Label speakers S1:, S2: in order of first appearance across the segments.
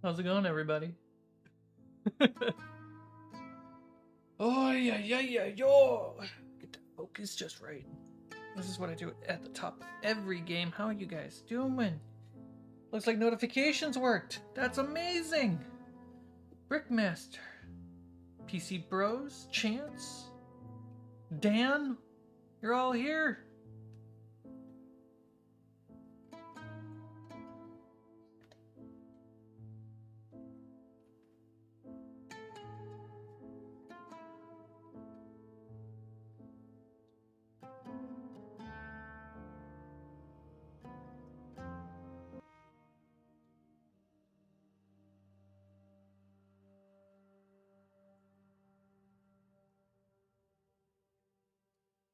S1: How's it going, everybody? Oh, yeah, yo! Get the focus just right. This is what I do at the top of every game. How are you guys doing? Looks like notifications worked. That's amazing! Brickmaster, PC Bros, Chance, Dan, you're all here.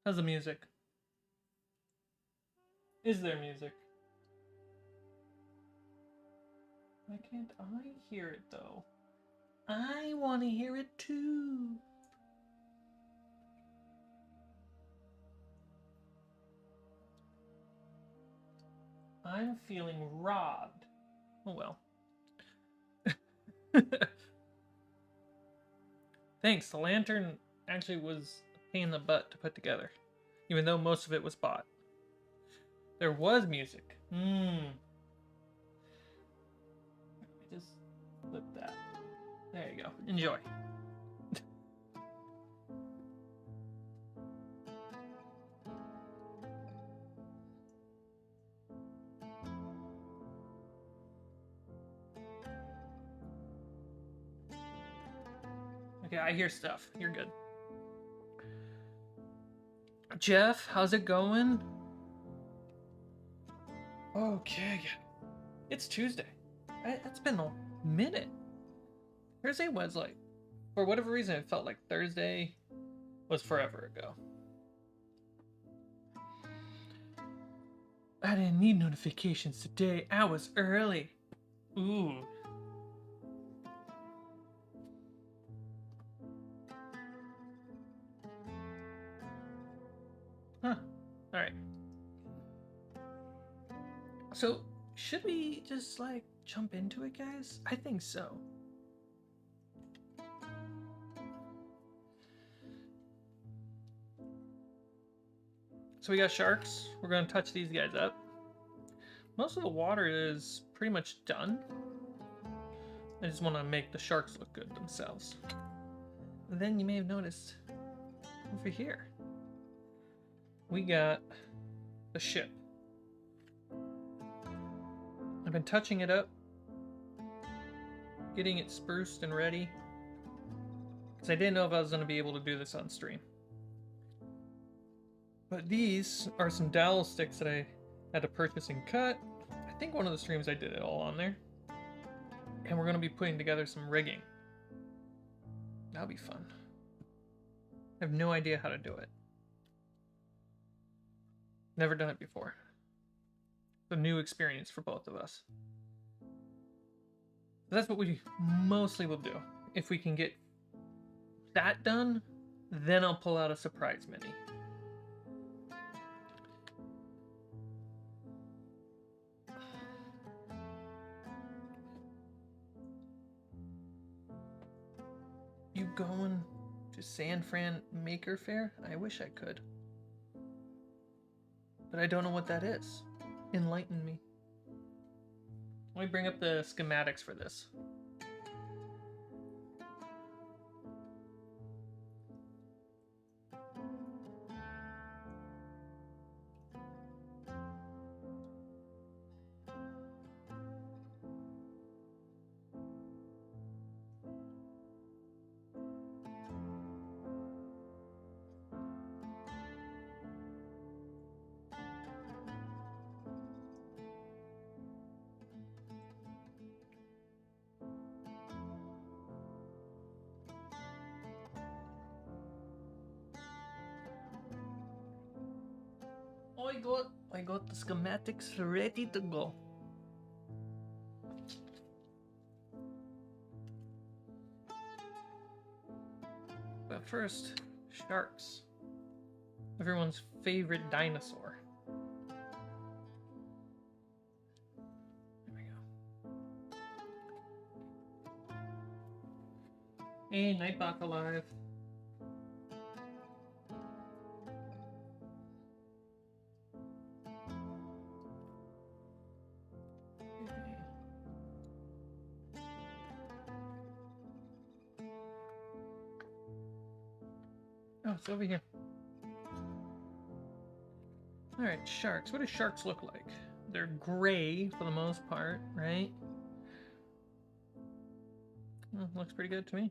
S1: How's the music? Is there music? Why can't I hear it though? I want to hear it too. I'm feeling robbed. Oh well. Thanks, the lantern actually was a pain in the butt to put together, even though most of it was bought. There was music. Just flip that. There you go. Enjoy. Okay, I hear stuff. You're good. Jeff, how's it going? Okay. It's Tuesday. It's been a minute. Thursday was like, for whatever reason, it felt like Thursday was forever ago. I didn't need notifications today. I was early. Ooh. Huh. Alright. So, should we just, like, jump into it, guys? I think so. So we got sharks. We're going to touch these guys up. Most of the water is pretty much done. I just want to make the sharks look good themselves. And then you may have noticed over here, we got the ship. I've been touching it up, getting it spruced and ready, because I didn't know if I was going to be able to do this on stream. But these are some dowel sticks that I had to purchase and cut. I think one of the streams I did it all on there. And we're going to be putting together some rigging. That'll be fun. I have no idea how to do it. Never done it before. It's a new experience for both of us. That's what we mostly will do. If we can get that done, then I'll pull out a surprise mini. You going to San Fran Maker Fair? I wish I could. But I don't know what that is. Enlighten me. Let me bring up the schematics for this. I got the schematics ready to go. But first, sharks. Everyone's favorite dinosaur. There we go. Hey, Nightbot alive. Oh, it's over here. Alright, sharks. What do sharks look like? They're gray for the most part, right? Looks pretty good to me.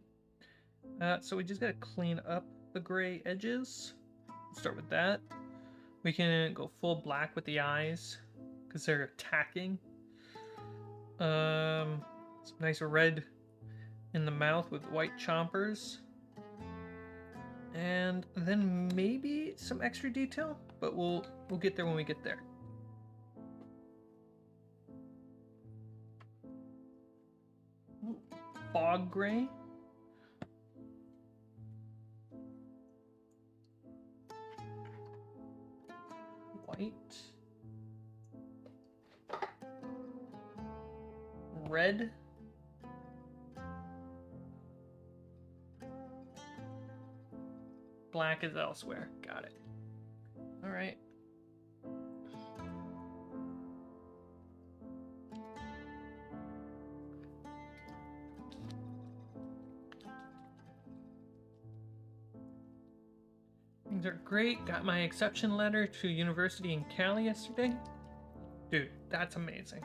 S1: So we just gotta clean up the gray edges. Start with that. We can go full black with the eyes because they're attacking. Some nice red in the mouth with white chompers. And then maybe some extra detail, but we'll get there when we get there. Ooh, fog gray. White. Red. Black is elsewhere. Got it. All right. Things are great. Got my exception letter to university in Cali yesterday. Dude, that's amazing.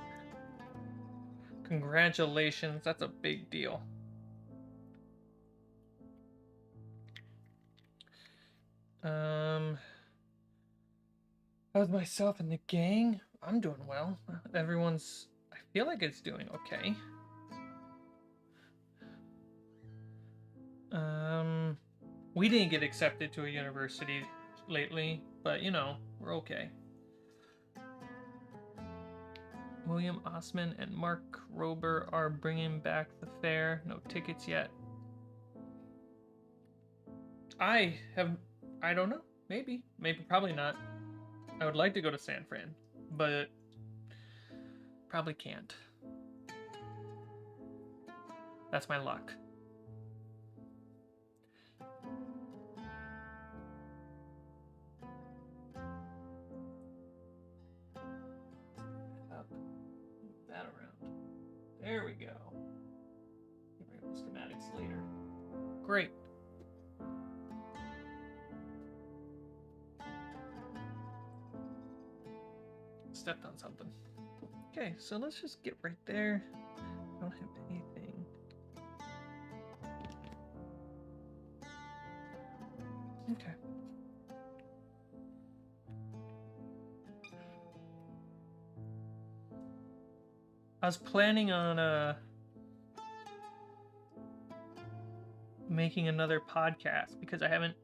S1: Congratulations. That's a big deal. How's myself and the gang? I'm doing well. Everyone's, I feel like it's doing okay. We didn't get accepted to a university lately, but you know, we're okay. William Osman and Mark Rober are bringing back the fair. No tickets yet. I don't know. Maybe, probably not. I would like to go to San Fran, but probably can't. That's my luck. Up, move that around. There we go. Bring up the schematics later. Great. Stepped on something. Okay, so let's just get right there. I don't have anything. Okay. I was planning on making another podcast because I haven't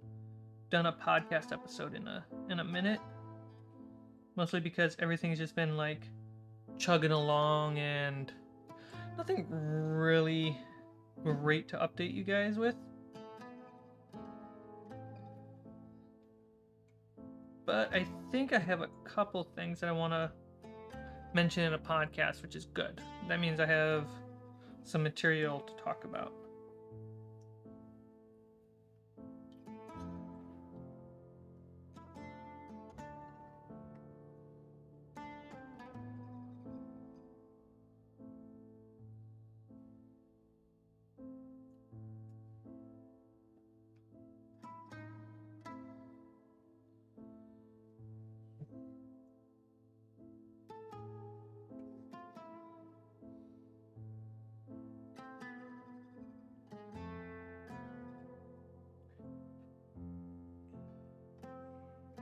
S1: done a podcast episode in a minute. Mostly because everything's just been like chugging along and nothing really great to update you guys with. But I think I have a couple things that I want to mention in a podcast, which is good. That means I have some material to talk about.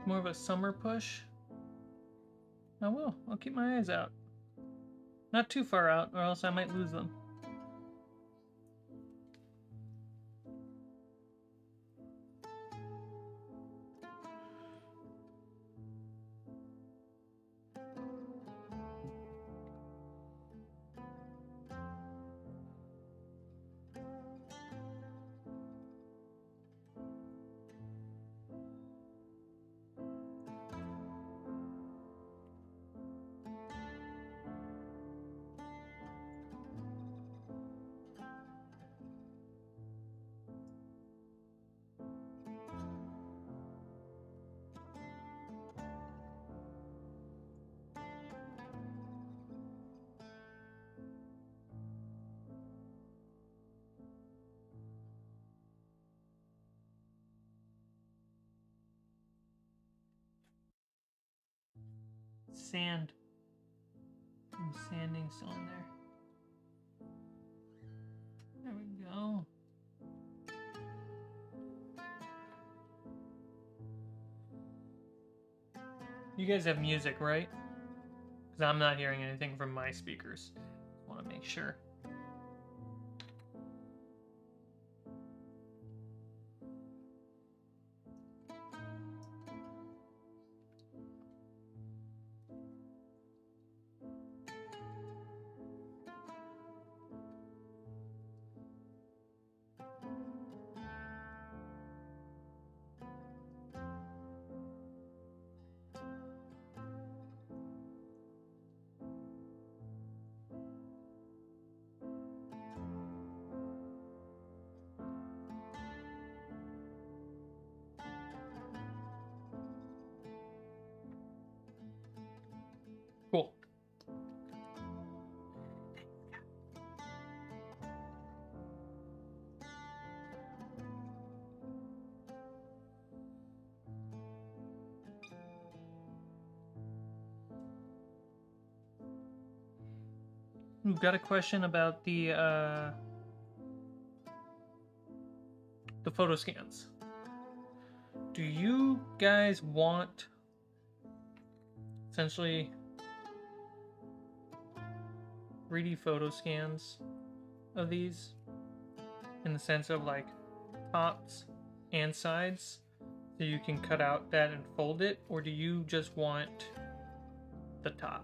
S1: More of a summer push. I will. I'll keep my eyes out. Not too far out, or else I might lose them. sand. Some sanding still in there. There we go. You guys have music, right? Because I'm not hearing anything from my speakers. Want to make sure. Cool. We've got a question about the photo scans. Do you guys want essentially 3D photo scans of these in the sense of like tops and sides so you can cut out that and fold it, or do you just want the top?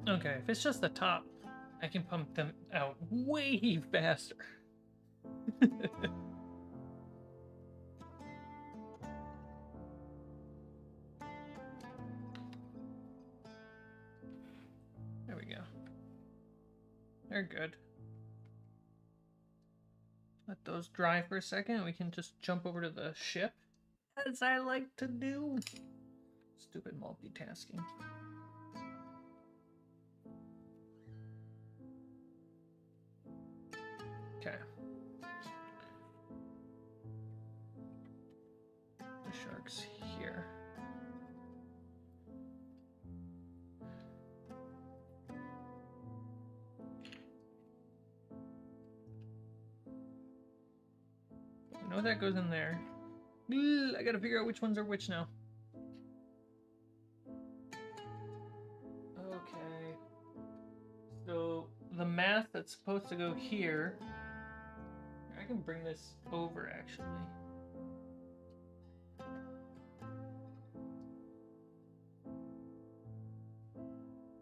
S1: Okay, if it's just the top, I can pump them out way faster. There we go. They're good. Let those dry for a second. We can just jump over to the ship, as I like to do. Stupid multitasking. Okay. The shark's here. I know that goes in there. I gotta figure out which ones are which now. Okay. So the math that's supposed to go here, I can bring this over actually.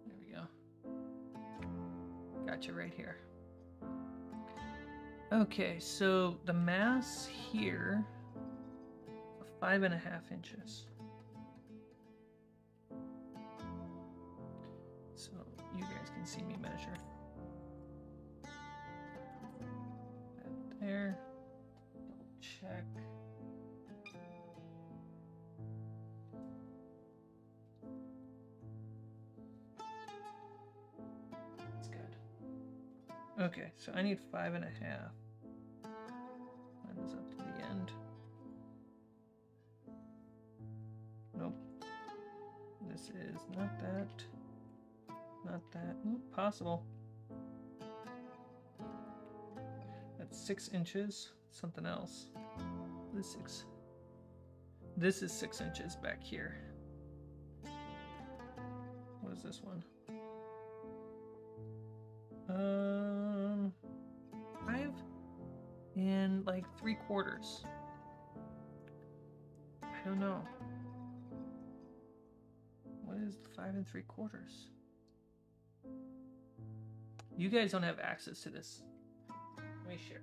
S1: There we go. Gotcha right here. Okay, so the mass here, 5.5 inches. So you guys can see me measure. That there. Double check. That's good. Okay, so I need 5.5. Line this up to the end. Nope. This Not that. Not that. Ooh, possible. That's 6 inches. Something else. This is 6 inches back here. What is this one? 5 and like 3/4. I don't know. What is 5 3/4? You guys don't have access to this. Let me share.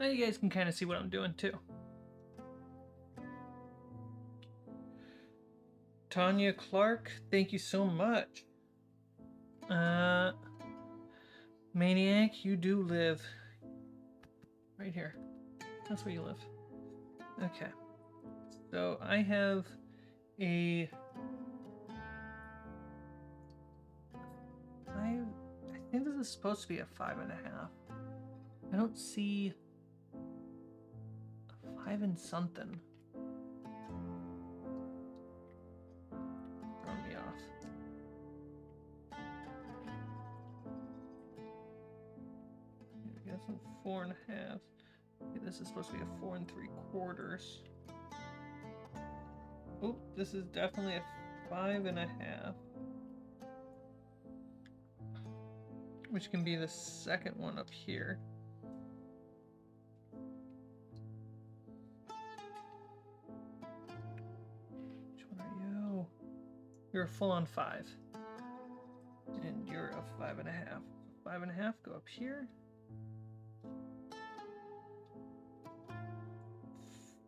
S1: Now you guys can kind of see what I'm doing too. Tanya Clark, thank you so much. Maniac, you do live right here. That's where you live. Okay. So I have a 5. I think this is supposed to be a 5.5. I don't see a 5 and something. Throwing me off. We got some 4.5. Okay, this is supposed to be a 4 3/4. Oh, this is definitely a 5.5. Which can be the second one up here. Which one are you? You're a full-on 5. And you're a 5.5. 5.5, go up here.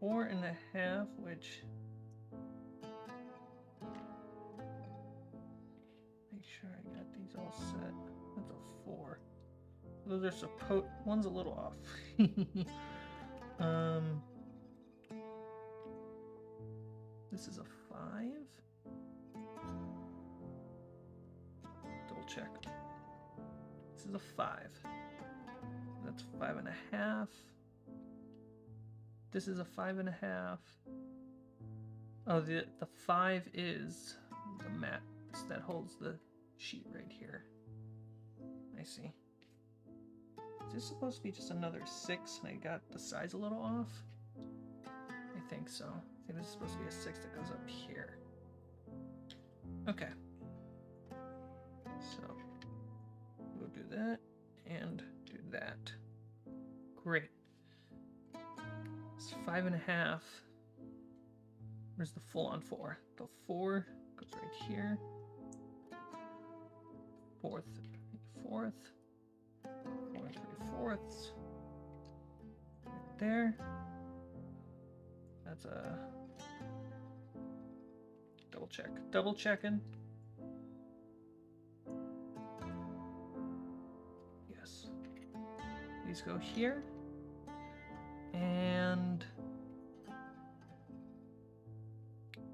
S1: 4.5, which... Make sure I got these all set. That's a 4. Those are supposed... One's a little off. This is a 5. Double check. This is a 5. That's 5.5. This is a 5.5. Oh, the 5 is the mat that holds the sheet right here. I see. Is this supposed to be just another 6 and I got the size a little off? I think so. I think this is supposed to be a 6 that goes up here. Okay. So we'll do that and do that. Great. It's 5.5. Where's the full-on 4? The 4 goes right here. 4th, 4th, 4 3/4. Right there. That's a double check. Double checking. Yes. These go here. And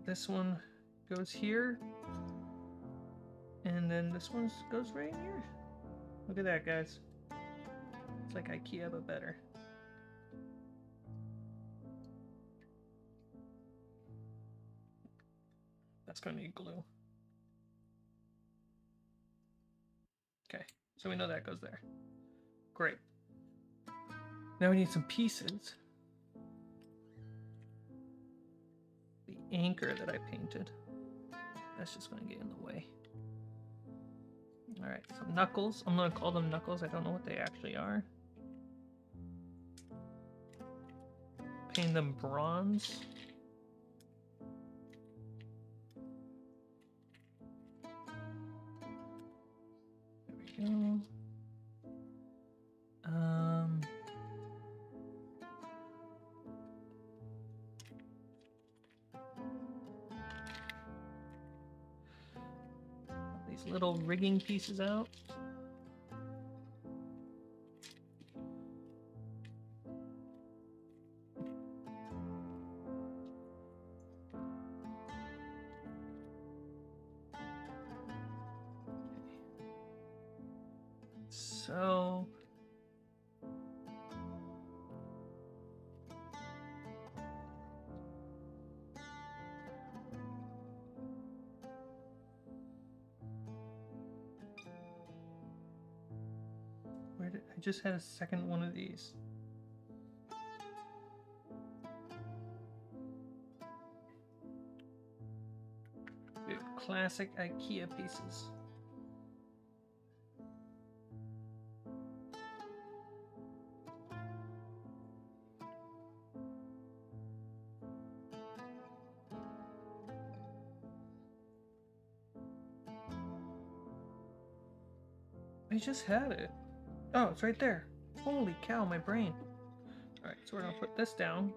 S1: this one goes here. And then this one goes right here. Look at that, guys. It's like IKEA, but better. That's going to need glue. Okay, so we know that goes there. Great. Now we need some pieces. The anchor that I painted. That's just going to get in the way. Alright, so knuckles. I'm going to call them knuckles. I don't know what they actually are. Paint them bronze. There we go. These little rigging pieces out. So where did I just had a second one of these? Classic IKEA pieces. I just had it. Oh, it's right there. Holy cow, my brain. Alright, so we're gonna put this down.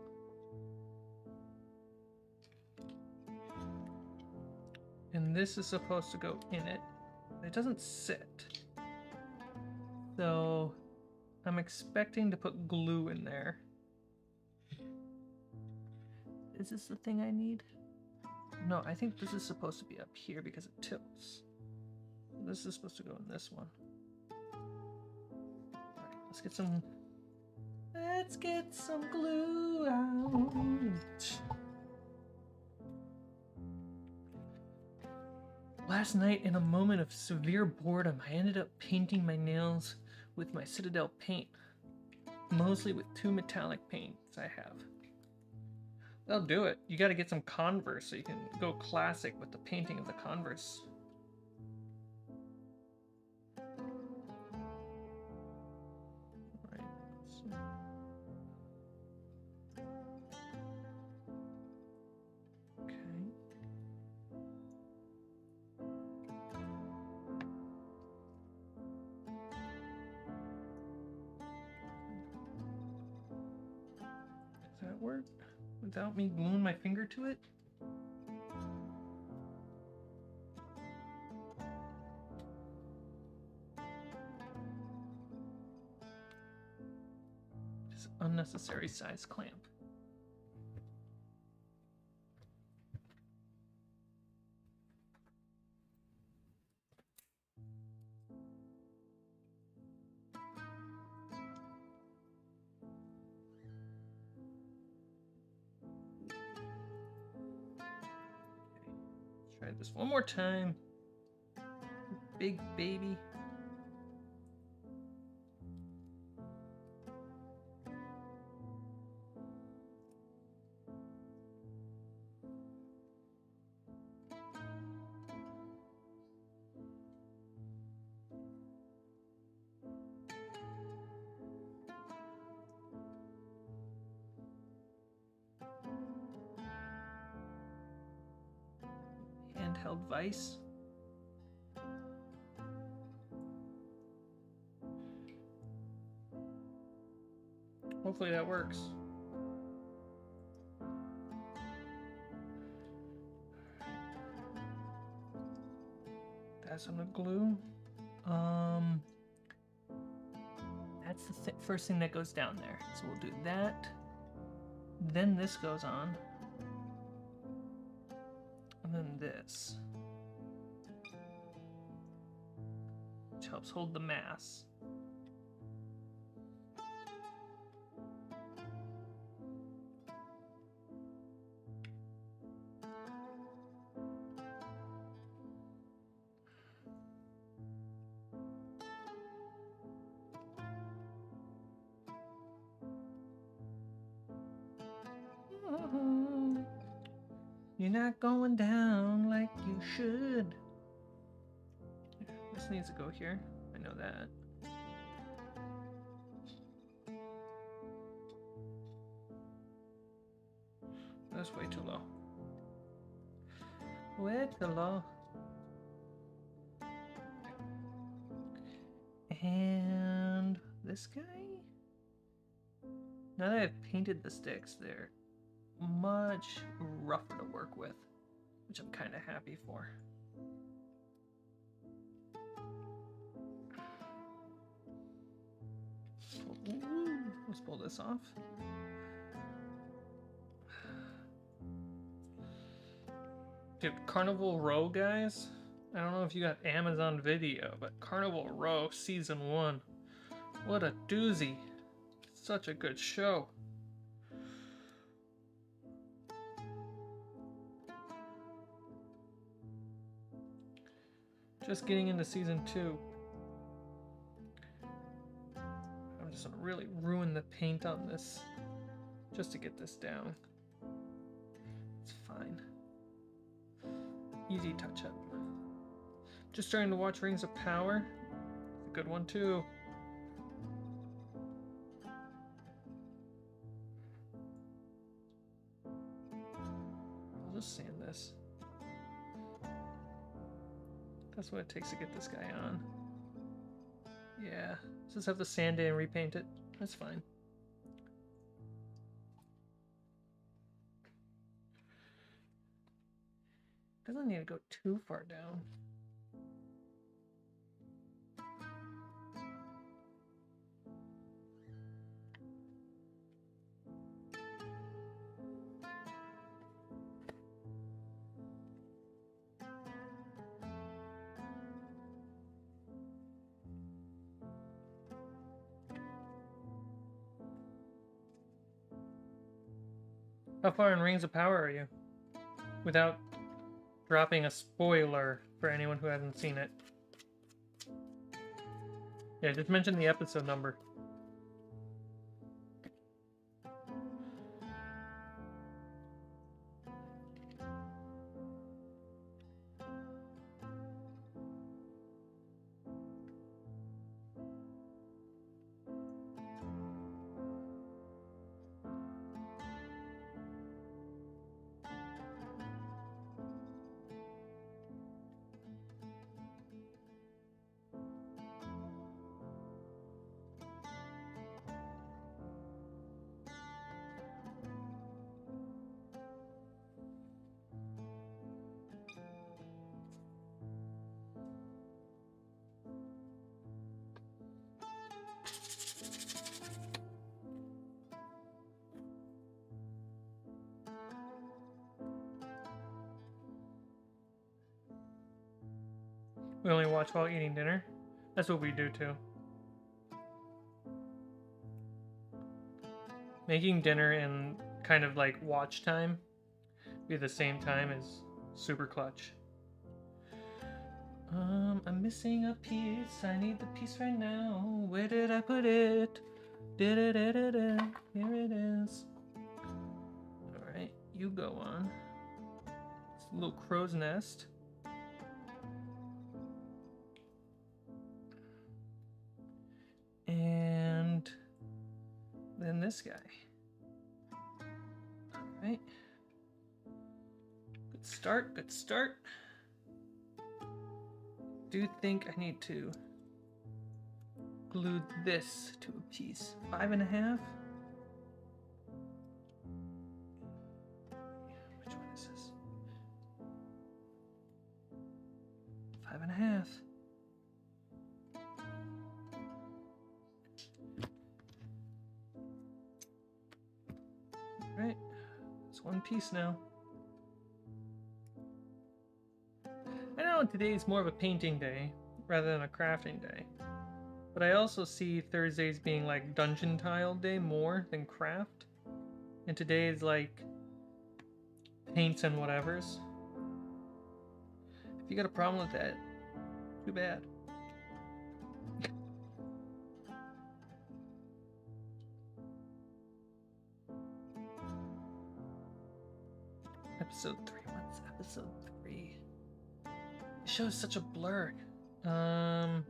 S1: And this is supposed to go in it. It doesn't sit. So I'm expecting to put glue in there. Is this the thing I need? No, I think this is supposed to be up here because it tilts. This is supposed to go in this one. Alright, let's get some glue out. Last night, in a moment of severe boredom, I ended up painting my nails with my Citadel paint, mostly with 2 metallic paints I have. They'll do it. You gotta get some Converse so you can go classic with the painting of the Converse. Alright, so. Okay. Does that work? Without me gluing my finger to it? Just unnecessary size clamp. Try this one more time. Big baby. Handheld vise. Hopefully that works. That's on the glue. That's the first thing that goes down there. So we'll do that. Then this goes on. And then this, which helps hold the mass. You're not going down like you should. This needs to go here. I know that. That's way too low. Way too low. And this guy? Now that I've painted the sticks, they're much rougher to work with, which I'm kind of happy for. Ooh, let's pull this off. Dude, Carnival Row, guys. I don't know if you got Amazon Video, but Carnival Row Season 1. What a doozy. Such a good show. Just getting into Season 2. I'm just gonna really ruin the paint on this just to get this down. It's fine. Easy touch up. Just starting to watch Rings of Power. It's a good one too. I'll just sand this. That's what it takes to get this guy on. Yeah, just have to sand it and repaint it. That's fine. Doesn't need to go too far down. How far in Rings of Power are you? Without dropping a spoiler for anyone who hasn't seen it. Yeah, just mention the episode number. We only watch while eating dinner. That's what we do too. Making dinner in kind of like watch time be the same time is super clutch. I'm missing a piece. I need the piece right now. Where did I put it? Da-da-da-da-da. Here it is. Alright, you go on. It's a little crow's nest. And then this guy. Alright. Good start, good start. Do think I need to glue this to a piece. 5.5. Which one is this? 5.5. Right, it's one piece now. today is more of a painting day rather than a crafting day. But I also see Thursdays being like dungeon tile day more than craft. And today is like paints and whatevers. If you got a problem with that, too bad. Episode 3. What's episode 3? The show is such a blur. To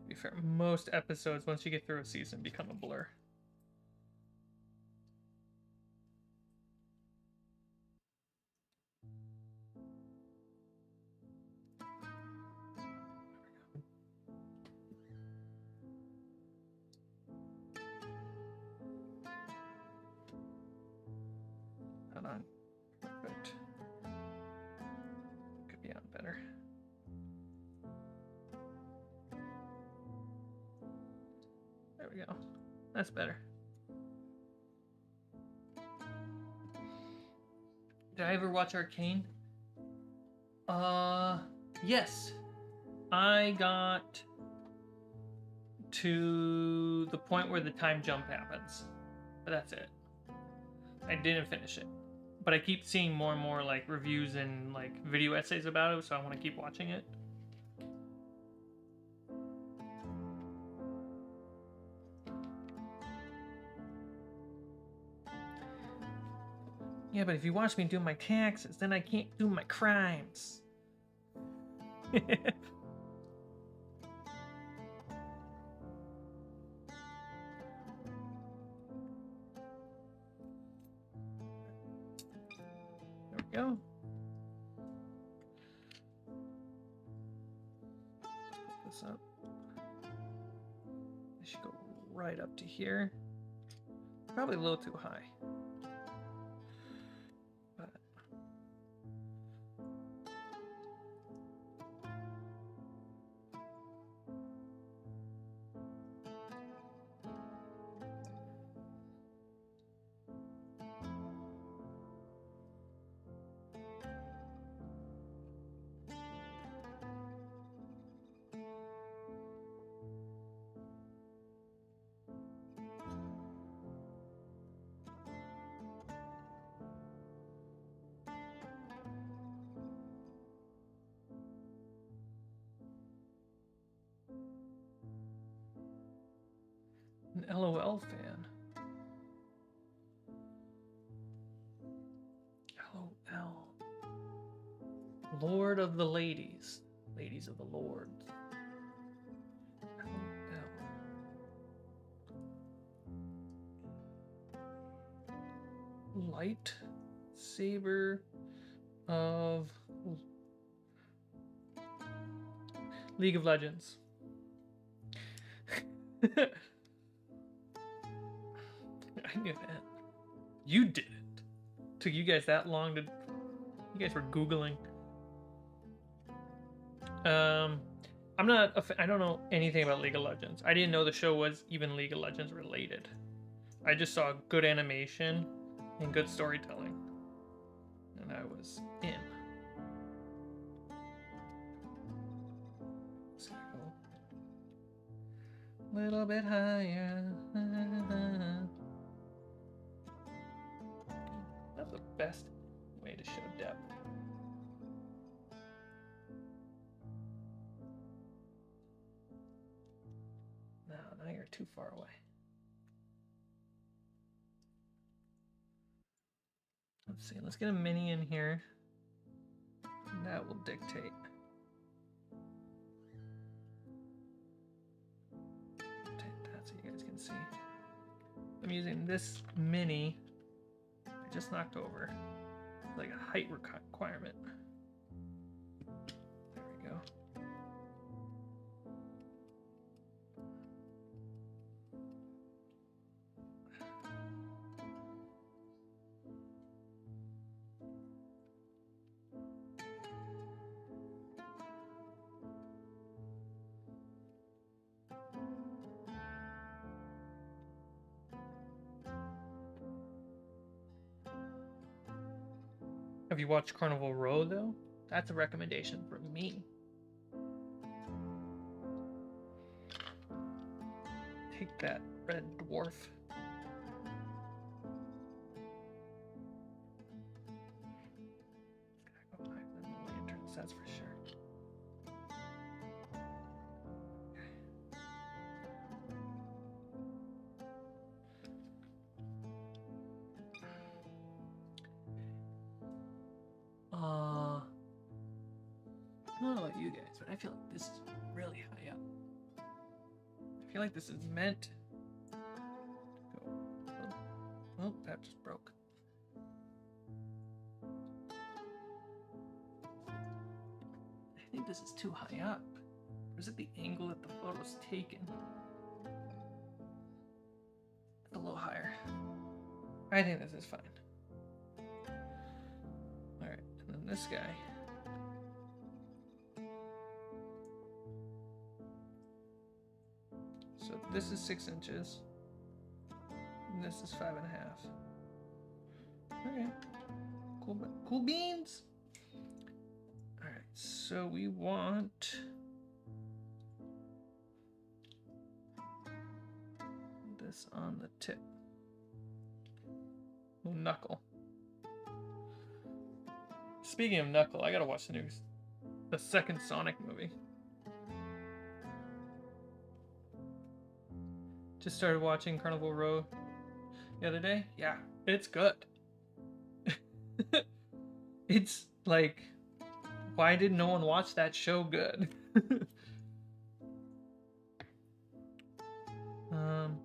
S1: be fair, most episodes, once you get through a season, become a blur. Hold on. Perfect. Could be on better. There we go. That's better. Did I ever watch Arcane? Yes. I got to the point where the time jump happens. But that's it. I didn't finish it. But I keep seeing more and more like reviews and like video essays about it, so I want to keep watching it. Yeah, but if you watch me do my taxes, then I can't do my crimes. There we go. Put this up. I should go right up to here. Probably a little too high. An LOL fan. LOL. Lord of the Ladies. Ladies of the Lords. LOL. Light saber of League of Legends. I knew that. You didn't. Took you guys that long to... You guys were Googling. I'm not... I don't know anything about League of Legends. I didn't know the show was even League of Legends related. I just saw good animation and good storytelling. And I was in. So, a little bit higher. Not the best way to show depth. No, now you're too far away. Let's see, let's get a mini in here. And that will dictate. That so you guys can see. I'm using this mini. I just knocked over. It's like a height requirement. There we go. Have you watched Carnival Row, though? That's a recommendation from me. Take that, red dwarf. It's gotta go higher than the lanterns, that's for sure. I don't know about you guys, but I feel like this is really high up. I feel like this is meant to go. Oh, that just broke. I think this is too high up. Or is it the angle that the photo's taken? It's a little higher. I think this is fine. Alright, and then this guy. So this is 6 inches. And this is 5.5. Okay. Cool beans. Alright, so we want this on the tip. Oh, knuckle. Speaking of knuckle, I gotta watch the second Sonic movie. Just started watching Carnival Row the other day. Yeah, it's good. It's like, why did no one watch that show good?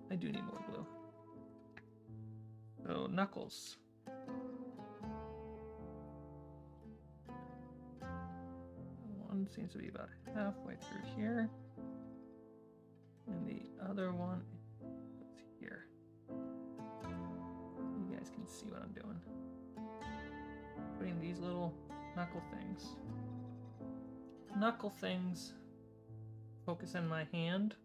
S1: I do need more glue. So, knuckles. One seems to be about halfway through here. And the other one is here. You guys can see what I'm doing. Putting these little knuckle things focus in my hand.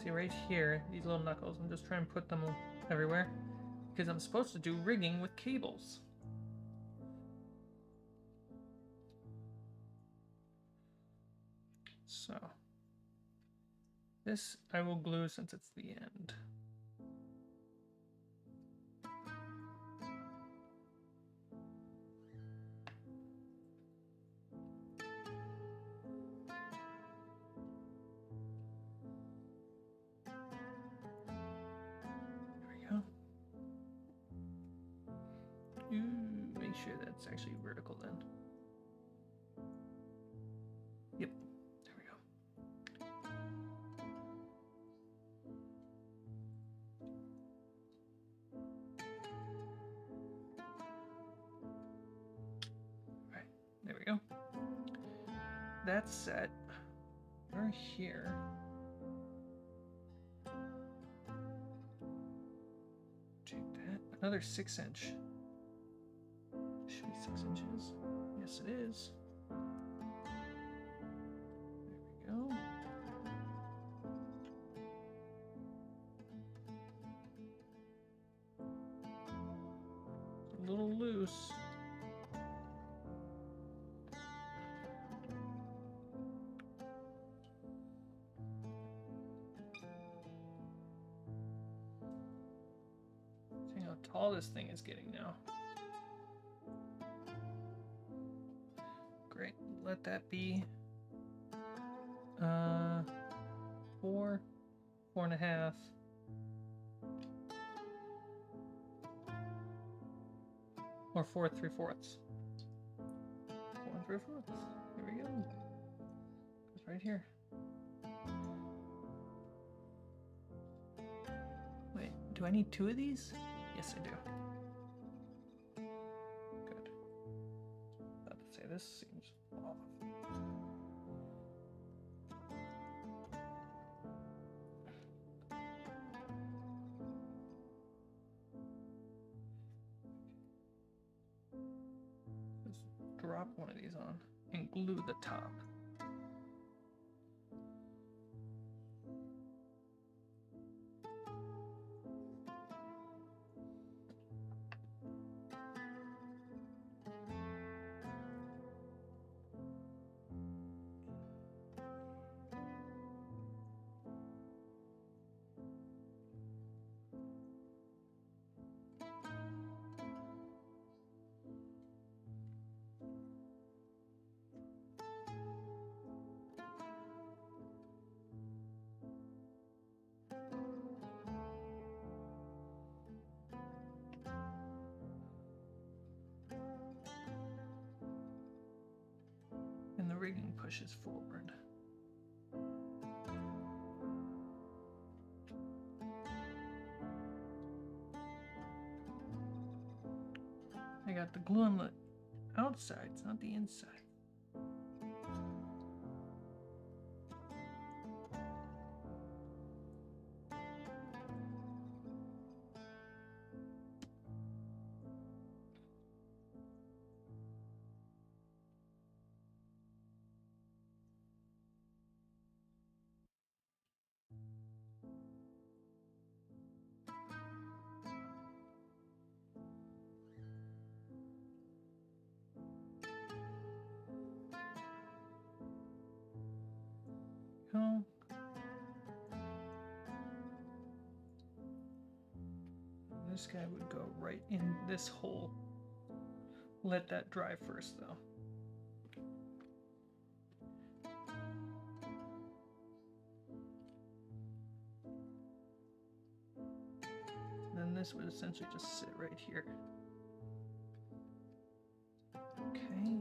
S1: See right here, these little knuckles, I'm just trying to put them everywhere because I'm supposed to do rigging with cables. So this I will glue since it's the end. Make sure that's actually vertical then. Yep, there we go. Alright, there we go. That's set. We're here. Take that. Another 6-inch. Should be 6 inches. Yes, it is. There we go. A little loose. See how tall this thing is getting now. Great, let that be 4.5. Or 4 3/4. 4 3/4. Here we go. It's right here. Wait, do I need 2 of these? Yes, I do. Good. About to say this seems off. Just drop one of these on and glue the top. rigging pushes forward. I got the glue on the outside, it's not the inside. Cool. This guy would go right in this hole. Let that dry first, though. Then this would essentially just sit right here. Okay.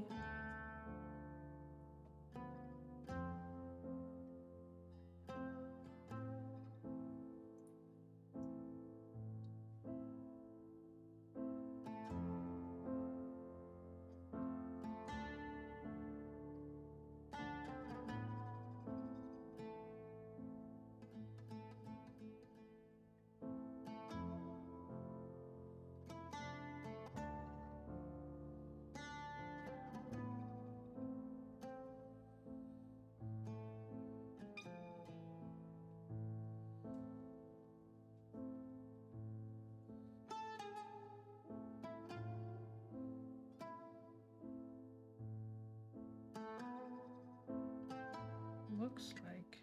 S1: Looks like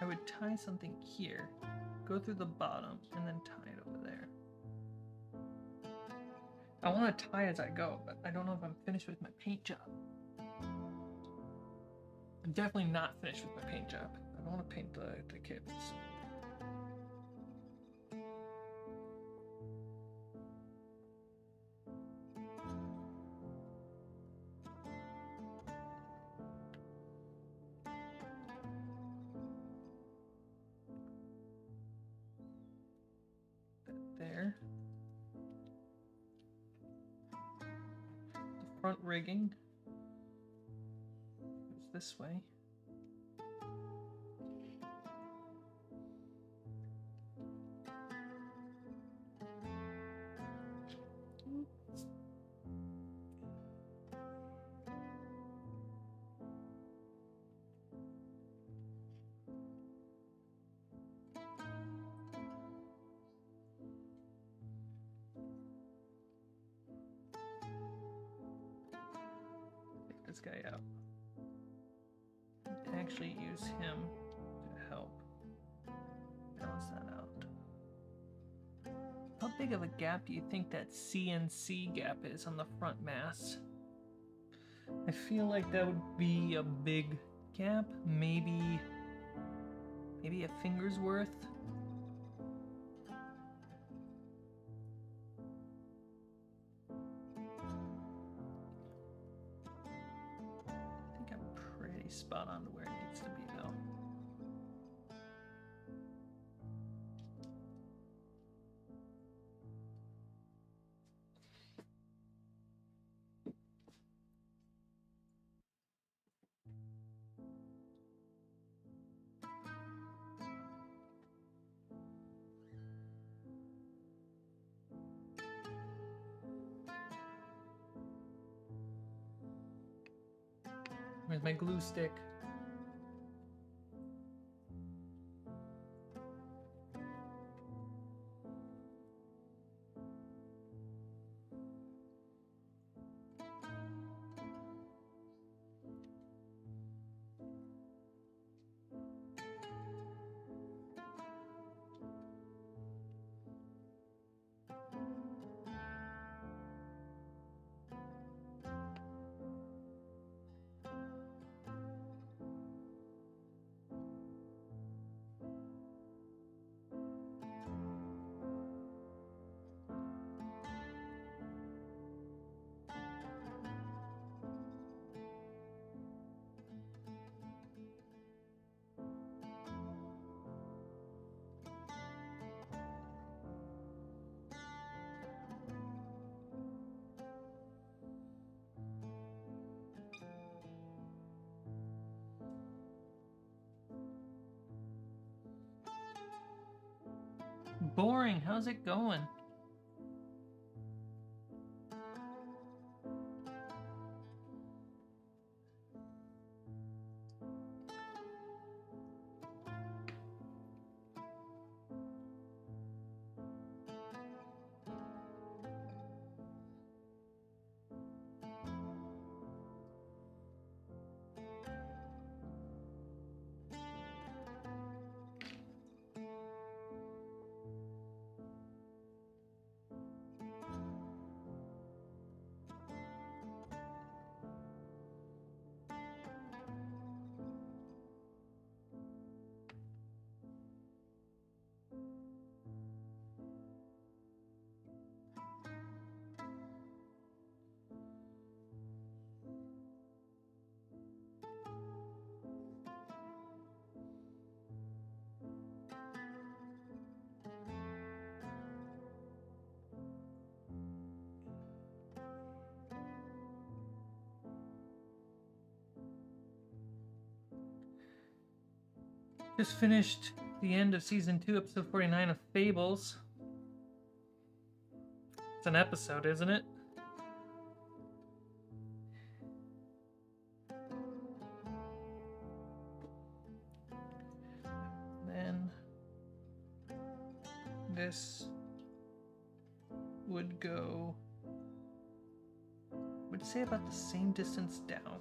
S1: I would tie something here, go through the bottom, and then tie it over there. I want to tie as I go, but I don't know if I'm finished with my paint job. I'm definitely not finished with my paint job. I don't want to paint the kids. There. The front rigging goes this way. This guy out. Actually use him to help balance that out. How big of a gap do you think that CNC gap is on the front mass? I feel like that would be a big gap, maybe a finger's worth. Spot on to where it needs to be, though. Where's my glue stick? boring. How's it going? Just finished the end of season 2, episode 49 of Fables. It's an episode, isn't it? Then this would go, would say about the same distance down.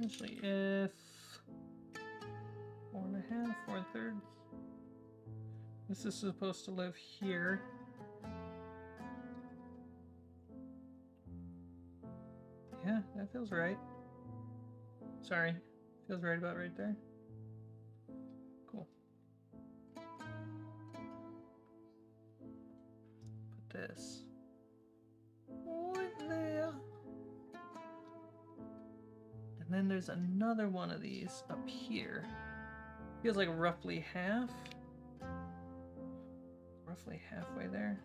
S1: Actually, if 4.5, 4/3. This is supposed to live here. Yeah, that feels right. Sorry, feels right about right there. Cool. Put this right there. And then there's another one of these up here. Feels like roughly half. Roughly halfway there.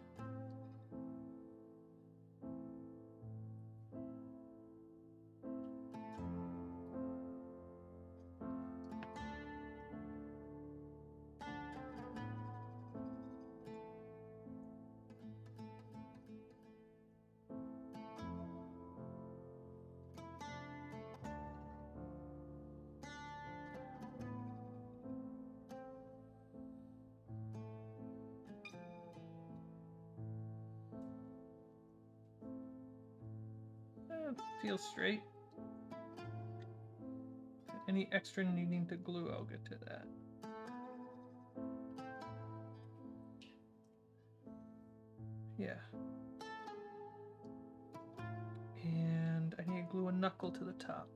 S1: Feels straight. Any extra needing to glue, I'll get to that. Yeah. And I need to glue a knuckle to the top.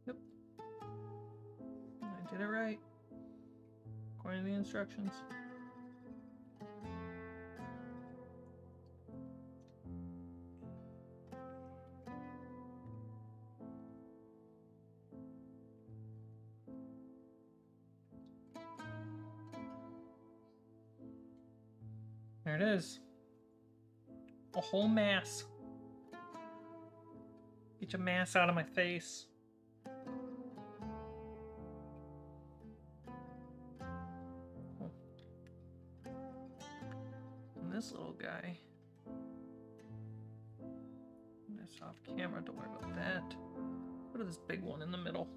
S1: Yep. I did it right. According to the instructions. There it is. A whole mass. Get your mass out of my face. And this little guy this off camera. Don't worry about that. What is this big one in the middle?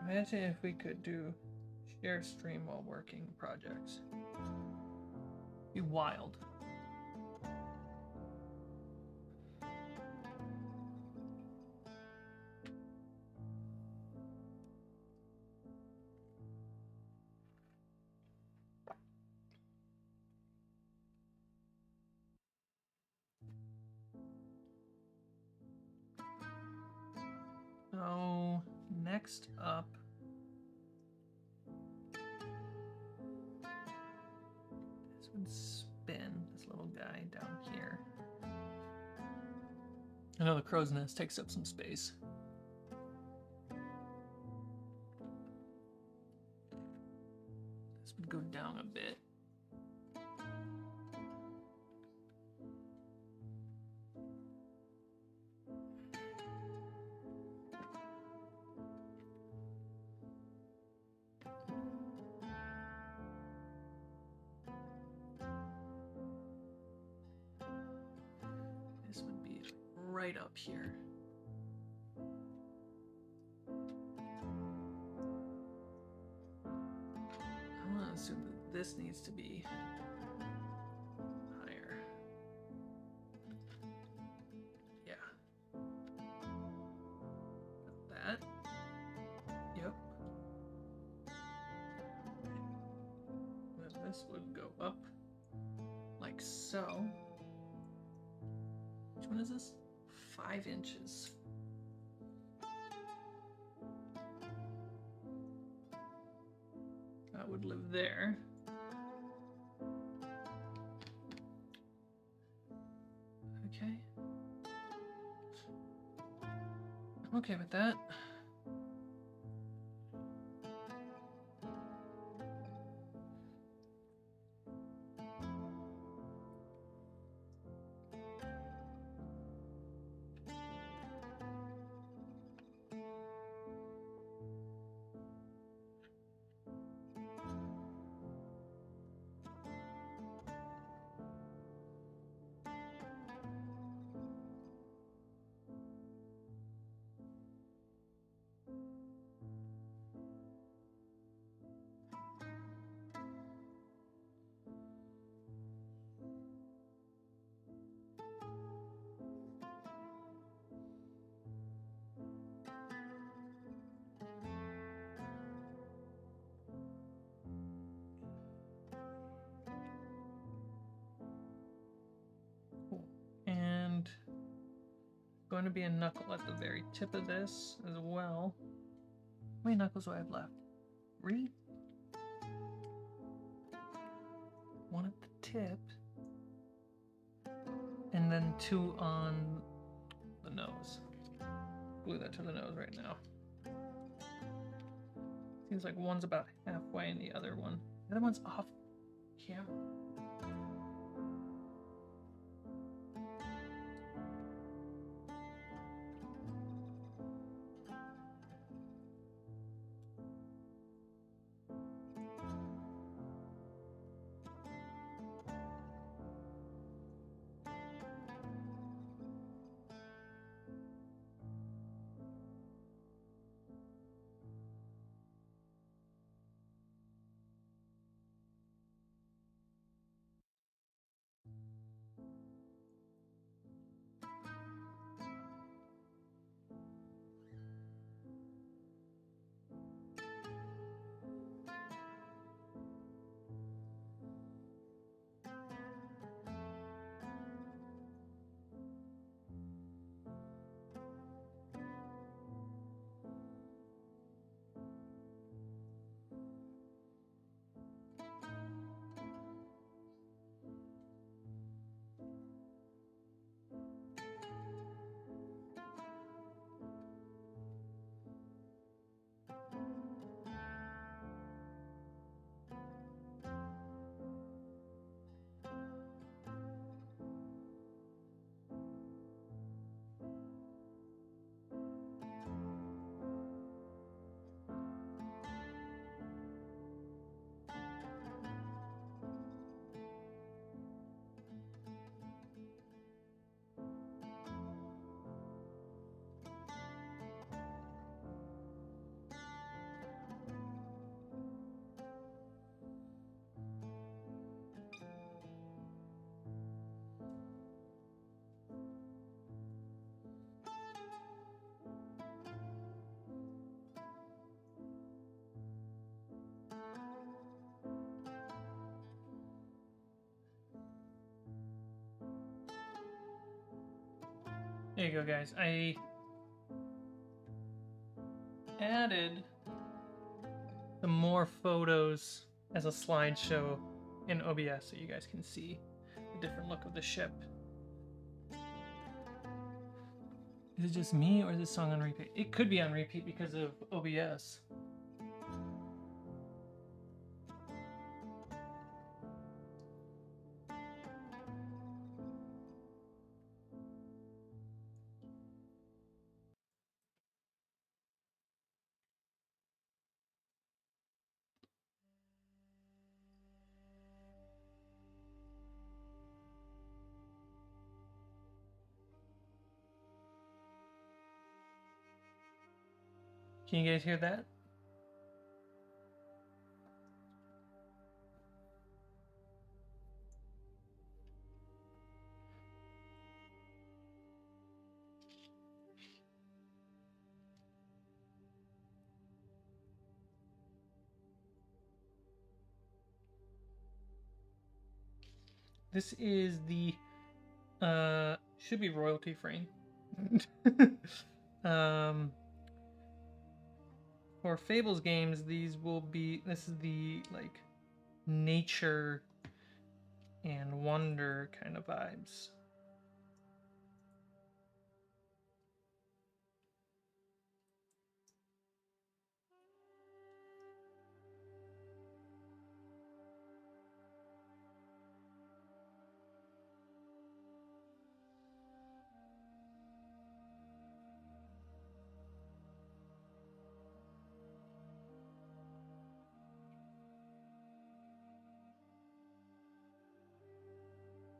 S1: Imagine if we could do share stream while working projects. Be wild. So next up, this would spin this little guy down here. I know the crow's nest takes up some space. This would go down a bit. This would be right up here. I want to assume that this needs to be higher. Yeah. Got that. Yep. Then this would go up like so. Which one is this? 5 inches. That would live there. Okay. I'm okay with that. And going to be a knuckle at the very tip of this as well. How many knuckles do I have left? 3? 1 at the tip. And then 2 on the nose. Glue that to the nose right now. Seems like one's about halfway and the other one's off camera. There you go, guys. I added the more photos as a slideshow in OBS so you guys can see the different look of the ship. Is it just me or is this song on repeat? It could be on repeat because of OBS. Can you guys hear that? This is the should be royalty free. For Fables games, these will be, this is the like nature and wonder kind of vibes.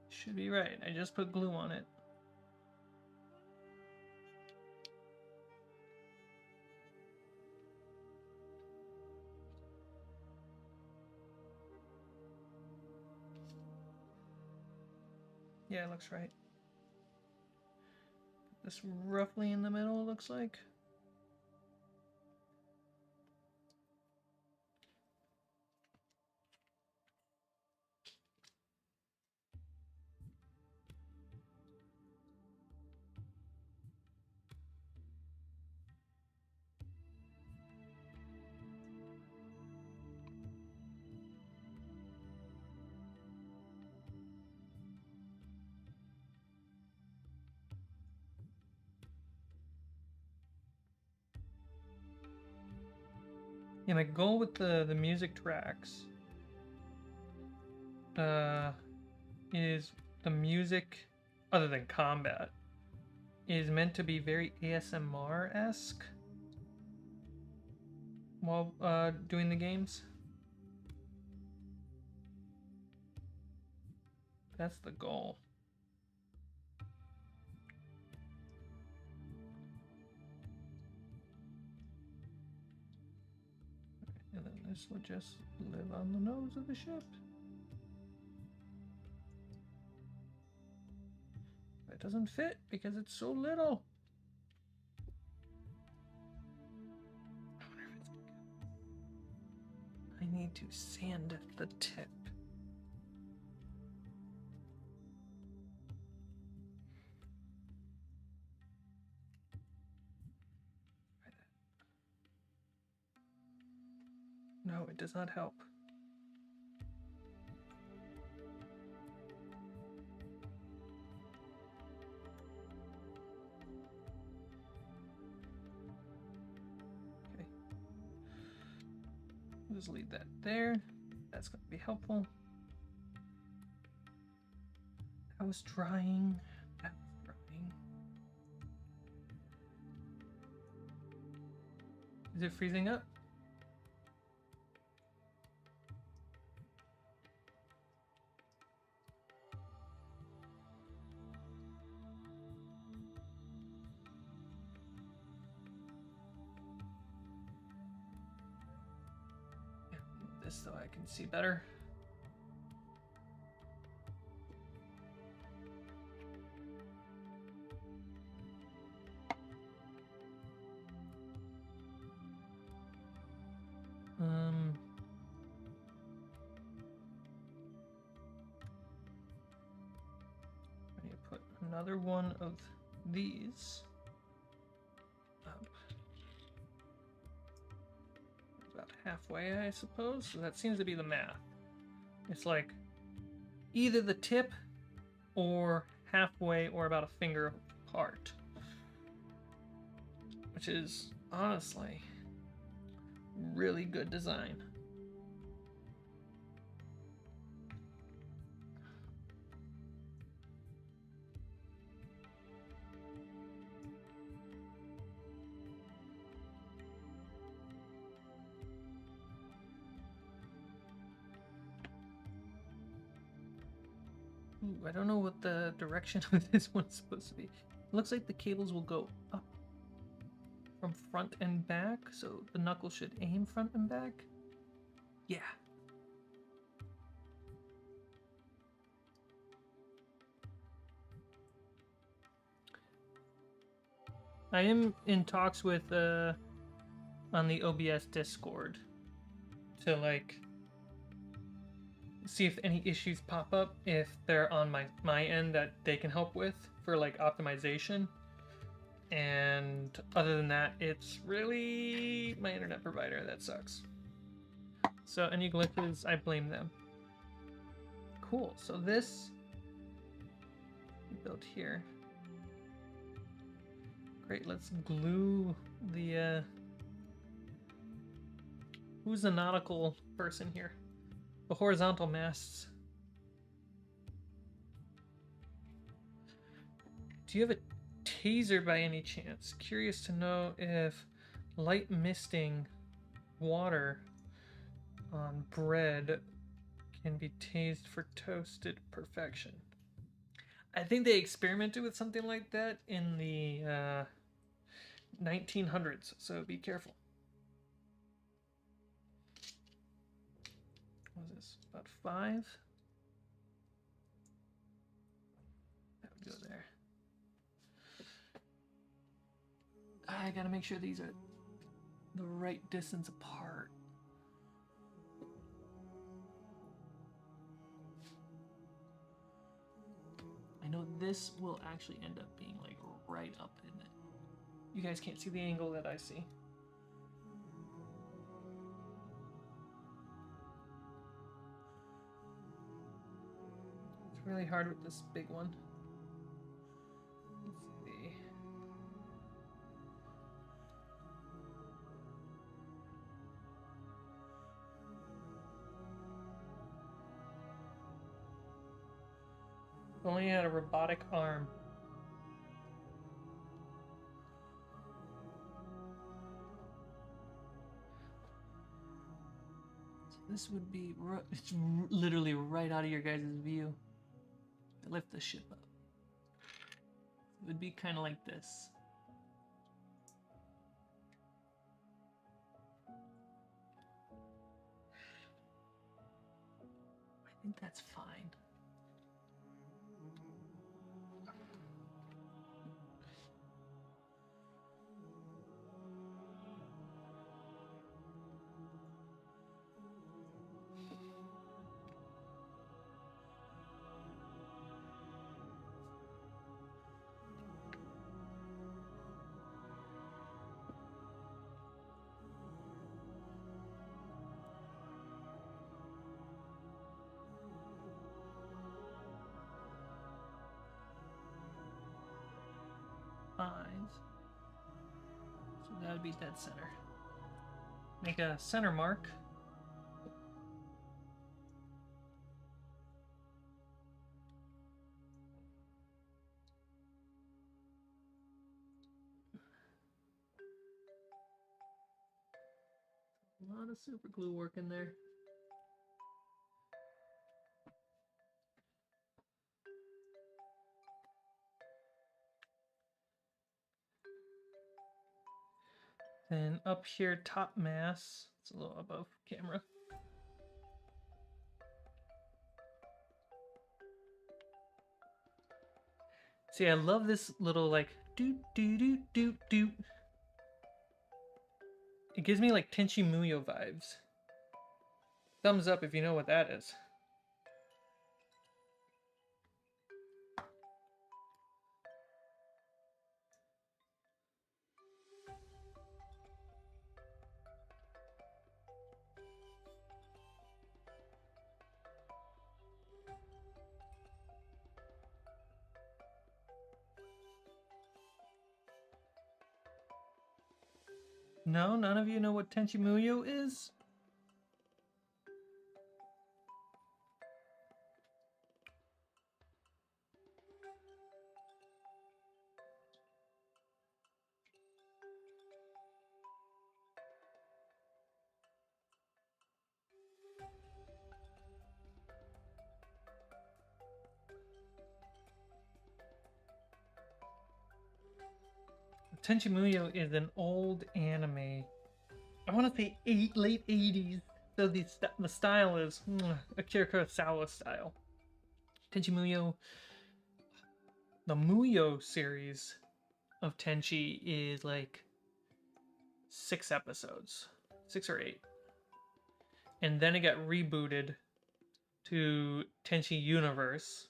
S1: Should be right. I just put glue on it. Yeah, it looks right. This roughly in the middle, it looks like. Yeah, my goal with the music tracks is the music, other than combat, is meant to be very ASMR-esque while doing the games. That's the goal. And then this will just live on the nose of the ship. It doesn't fit because it's so little. I need to sand the tip. No, it does not help. Okay. We'll just leave that there. That's going to be helpful. That was drying. That was drying. Is it freezing up? This so I can see better. I need to put another one of these up about halfway, I suppose. So that seems to be the math. It's like either the tip or halfway or about a finger apart, which is honestly really good design. Ooh, I don't know what the direction of this one's supposed to be. It looks like the cables will go up from front and back, so the knuckle should aim front and back. Yeah. I am in talks with on the OBS Discord to like see if any issues pop up, if they're on my end that they can help with for like optimization. And other than that, it's really my internet provider that sucks. So any glitches, I blame them. Cool, so this we built here. Great, let's glue the who's the nautical person here? The horizontal masts. Do you have a taser by any chance? Curious to know if light misting water on bread can be tased for toasted perfection. I think they experimented with something like that in the 1900s, so be careful. What was this? About 5? That would go there. I gotta make sure these are the right distance apart. I know this will actually end up being like right up in it. You guys can't see the angle that I see. It's really hard with this big one. Let's see. If only had a robotic arm. So this would be, it's literally right out of your guys' view. I lift the ship up. It would be kind of like this. I think that's fine. So that would be dead center. Make a center mark. A lot of super glue work in there. Then up here, top mass. It's a little above camera. See, I love this little like doot doot doot doot doot. It gives me like Tenchi Muyo vibes. Thumbs up if you know what that is. No, none of you know what Tenchi Muyo is? Tenchi Muyo is an old anime. I want to say late 80s. So the style is Akira Kurosawa style. Tenchi Muyo, the Muyo series of Tenchi is like 6 episodes, 6 or 8. And then it got rebooted to Tenchi Universe,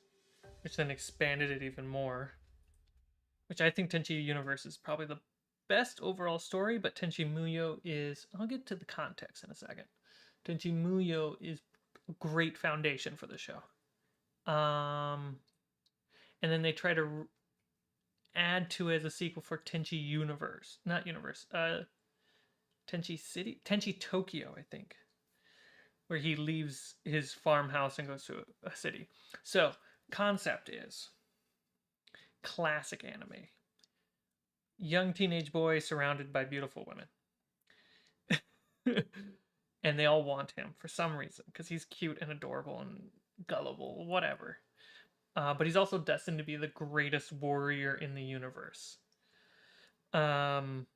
S1: which then expanded it even more. Which I think Tenchi Universe is probably the best overall story, but Tenchi Muyo is... I'll get to the context in a second. Tenchi Muyo is a great foundation for the show. And then they try to add to it as a sequel for Tenchi Universe. Not Universe. Tenchi City? Tenchi Tokyo, I think. Where he leaves his farmhouse and goes to a city. So, concept is... classic anime. Young teenage boy surrounded by beautiful women. And they all want him for some reason, because he's cute and adorable and gullible, whatever. But he's also destined to be the greatest warrior in the universe. And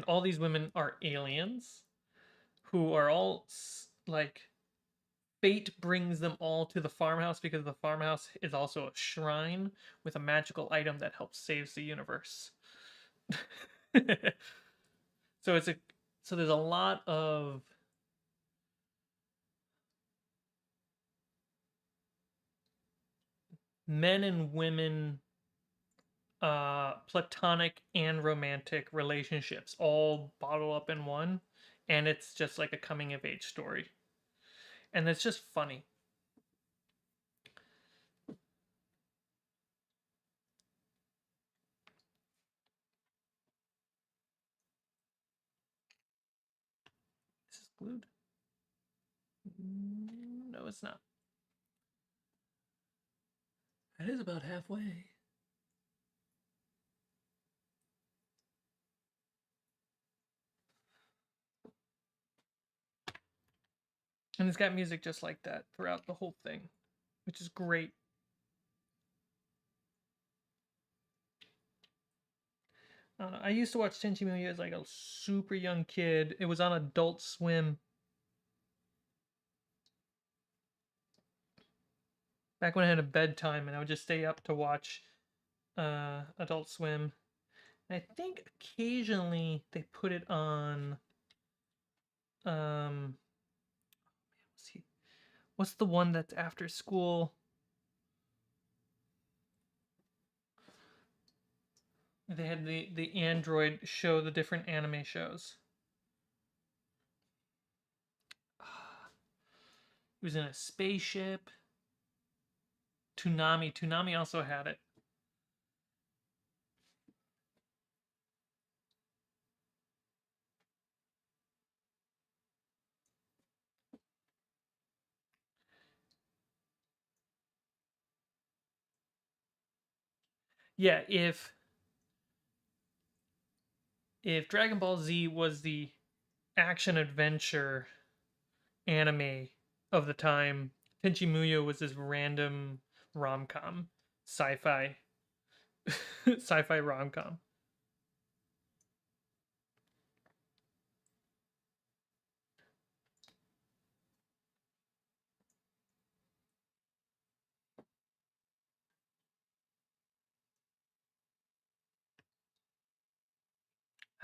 S1: all these women are aliens who are all like... fate brings them all to the farmhouse because the farmhouse is also a shrine with a magical item that helps saves the universe. So there's a lot of men and women, platonic and romantic relationships all bottled up in one, and it's just like a coming of age story. And it's just funny. This is glued. No, it's not. It is about halfway. And it's got music just like that throughout the whole thing, which is great. I don't know. I used to watch Tenchi Muyo as like a super young kid. It was on Adult Swim. Back when I had a bedtime and I would just stay up to watch Adult Swim. And I think occasionally they put it on... what's the one that's after school? They had the Android show the different anime shows. It was in a spaceship. Toonami also had it. Yeah, if Dragon Ball Z was the action adventure anime of the time, Tenchi Muyo was this random rom-com, sci-fi sci-fi rom-com.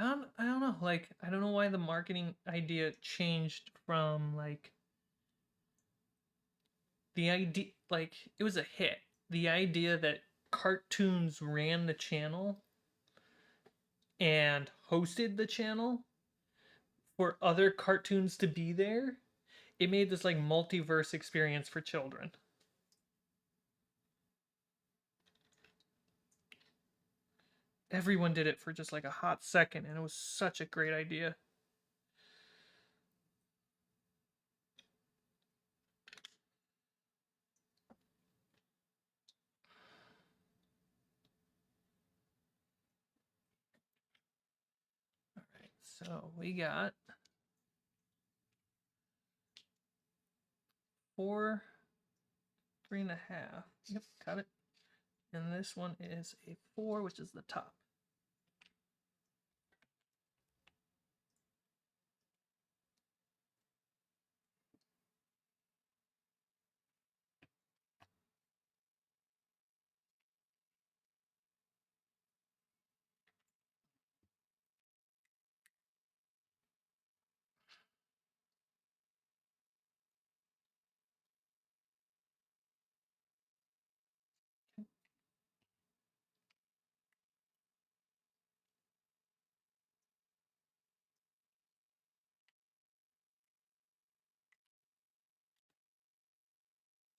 S1: I don't know. Like, I don't know why the marketing idea changed from like the idea, like it was a hit. The idea that cartoons ran the channel and hosted the channel for other cartoons to be there, it made this like multiverse experience for children. everyone did it for just like a hot second, and it was such a great idea. All right, so we got 4, 3.5. Yep, got it. And this one is a 4, which is the top.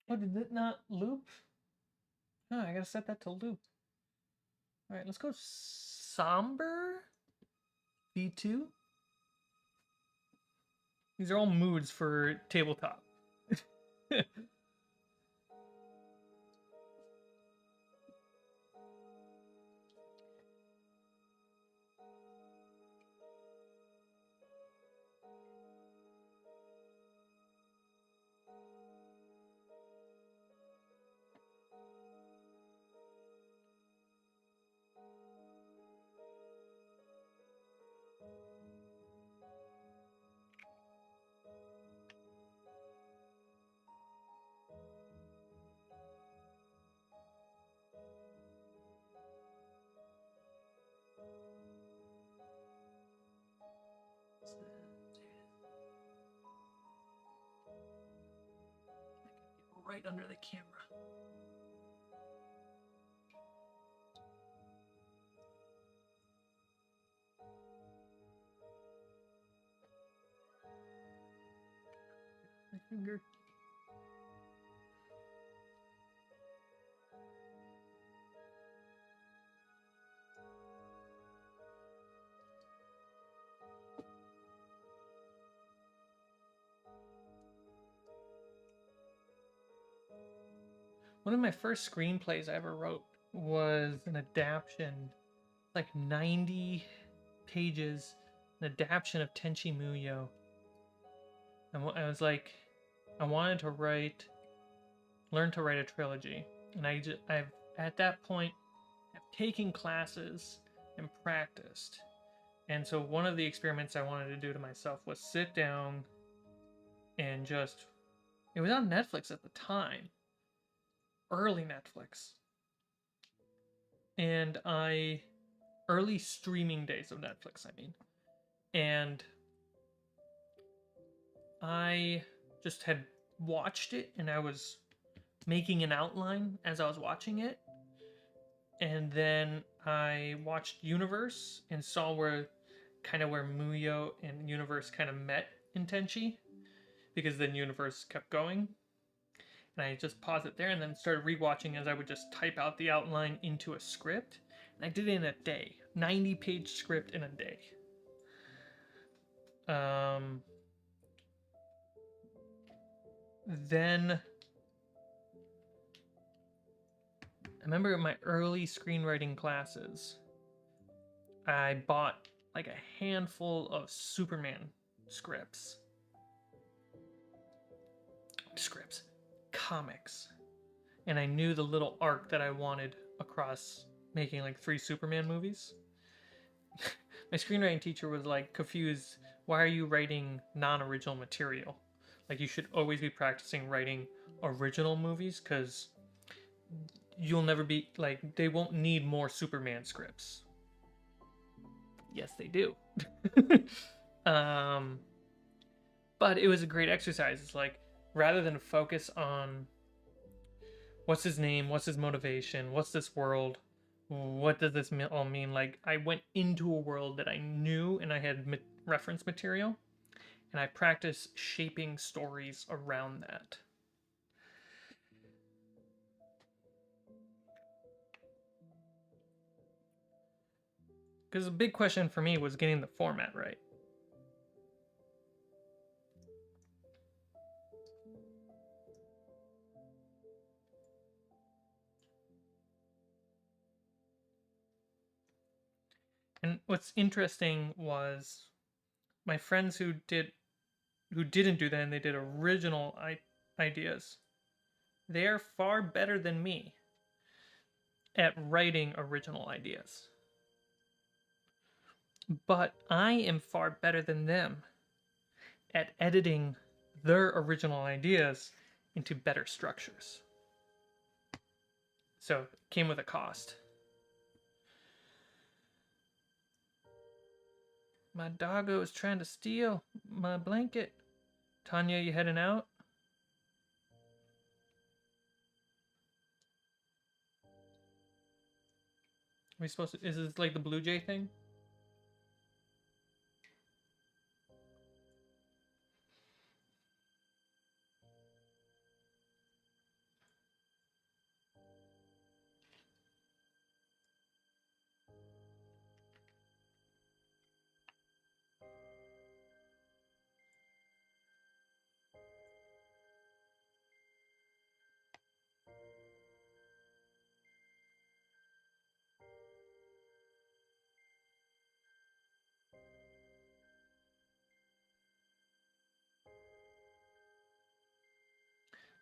S1: Oh, did it not loop? Oh, I gotta set that to loop. All right, let's go somber V2. These are all moods for tabletop. Right under the camera. My finger. One of my first screenplays I ever wrote was an adaptation, like 90 pages, an adaptation of Tenchi Muyo. And I was like, I wanted to learn to write a trilogy. And I've at that point, I've taken classes and practiced. And so one of the experiments I wanted to do to myself was sit down and just, it was on Netflix at the time, early Netflix. And early streaming days of Netflix, I mean. And I just had watched it and I was making an outline as I was watching it. And then I watched Universe and saw where Muyo and Universe kind of met in Tenchi, because then Universe kept going. And I just paused it there and then started rewatching as I would just type out the outline into a script. And I did it in a day. 90-page script in a day. Then I remember in my early screenwriting classes, I bought like a handful of Superman scripts, comics, and I knew the little arc that I wanted across making like 3 Superman movies. My screenwriting teacher was like confused. Why are you writing non-original material? Like, you should always be practicing writing original movies, because you'll never be like, they won't need more Superman scripts. Yes, they do. But it was a great exercise. It's like, rather than focus on what's his name, what's his motivation, what's this world, what does this all mean, like, I went into a world that I knew and I had reference material, and I practiced shaping stories around that. Because the big question for me was getting the format right. And what's interesting was my friends who didn't do that and they did original ideas. They are far better than me at writing original ideas. But I am far better than them at editing their original ideas into better structures. So it came with a cost. My doggo is trying to steal my blanket. Tanya, you heading out? Are we supposed to? Is this like the Blue Jay thing?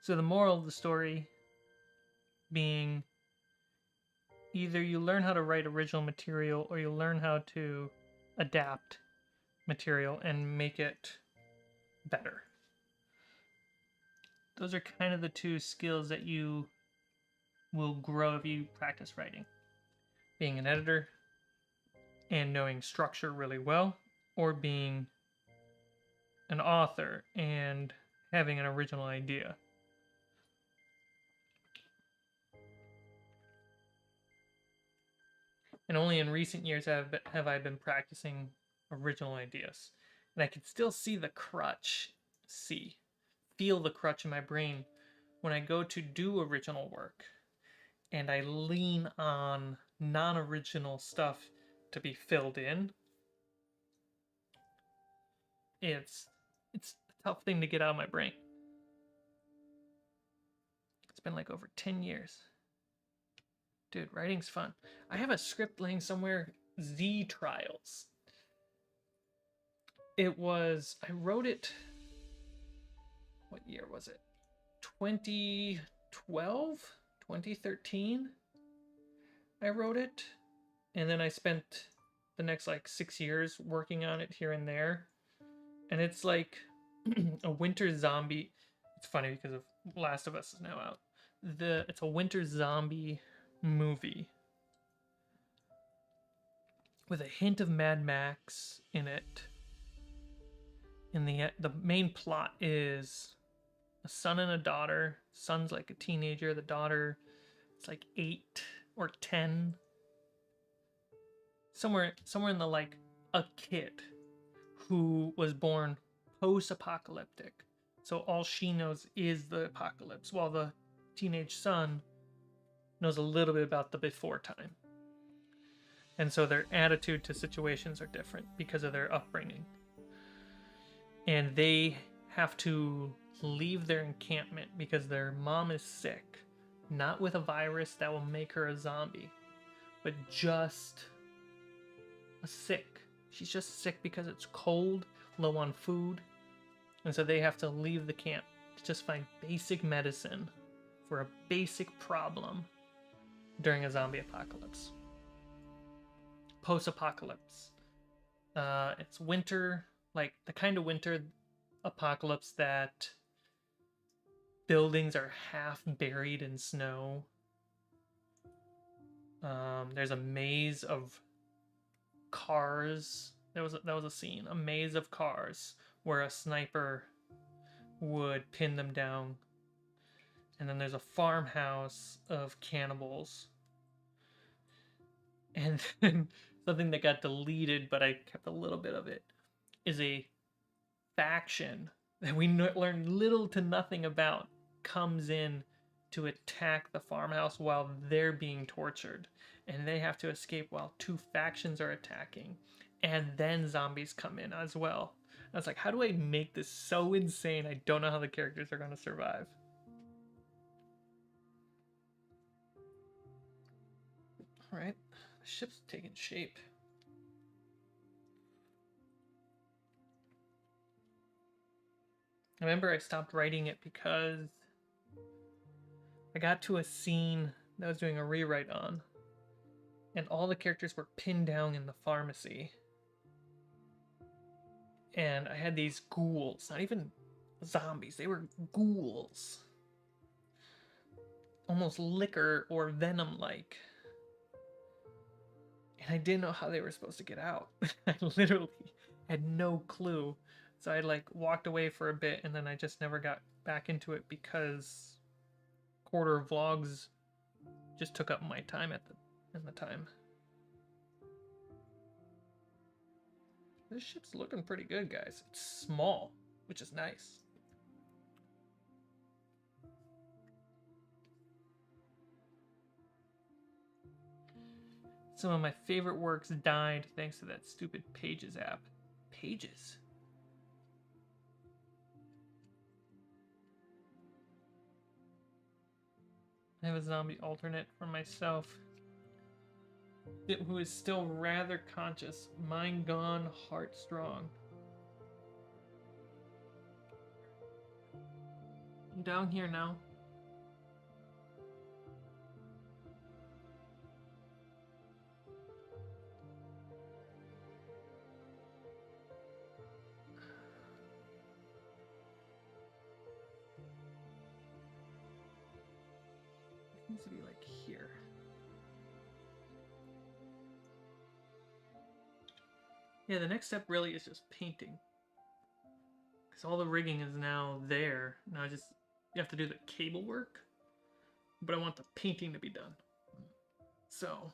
S1: So the moral of the story being either you learn how to write original material or you learn how to adapt material and make it better. Those are kind of the two skills that you will grow if you practice writing. Being an editor and knowing structure really well, or being an author and having an original idea. And only in recent years have I been practicing original ideas. And I can still see the crutch, feel the crutch in my brain when I go to do original work and I lean on non-original stuff to be filled in. It's a tough thing to get out of my brain. It's been like over 10 years. Dude, writing's fun. I have a script laying somewhere, Z Trials. I wrote it, what year was it? 2012? 2013? I wrote it. And then I spent the next like 6 years working on it here and there. And it's like a winter zombie. It's funny because of Last of Us is now out. It's a winter zombie movie with a hint of Mad Max in it. And the main plot is a son and a daughter. Son's like a teenager. The daughter is like 8 or 10. Somewhere in the like a kid who was born post-apocalyptic. So all she knows is the apocalypse, while the teenage son knows a little bit about the before time. And so their attitude to situations are different because of their upbringing. And they have to leave their encampment because their mom is sick. Not with a virus that will make her a zombie, but just sick. She's just sick because it's cold, low on food. And so they have to leave the camp to just find basic medicine for a basic problem during a zombie apocalypse. Post-apocalypse. It's winter, like the kind of winter apocalypse that buildings are half buried in snow. There's a maze of cars. That was a scene. A maze of cars where a sniper would pin them down. And then there's a farmhouse of cannibals. And then something that got deleted, but I kept a little bit of it, is a faction that we learn little to nothing about comes in to attack the farmhouse while they're being tortured. And they have to escape while two factions are attacking. And then zombies come in as well. I was like, how do I make this so insane? I don't know how the characters are going to survive. All right, the ship's taking shape. I remember I stopped writing it because I got to a scene that I was doing a rewrite on, and all the characters were pinned down in the pharmacy. And I had these ghouls, not even zombies, they were ghouls. Almost liquor or venom-like. And I didn't know how they were supposed to get out. I literally had no clue. So I like walked away for a bit and then I just never got back into it because quarter vlogs just took up my time at the time. This ship's looking pretty good, guys. It's small, which is nice. Some of my favorite works died thanks to that stupid Pages app. Pages? I have a zombie alternate for myself who is still rather conscious. Mind gone, heart strong. I'm down here now. It needs to be like here. Yeah, the next step really is just painting. Because all the rigging is now there. Now you have to do the cable work. But I want the painting to be done. So.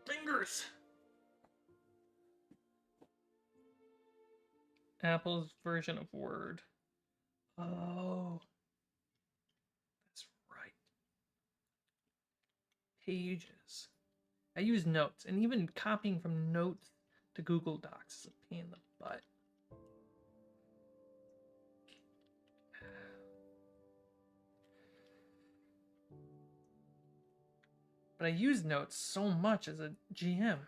S1: Fingers! Apple's version of Word. Oh. That's right. Pages. I use Notes, and even copying from Notes to Google Docs is a pain in the butt. But I use Notes so much as a GM.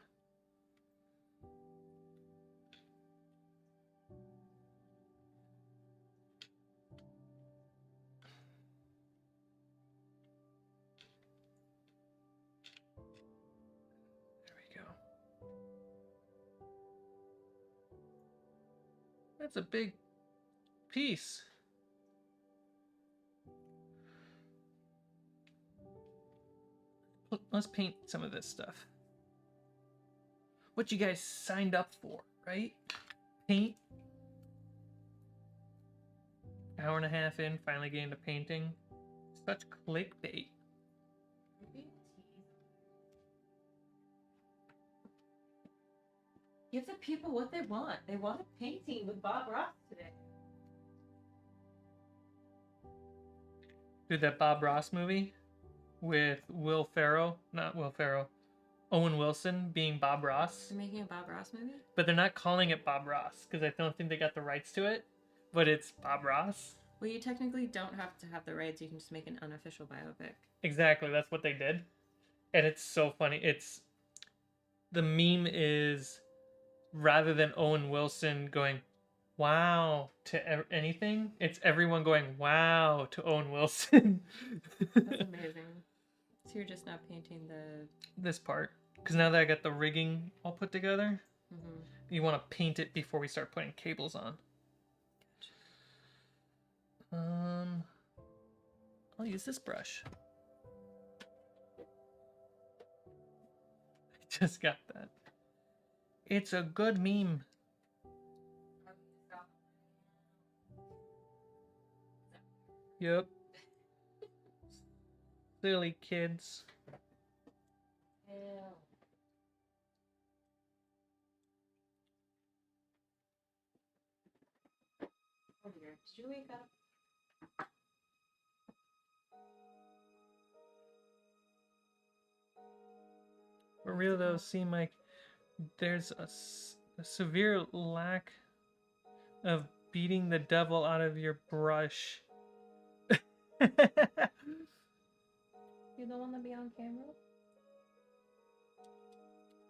S1: That's a big piece. Let's paint some of this stuff. What you guys signed up for, right? Paint. Hour and a half in, finally getting to painting. Such clickbait.
S2: Give the people what they want. They want a painting with Bob Ross today.
S1: Dude, that Bob Ross movie with Owen Wilson being Bob Ross.
S2: They're making a Bob Ross movie?
S1: But they're not calling it Bob Ross because I don't think they got the rights to it. But it's Bob Ross.
S2: Well, you technically don't have to have the rights. You can just make an unofficial biopic.
S1: Exactly, that's what they did. And it's so funny. The meme is, rather than Owen Wilson going, wow, to anything, it's everyone going, wow, to Owen Wilson.
S2: That's amazing. So you're just not painting
S1: this part. Because now that I got the rigging all put together, you want to paint it before we start putting cables on. I'll use this brush. I just got that. It's a good meme. Yep. Silly kids.
S2: hell? Oh dear. Did you wake up?
S1: For real though, seem like there's a severe lack of beating the devil out of your brush.
S3: You don't want to be on camera?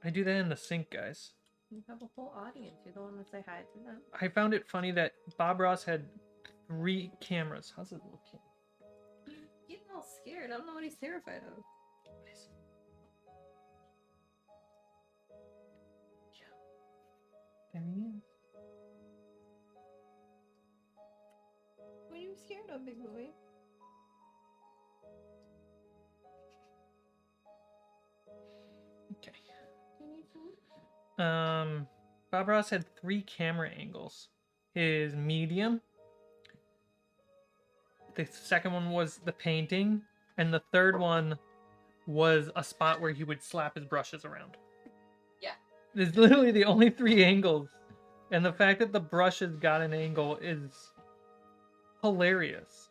S1: I do that in the sink, guys.
S3: You have a whole audience. You don't want to say hi to them.
S1: I found it funny that Bob Ross had 3 cameras. How's it looking?
S3: He's getting all scared. I don't know what he's terrified of.
S1: There he is.
S3: What are you scared of, big boy?
S1: Okay.
S3: Do you need food?
S1: Bob Ross had 3 camera angles. His medium. The second one was the painting, and the third one was a spot where he would slap his brushes around.
S2: Yeah.
S1: There's literally the only 3 angles, and the fact that the brushes got an angle is hilarious.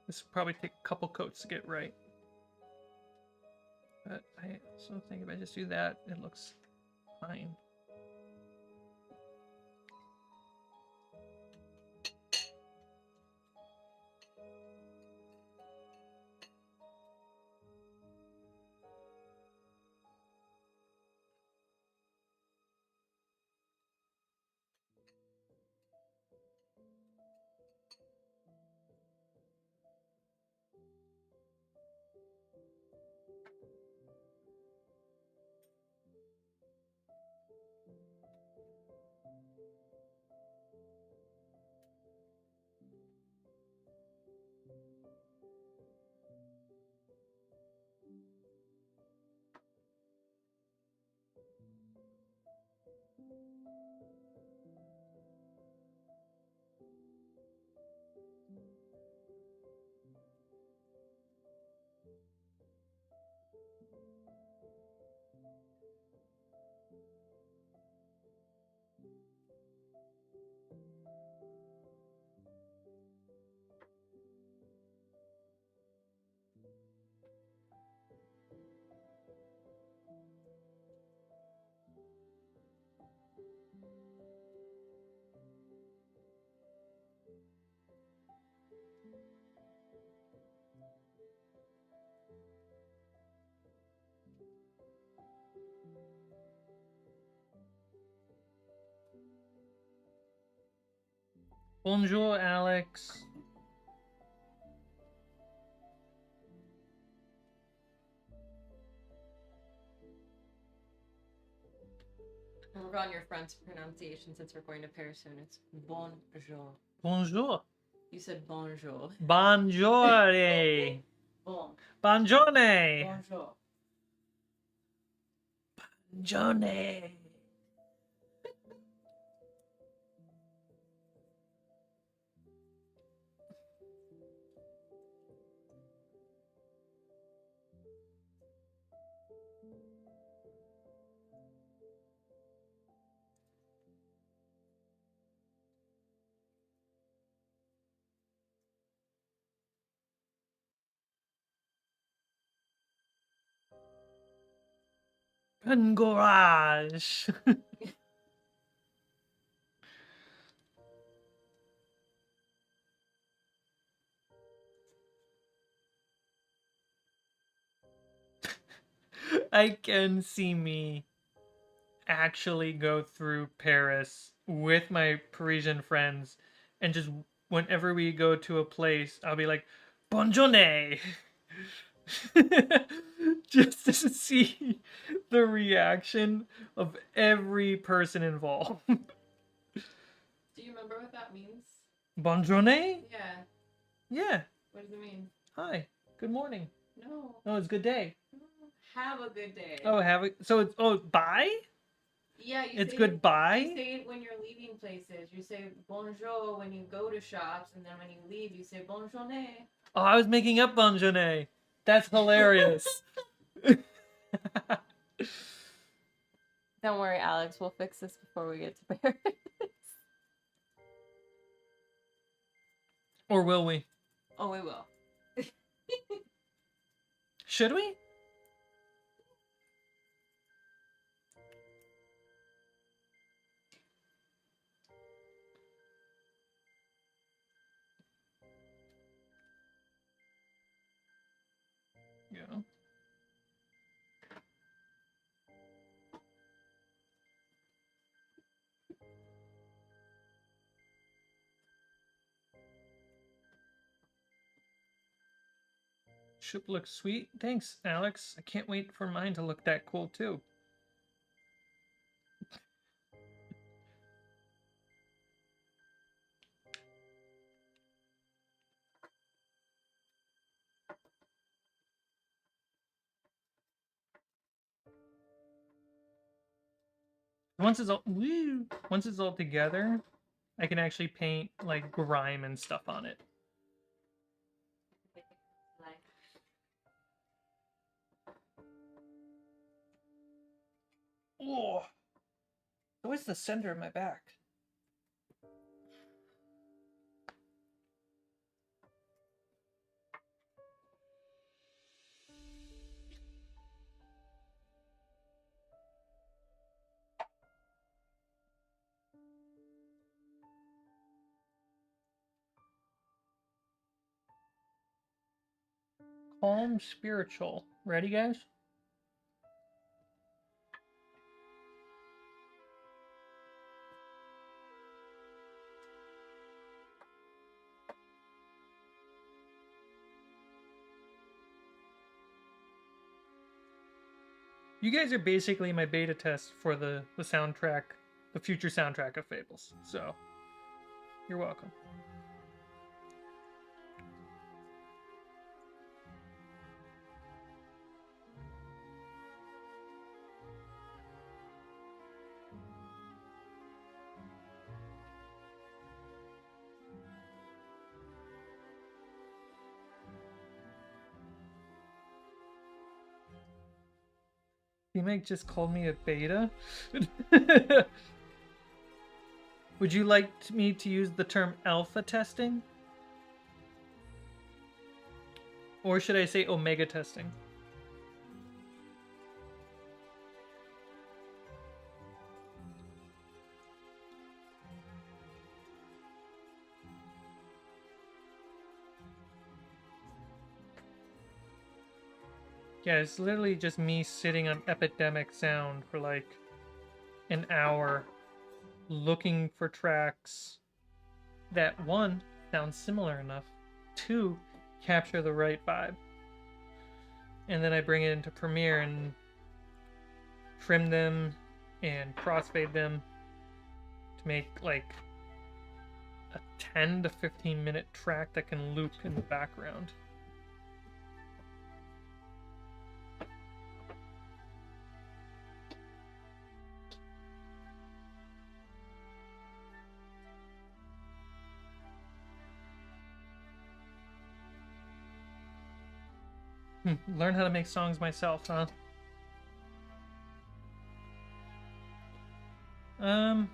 S1: This will probably take a couple coats to get right. But I also think if I just do that, it looks fine. Bonjour, Alex.
S2: We'll work on your French pronunciation since we're going to Paris soon. It's bonjour.
S1: Bonjour.
S2: You said bonjour.
S1: Bonjour.
S2: Bon.
S1: Bonjourne.
S2: Bonjour.
S1: Bonjourne. Garage. I can see me actually go through Paris with my Parisian friends, and just whenever we go to a place, I'll be like, Bonjourne! Just to see the reaction of every person involved.
S2: Do you remember what that means?
S1: Bonjourne?
S2: Yeah.
S1: Yeah.
S2: What does it mean?
S1: Hi. Good morning.
S2: No.
S1: Oh, it's good day.
S2: Have a good day.
S1: Oh, have it. So it's bye?
S2: Yeah,
S1: It's
S2: say,
S1: goodbye?
S2: You say it when you're leaving places. You say bonjour when you go to shops, and then when you leave, you say bonne journée.
S1: Oh, I was making up bonne journée. That's hilarious.
S2: Don't worry, Alex. We'll fix this before we get to Paris.
S1: Or will we?
S2: Oh, we will.
S1: Should we? Yeah. Ship looks sweet. Thanks, Alex. I can't wait for mine to look that cool too. Once it's all together, I can actually paint like grime and stuff on it. Oh, where's the center of my back? Calm spiritual. Ready, guys? You guys are basically my beta test for the soundtrack, the future soundtrack of Fables. So, you're welcome. Teammate just called me a beta. Would you like me to use the term alpha testing? Or should I say omega testing? Yeah, it's literally just me sitting on Epidemic Sound for like an hour looking for tracks that, one, sound similar enough, two, capture the right vibe. And then I bring it into Premiere and trim them and crossfade them to make like a 10 to 15 minute track that can loop in the background. Learn how to make songs myself, huh?
S2: Telling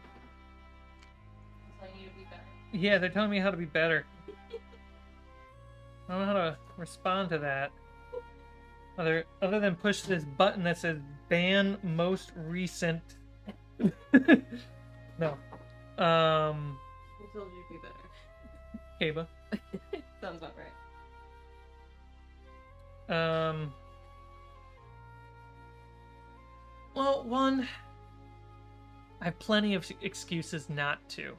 S2: you to be better.
S1: Yeah, they're telling me how to be better. I don't know how to respond to that. Other than push this button that says ban most recent. No.
S2: Who told you to be better?
S1: Kaba.
S2: Sounds about right.
S1: Well, one, I have plenty of excuses not to.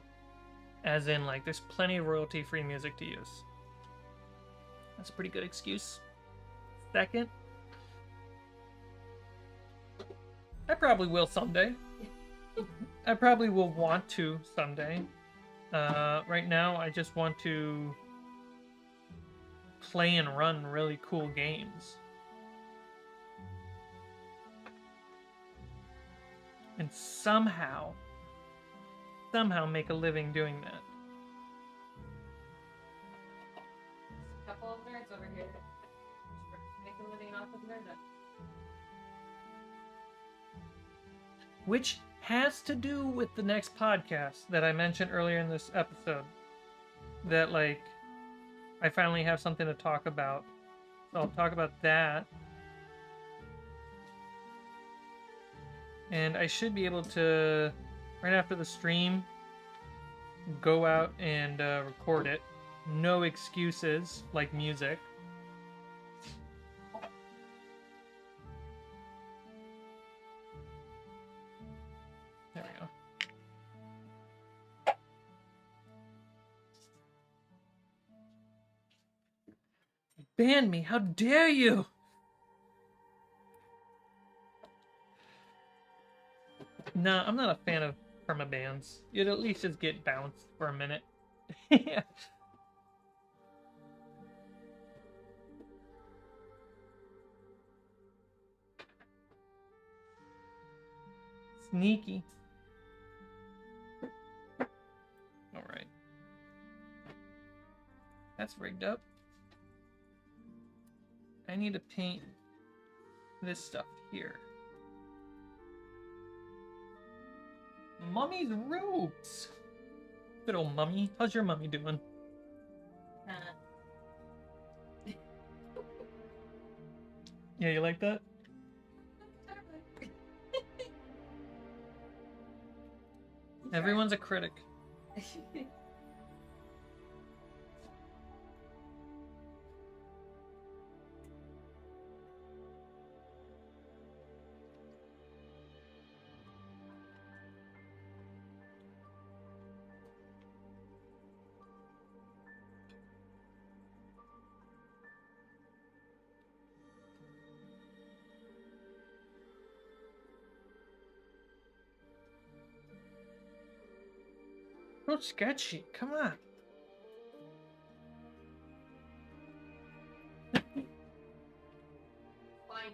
S1: As in, like, there's plenty of royalty-free music to use. That's a pretty good excuse. Second, I probably will someday. I probably will want to someday. Right now, I just want to play and run really cool games. and somehow make a living doing that.
S2: A couple of nerds over here. Make a living off of nerd.
S1: Which has to do with the next podcast that I mentioned earlier in this episode. That, like, I finally have something to talk about. So I'll talk about that. And I should be able to, right after the stream, go out and record it. No excuses, like music. There we go. Ban me, how dare you! No, I'm not a fan of permabans. You'd at least just get bounced for a minute. Sneaky. Alright. That's rigged up. I need to paint this stuff here. Mummy's roots! Good old mummy. How's your mummy doing? Yeah, you like that? Everyone's a critic. So sketchy. Come on.
S2: Fine,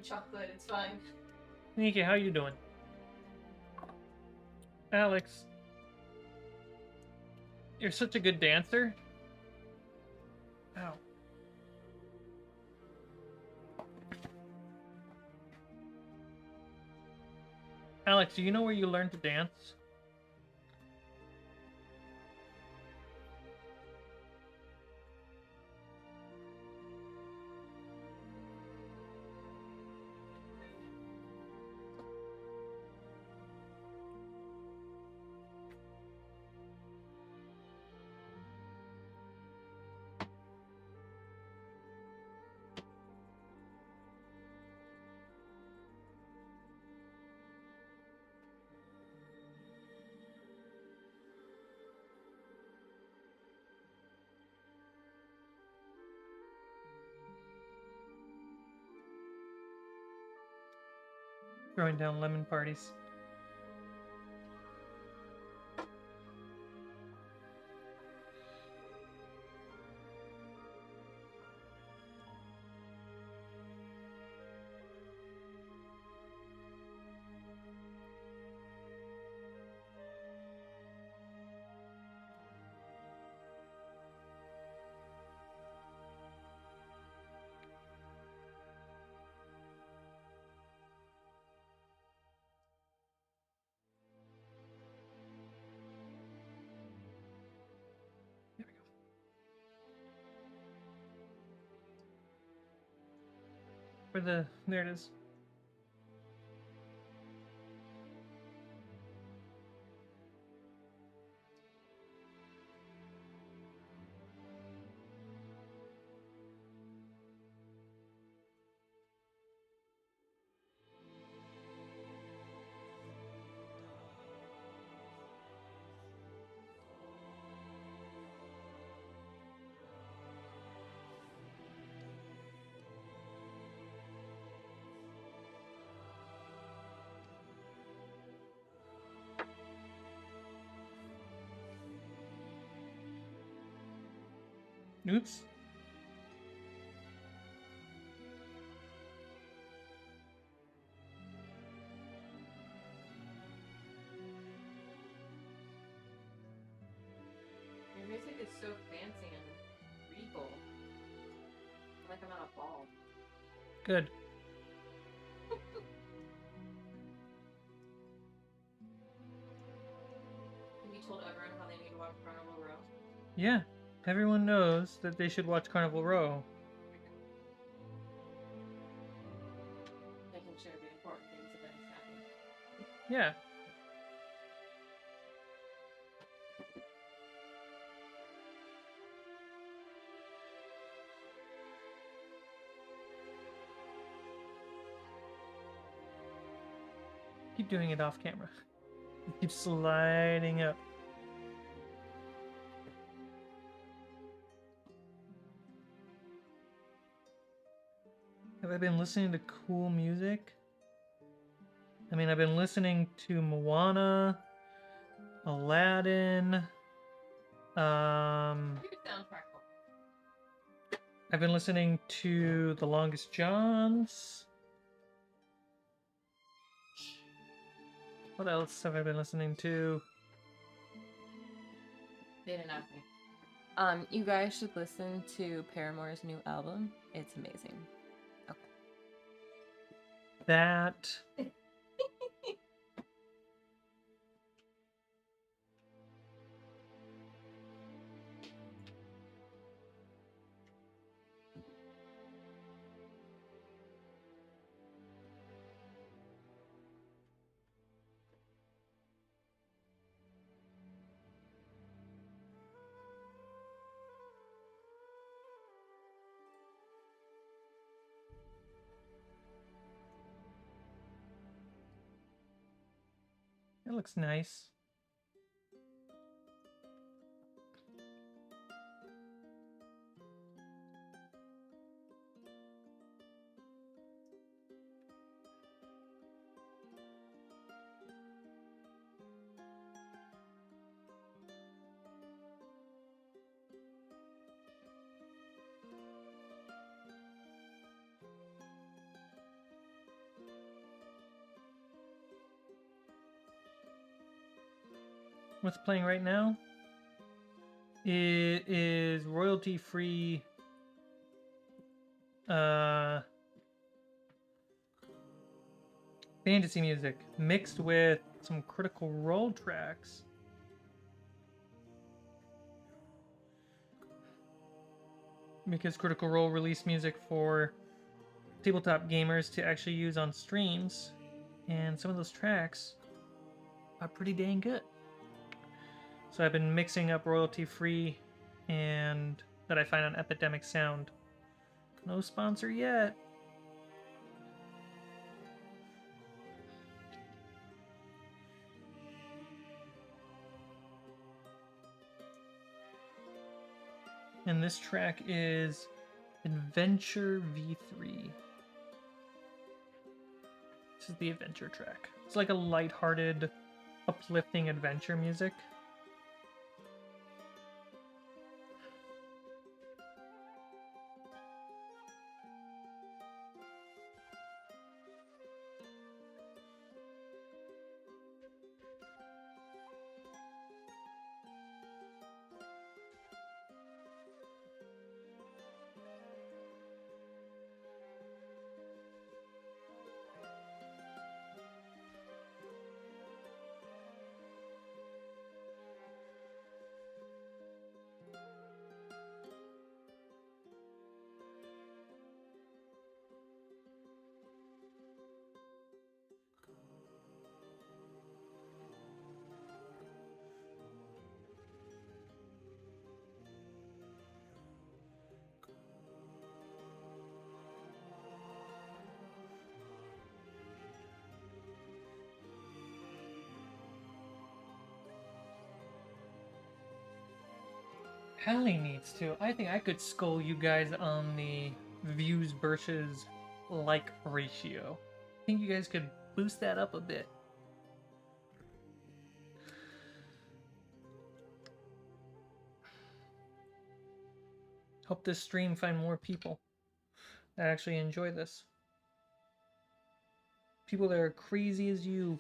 S2: chocolate, it's fine.
S1: Nikki, how you doing? Alex, you're such a good dancer. Ow. Alex, do you know where you learned to dance? Throwing down lemon parties. There it is. Oops.
S2: music is so fancy and regal. Like I'm at a ball.
S1: Good.
S2: Have you told everyone how they need to watch Carnival Row?
S1: Yeah, everyone knows that they should watch Carnival Row.
S2: They can share the important things that have happened.
S1: Yeah. Keep doing it off camera. Keep sliding up. Have I been listening to cool music? I mean, I've been listening to Moana, Aladdin.
S2: Your soundtrack.
S1: I've been listening to The Longest Johns. What else have I been listening to?
S2: They didn't ask me. You guys should listen to Paramore's new album. It's amazing. Okay.
S1: That. It looks nice. What's playing right now? It is royalty-free fantasy music mixed with some Critical Role tracks. Because Critical Role released music for tabletop gamers to actually use on streams, and some of those tracks are pretty dang good. So I've been mixing up royalty-free and that I find on Epidemic Sound. No sponsor yet. And this track is Adventure V3. This is the adventure track. It's like a lighthearted, uplifting adventure music. Hallie needs to. I think I could scold you guys on the views versus like ratio. I think you guys could boost that up a bit. Hope this stream find more people that actually enjoy this. People that are crazy as you.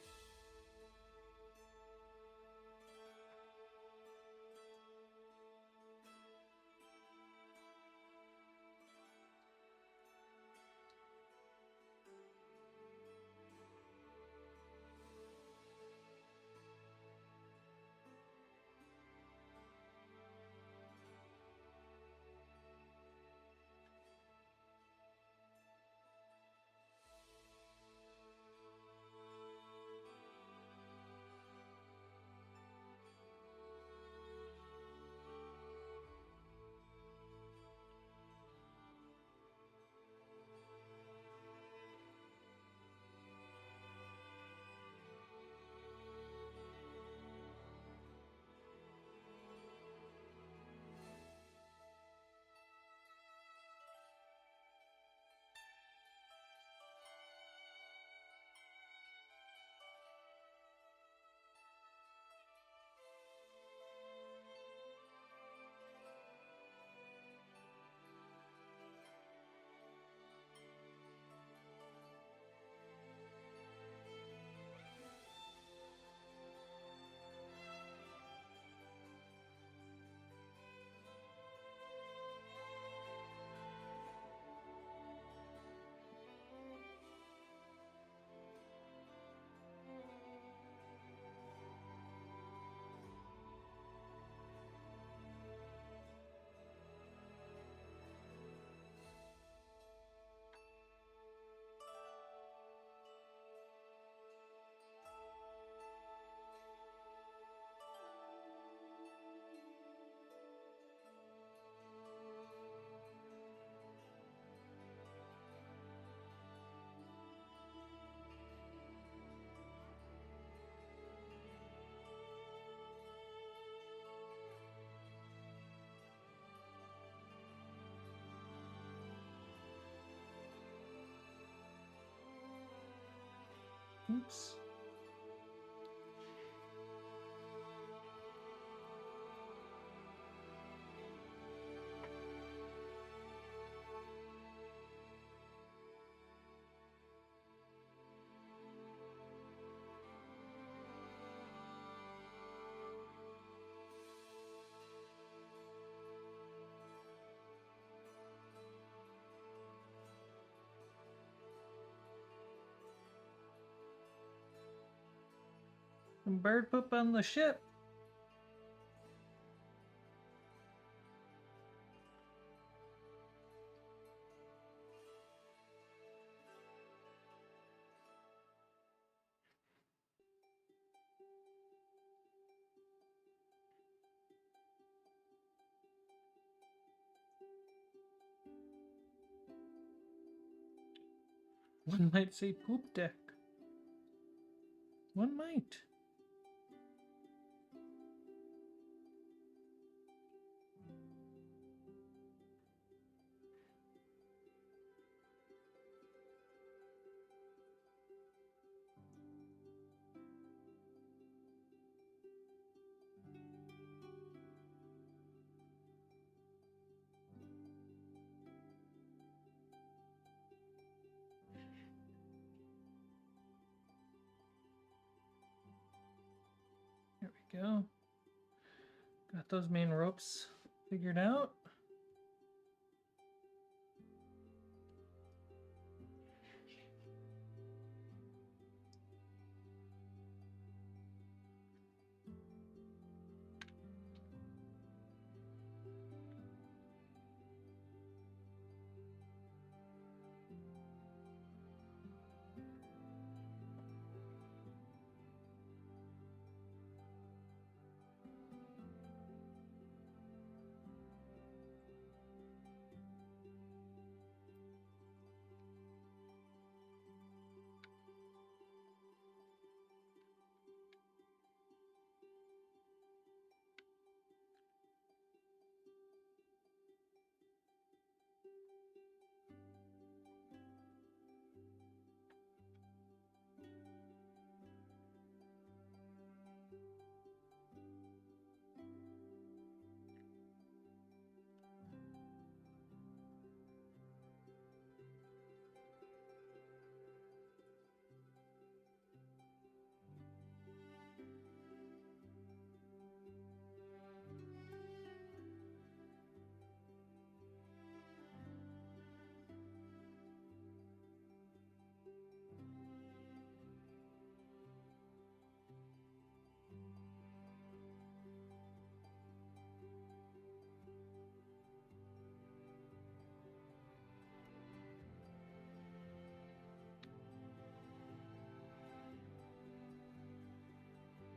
S1: Oops. Some bird poop on the ship. One might say poop deck. One might. There we go. Got those main ropes figured out.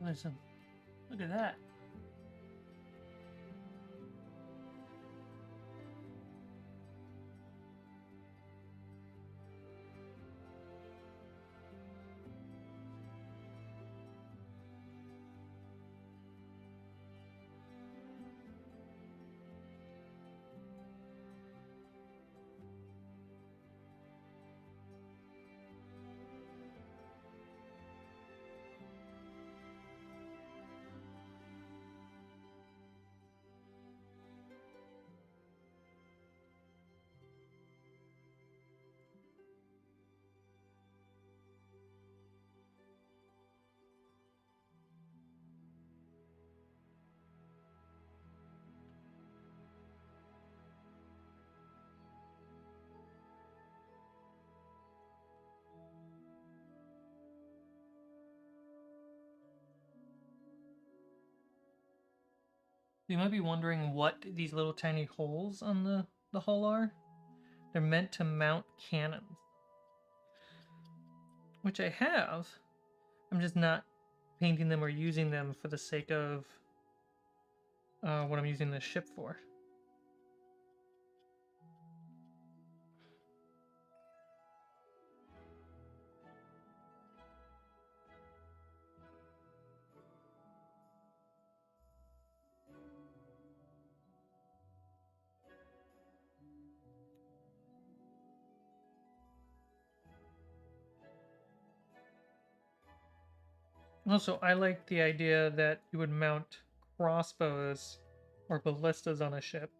S1: Listen, look at that. You might be wondering what these little tiny holes on the hull are. They're meant to mount cannons. Which I have. I'm just not painting them or using them for the sake of what I'm using this ship for. Also, I like the idea that you would mount crossbows or ballistas on a ship,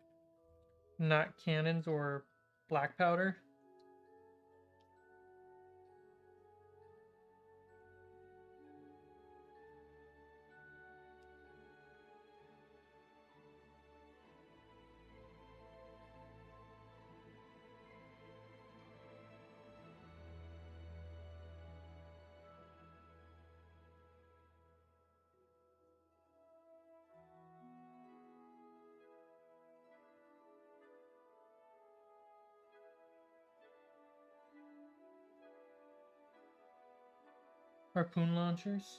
S1: not cannons or black powder. Harpoon launchers.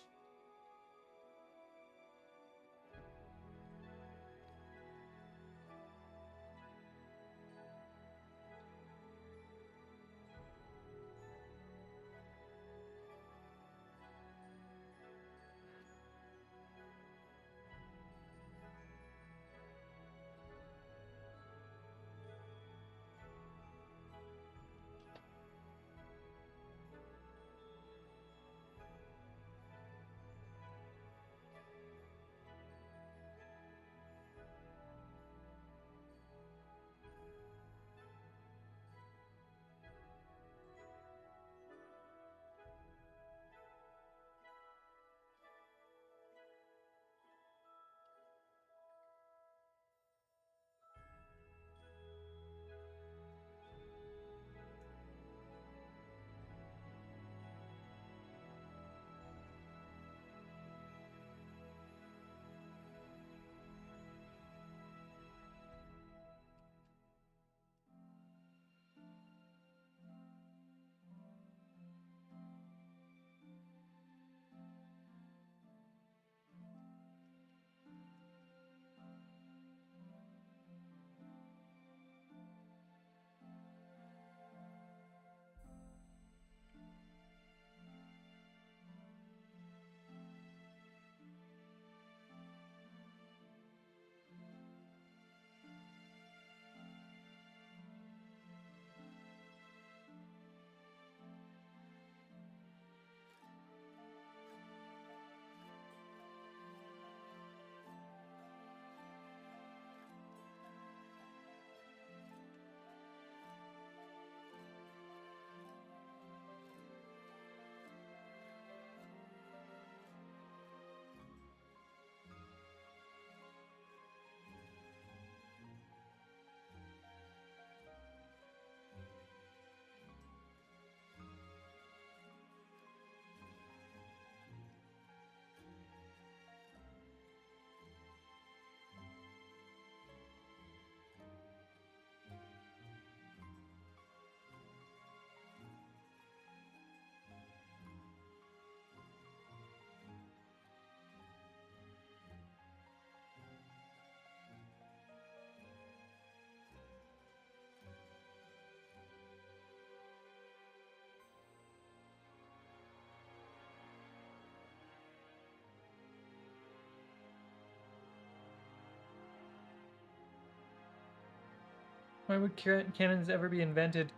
S1: Why would cannons ever be invented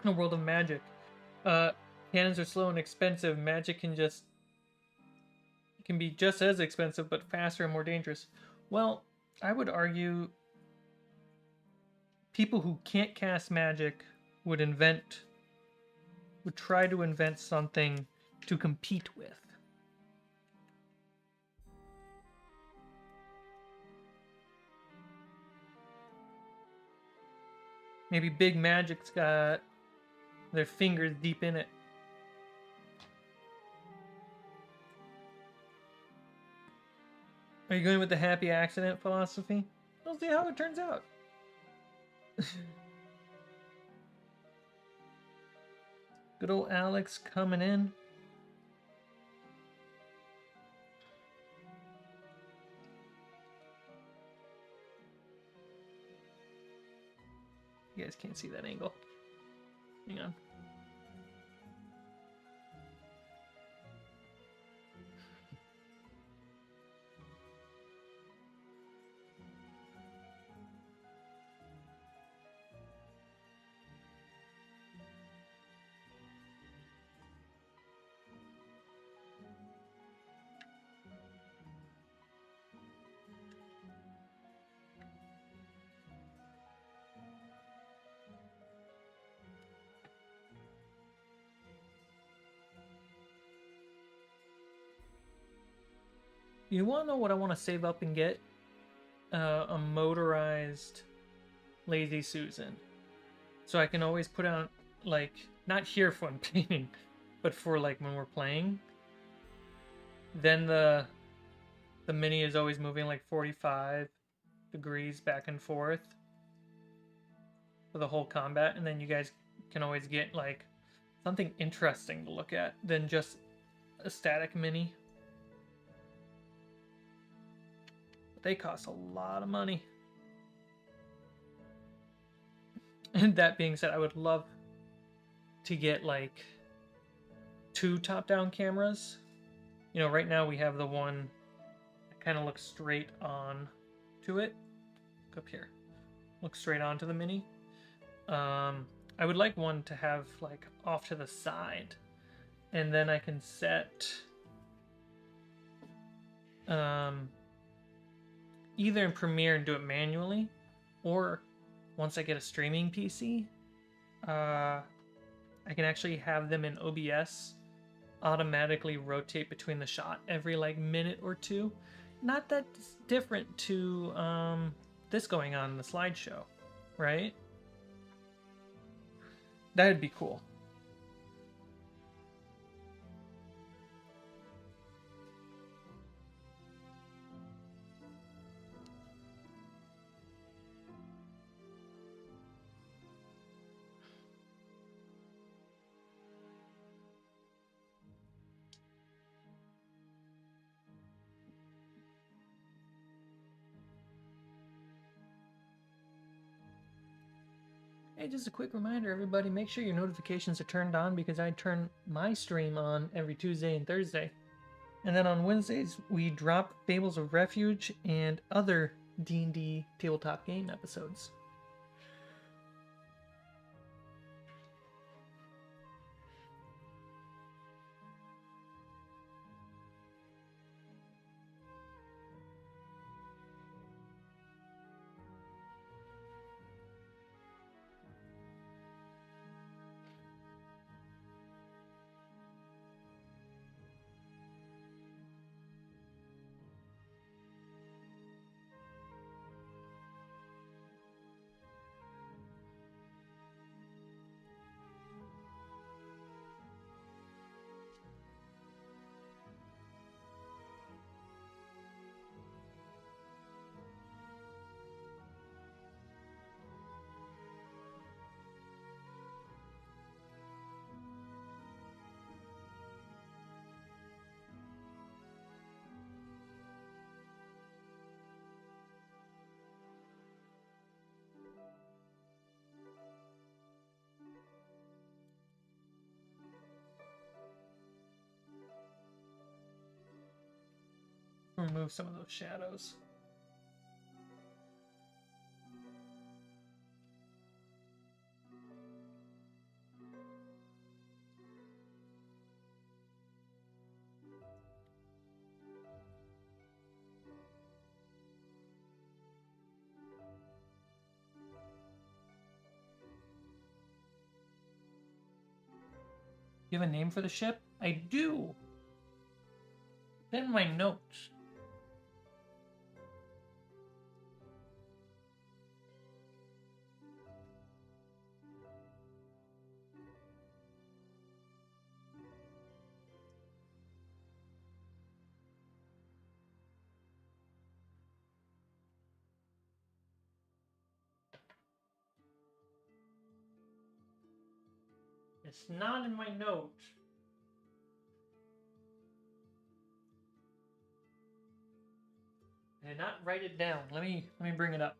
S1: in a world of magic? Uh, Cannons are slow and expensive. Magic can be just as expensive, but faster and more dangerous. Well, I would argue people who can't cast magic would try to invent something to compete with. Maybe Big Magic's got their fingers deep in it. Are you going with the happy accident philosophy? We'll see how it turns out. Good old Alex coming in. You guys can't see that angle. Hang on. You want to know what I want to save up and get? A motorized Lazy Susan. So I can always put out, like, not here for when painting, but for, like, when we're playing. Then the mini is always moving, like, 45 degrees back and forth for the whole combat. And then you guys can always get, like, something interesting to look at than just a static mini. But they cost a lot of money. And that being said, I would love to get like 2 top-down cameras. You know, right now we have the one that kind of looks straight on to it. Look up here. Looks straight onto the mini. I would like one to have like off to the side. And then I can set either in Premiere and do it manually, or once I get a streaming PC, I can actually have them in OBS automatically rotate between the shot every like minute or two. Not that different to this going on in the slideshow, right? That'd be cool. Hey, just a quick reminder, everybody, make sure your notifications are turned on because I turn my stream on every Tuesday and Thursday. And then on Wednesdays, we drop Fables of Refuge and other D&D tabletop game episodes. Remove some of those shadows. You have a name for the ship? I do. It's in my notes. It's not in my notes. I did not write it down. Let me bring it up.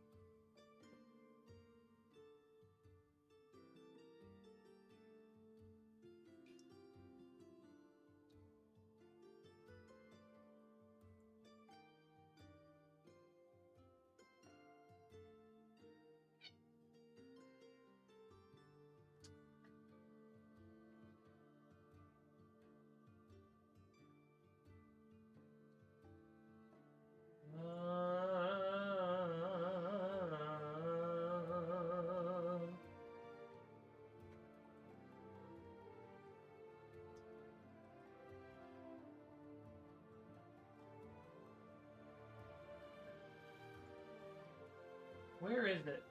S1: Where is it?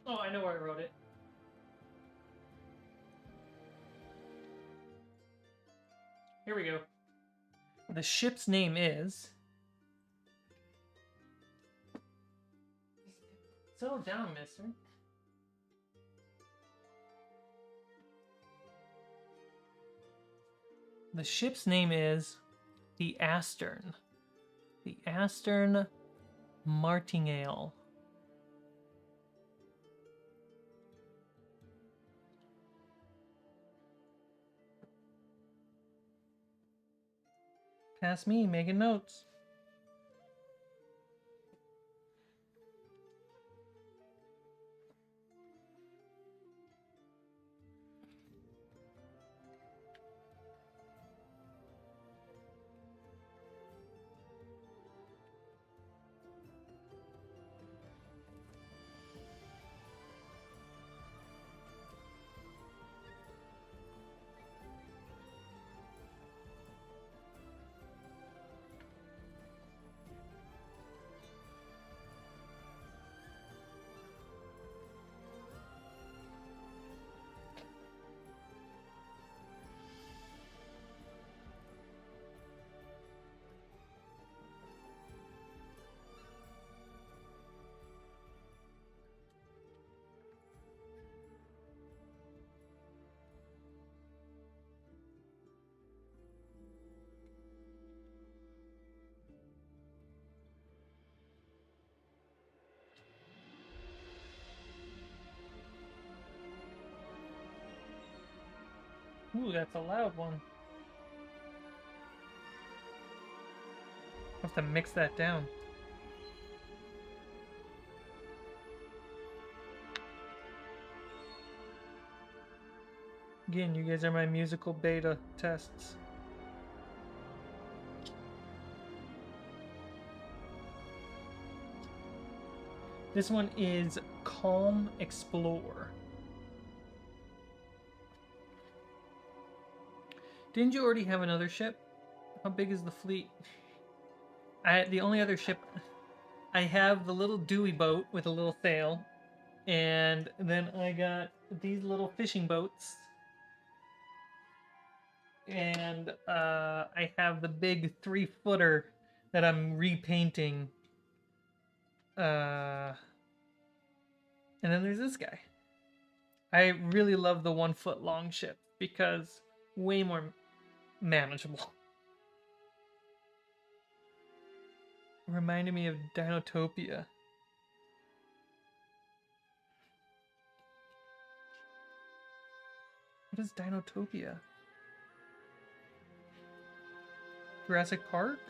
S1: Oh, I know where I wrote it. Here we go. The ship's name is... Settle down, mister. The ship's name is the Astern. The Astern Martingale. Past me, making notes. Ooh, that's a loud one. Have to mix that down. Again, you guys are my musical beta tests. This one is Calm Explore. Didn't you already have another ship? How big is the fleet? The only other ship... I have the little Dewey boat with a little sail. And then I got these little fishing boats. And I have the big 3-footer that I'm repainting. And then there's this guy. I really love the 1-foot long ship because way more manageable. Reminded me of Dinotopia. What is Dinotopia? Jurassic Park?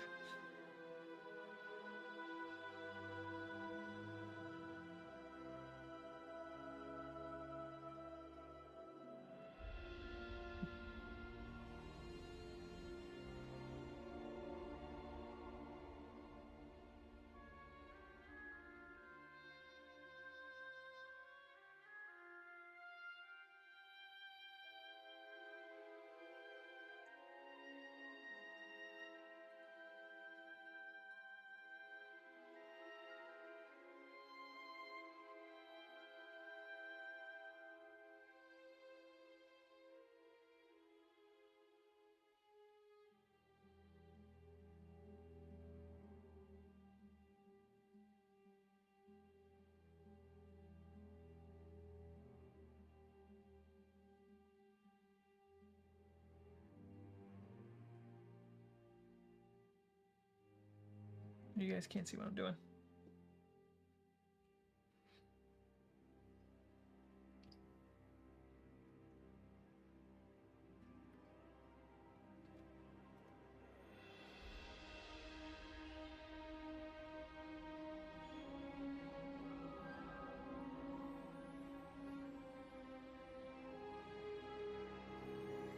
S1: You guys can't see what I'm doing.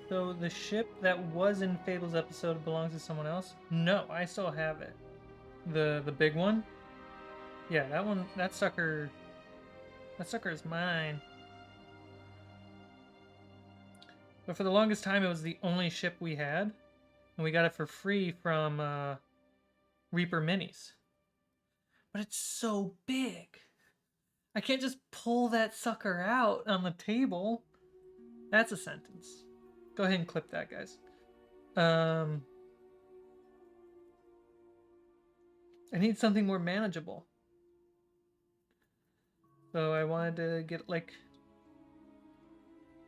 S1: So the ship that was in Fable's episode belongs to someone else? No, I still have it. The big one? Yeah, that one, that sucker is mine. But for the longest time, it was the only ship we had. And we got it for free from Reaper Minis. But it's so big. I can't just pull that sucker out on the table. That's a sentence. Go ahead and clip that, guys. I need something more manageable. So I wanted to get, like,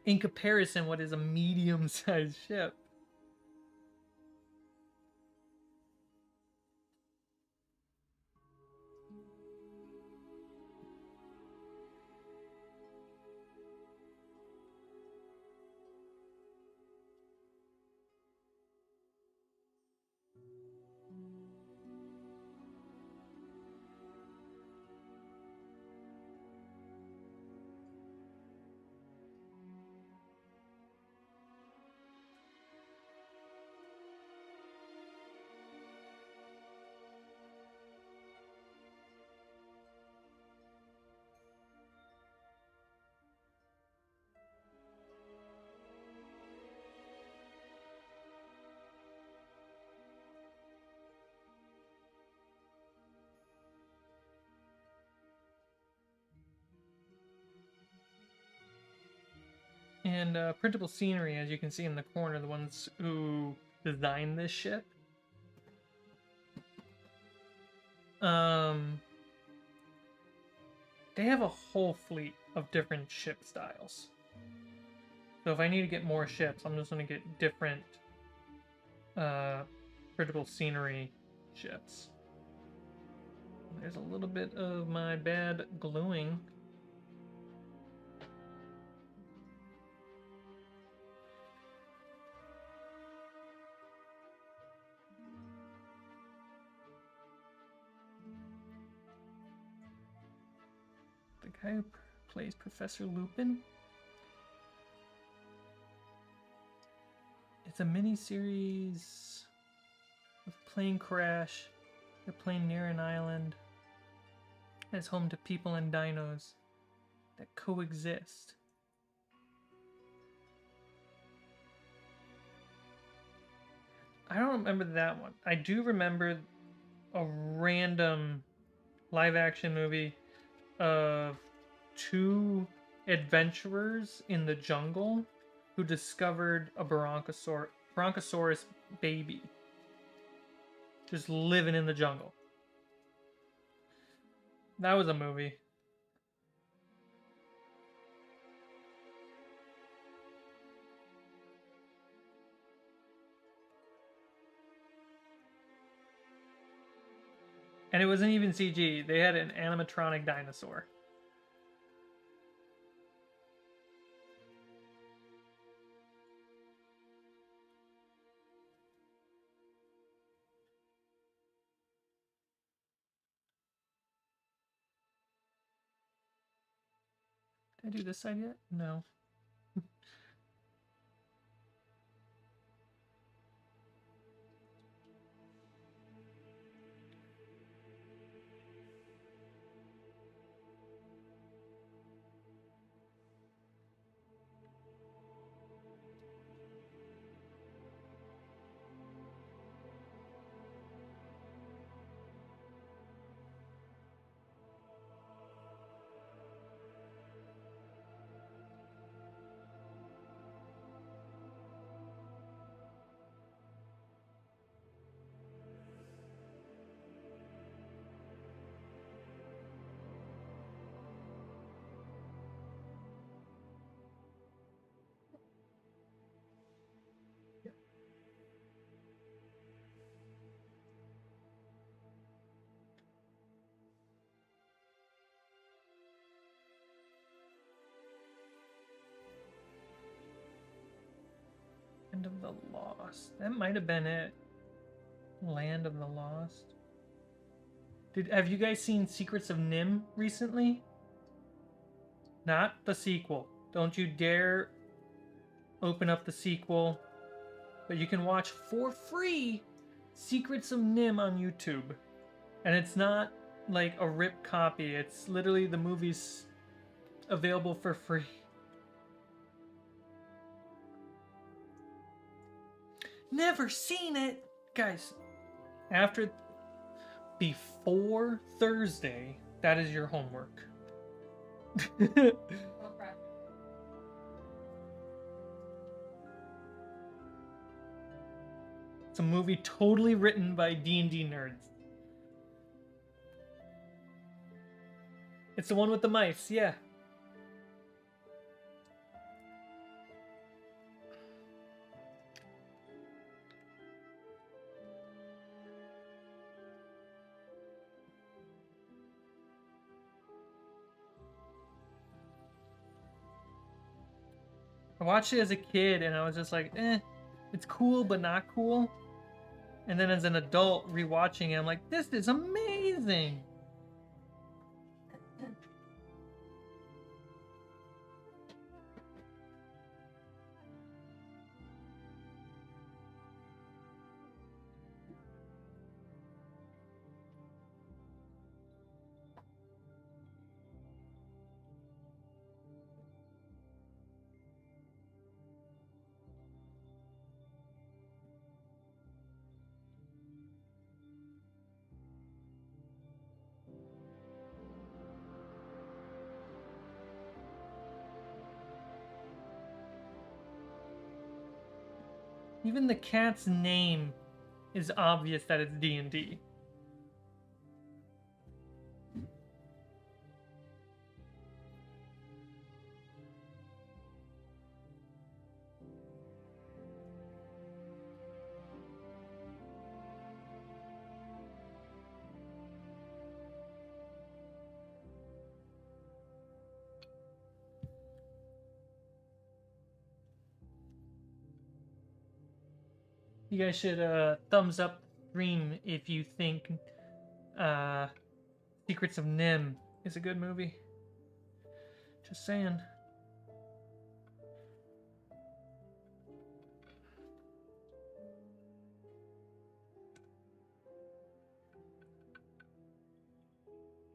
S1: in comparison, what is a medium-sized ship. And printable scenery, as you can see in the corner, the ones who designed this ship. They have a whole fleet of different ship styles. So if I need to get more ships, I'm just going to get different printable scenery ships. There's a little bit of my bad gluing. The guy who plays Professor Lupin. It's a mini-series of plane crash. They're playing near an island. And it's home to people and dinos that coexist. I don't remember that one. I do remember a random live-action movie of two adventurers in the jungle who discovered a bronchosaurus baby just living in the jungle. That was a movie. And it wasn't even CG. They had an animatronic dinosaur. Did I do this side yet? No. Land of the Lost. That might have been it. Land of the Lost. Have you guys seen Secrets of Nim recently? Not the sequel. Don't you dare open up the sequel. But you can watch for free Secrets of Nim on YouTube. And it's not like a rip copy. It's literally the movie's available for free. never seen it. Guys, before Thursday, that is your homework.
S2: Okay.
S1: It's a movie totally written by D&D nerds. It's the one with the mice, yeah. I watched it as a kid and I was just like, it's cool but not cool. And then as an adult rewatching it, I'm like, this is amazing. Even the cat's name is obvious that it's D&D. You guys should thumbs up stream if you think Secrets of Nim is a good movie. Just saying.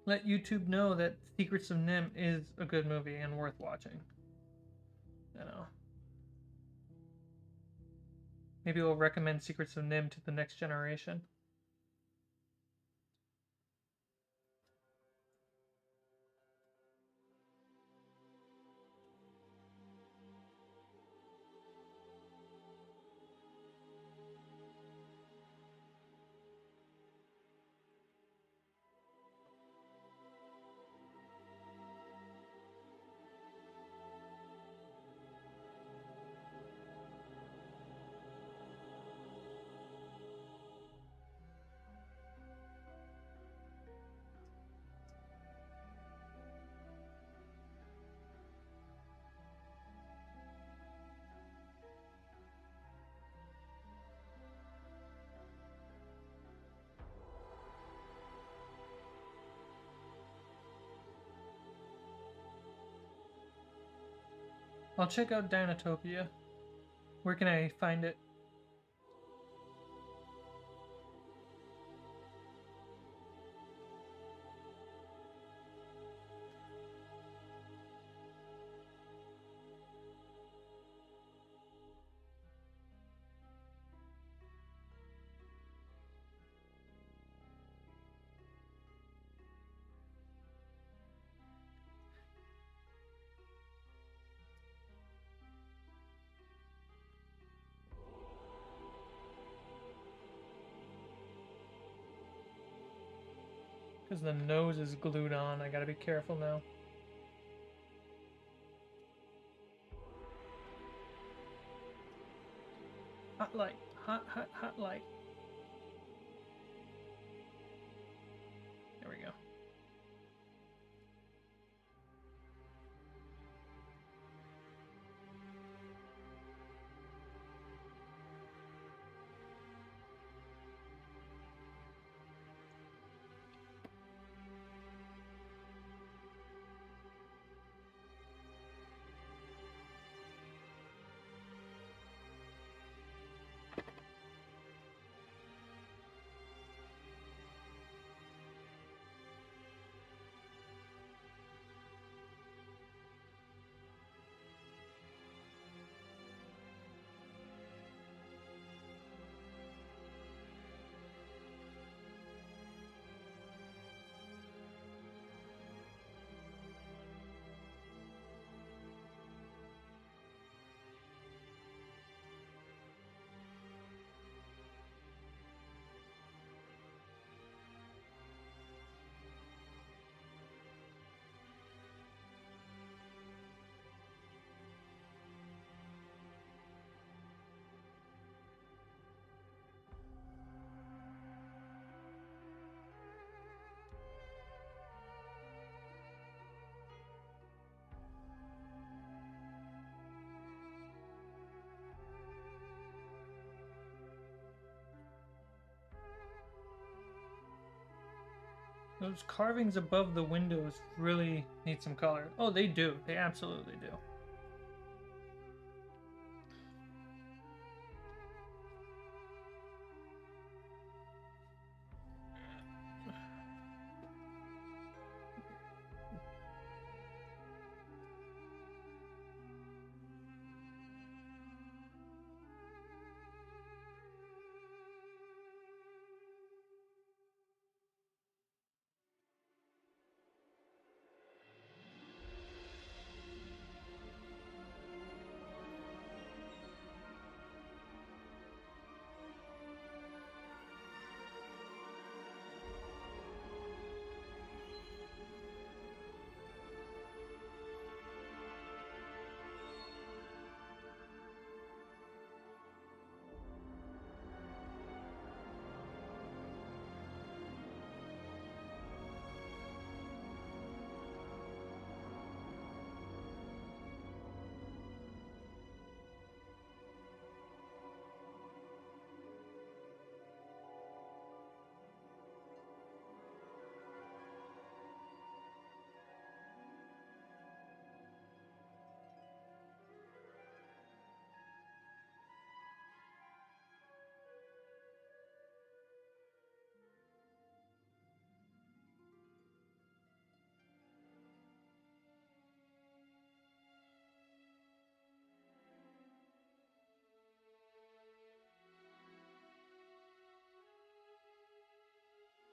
S1: Let YouTube know that Secrets of Nim is a good movie and worth watching. You know. Maybe we'll recommend Secrets of Nim to the next generation. I'll check out Dinotopia. Where can I find it? Because the nose is glued on, I gotta be careful now. Hot light, hot light. There we go. Those carvings above the windows really need some color. Oh, they do. They absolutely do.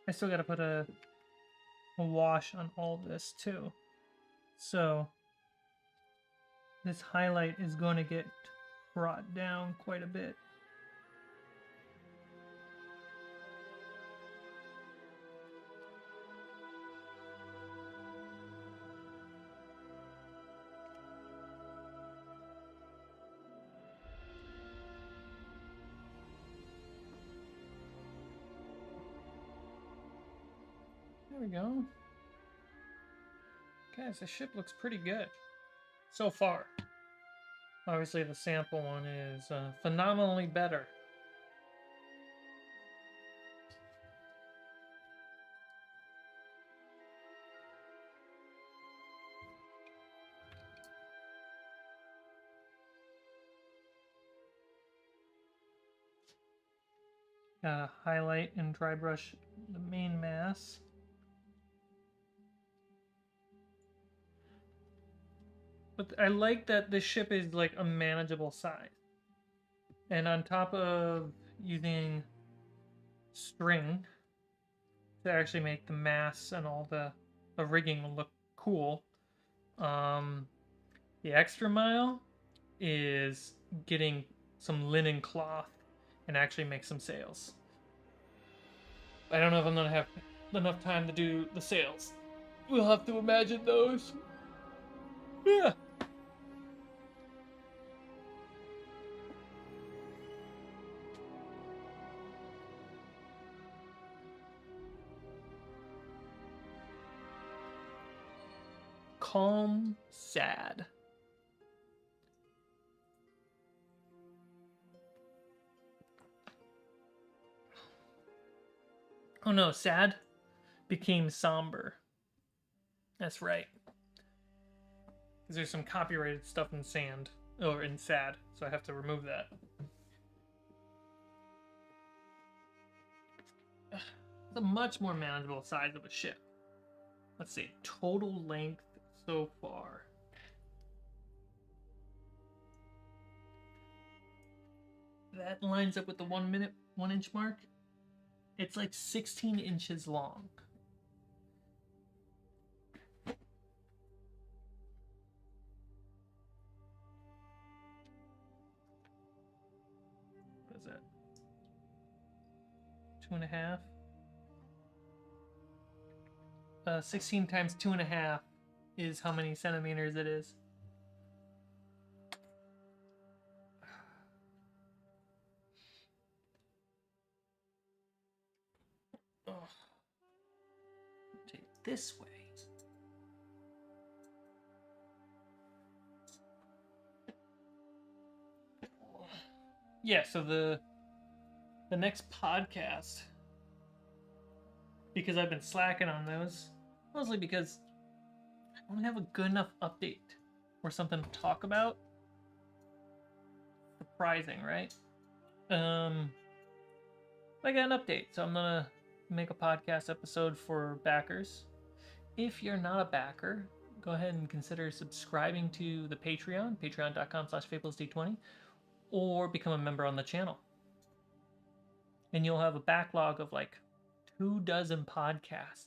S1: I still gotta put a wash on all this too. So this highlight is going to get brought down quite a bit. There we go. Guys, the ship looks pretty good so far. Obviously, the sample one is phenomenally better. Gotta highlight and dry brush the main mass. But I like that this ship is like a manageable size. And on top of using string to actually make the mass and all the rigging look cool, the extra mile is getting some linen cloth and actually make some sails. I don't know if I'm gonna have enough time to do the sails. We'll have to imagine those. Yeah. Calm, sad. Oh no, sad became somber. That's right. Because there's some copyrighted stuff in sand, or in sad, so I have to remove that. It's a much more manageable size of a ship. Let's see, total length so far. That lines up with the 1 minute, 1 inch mark. It's like 16 inches long. What is that? 2.5? 16 times 2.5 is how many centimeters it is. Oh. Take it this way. Yeah, so the next podcast because I've been slacking on those. Mostly because I don't have a good enough update or something to talk about. Surprising, right? I got an update, so I'm gonna make a podcast episode for backers. If you're not a backer, go ahead and consider subscribing to the Patreon, patreon.com/fablesd20, or become a member on the channel. And you'll have a backlog of like 24 podcasts.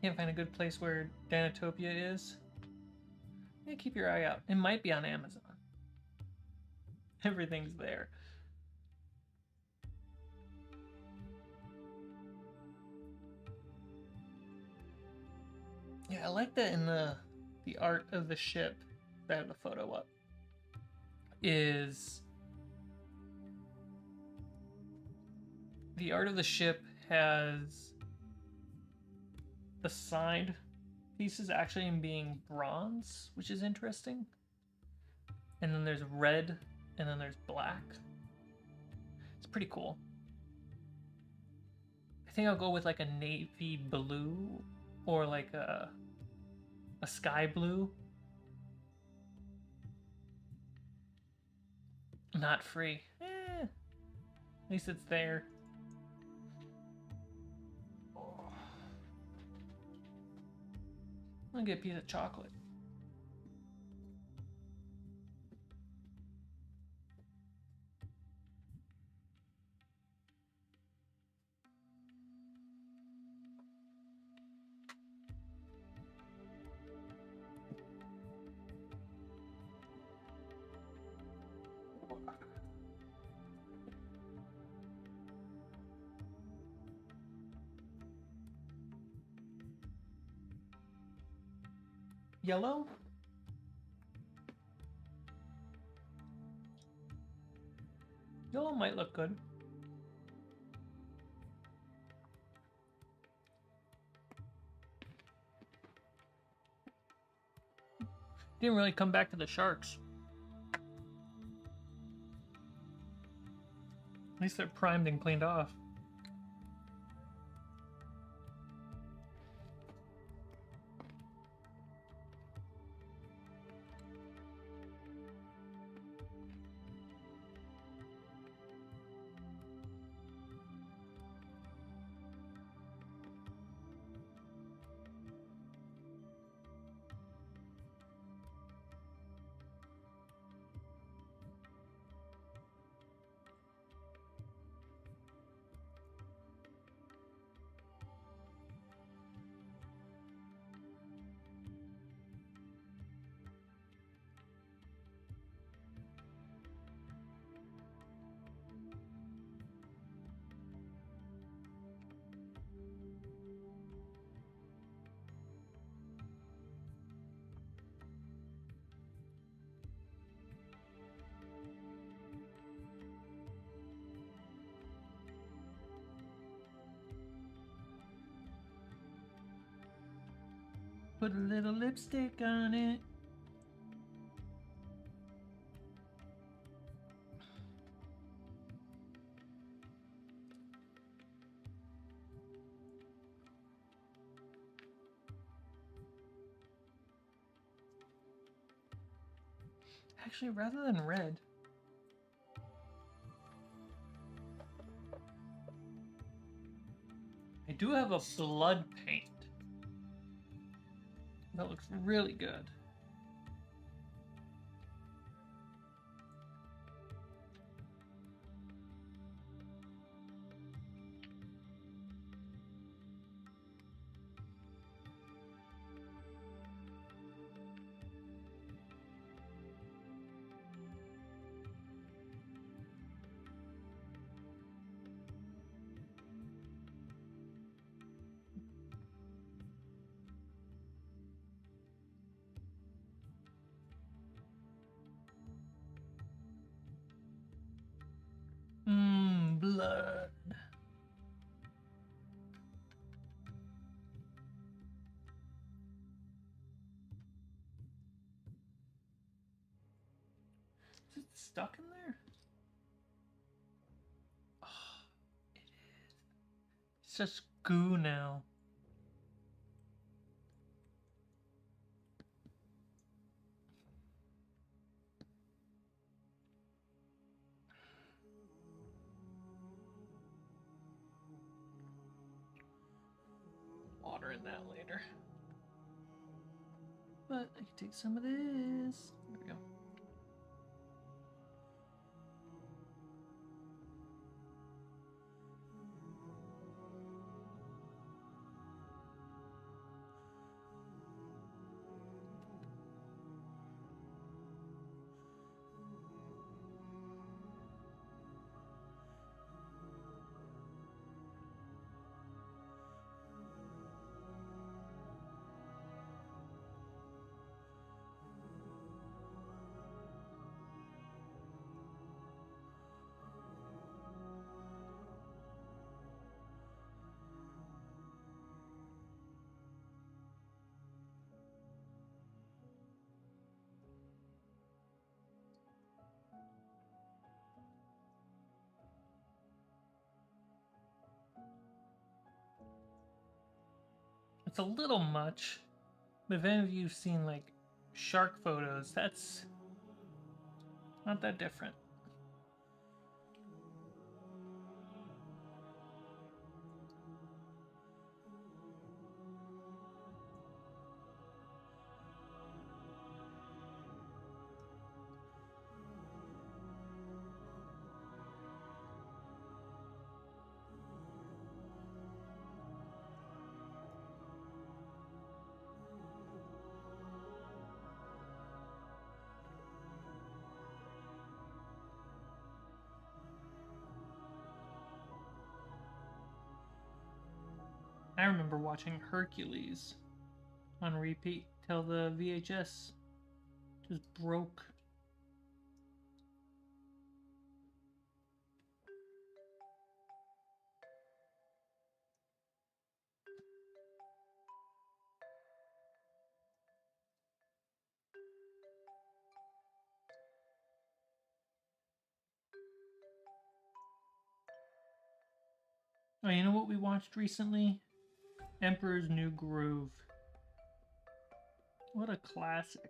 S1: Can't find a good place where Danatopia is? Yeah, keep your eye out. It might be on Amazon. Everything's there. Yeah, I like that in the art of the ship. I have the photo up. Is the art of the ship has the side pieces actually being bronze, which is interesting. And then there's red, and then there's black. It's pretty cool. I think I'll go with like a navy blue or like a sky blue. Not free. At least it's there. I'm gonna get a piece of chocolate. Yellow? Yellow might look good. Didn't really come back to the sharks. At least they're primed and cleaned off. Put a little lipstick on it. Actually, rather than red, I do have a blood paint. That looks really good. Blood. Is it stuck in there? Oh, it is. It's just goo now. Water in that later. But I can take some of this. There we go. It's a little much, but if any of you've seen like shark photos, that's not that different. I remember watching Hercules on repeat till the VHS just broke. Oh, you know what we watched recently? Emperor's New Groove. What a classic.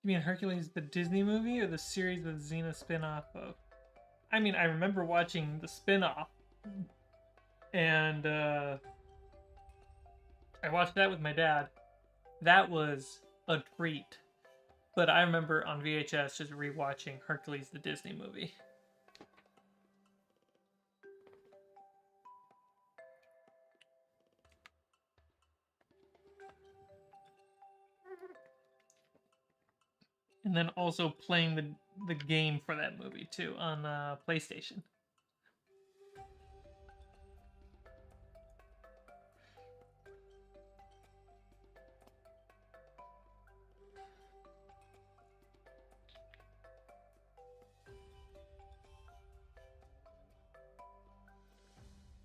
S1: You mean Hercules the Disney movie or the series with Xena spin-off of? I mean, I remember watching the spin-off, and I watched that with my dad. That was a treat. But I remember on VHS just rewatching Hercules the Disney movie. And then also playing the game for that movie too on PlayStation.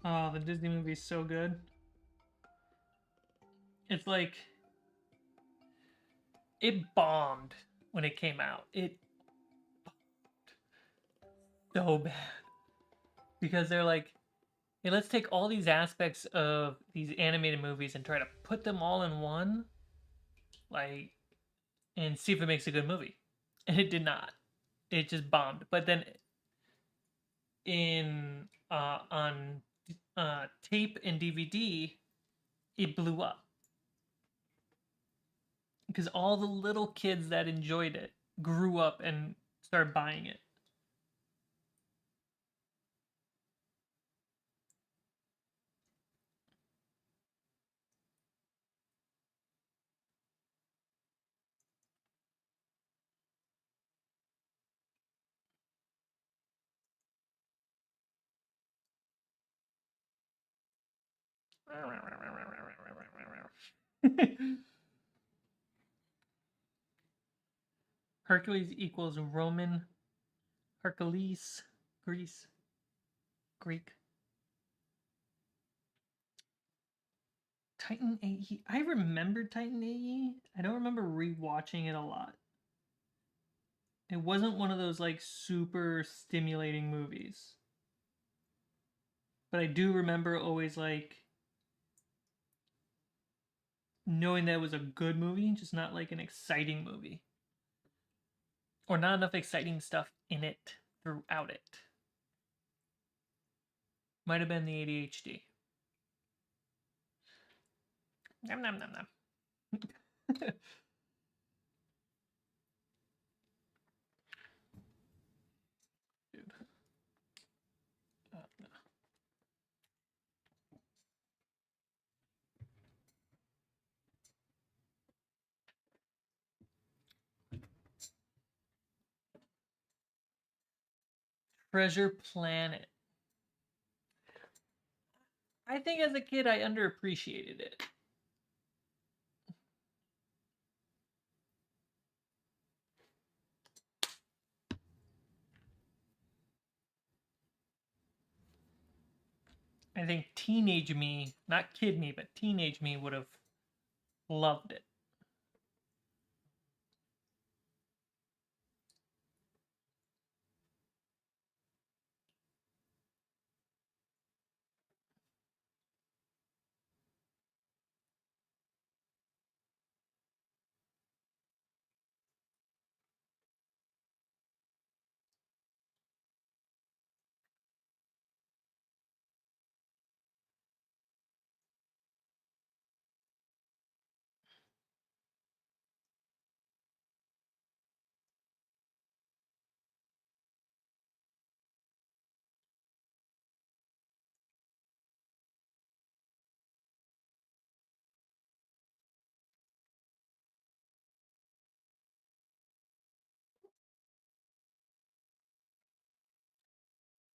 S1: Oh, the Disney movie is so good. It's like it bombed when it came out. It bombed so bad because they're like, hey, let's take all these aspects of these animated movies and try to put them all in one, like, and see if it makes a good movie. And it did not. It just bombed. But then in on tape and DVD, it blew up because all the little kids that enjoyed it grew up and started buying it. Hercules equals Roman. Hercules, Greece, Greek. Titan AE. I remember Titan AE. I don't remember rewatching it a lot. It wasn't one of those like super stimulating movies. But I do remember always like knowing that it was a good movie, just not like an exciting movie. Or not enough exciting stuff in it throughout it. Might have been the ADHD. Nom nom nom nom. Dude. No. Treasure Planet. I think as a kid I underappreciated it. I think teenage me, not kid me, but teenage me would have loved it.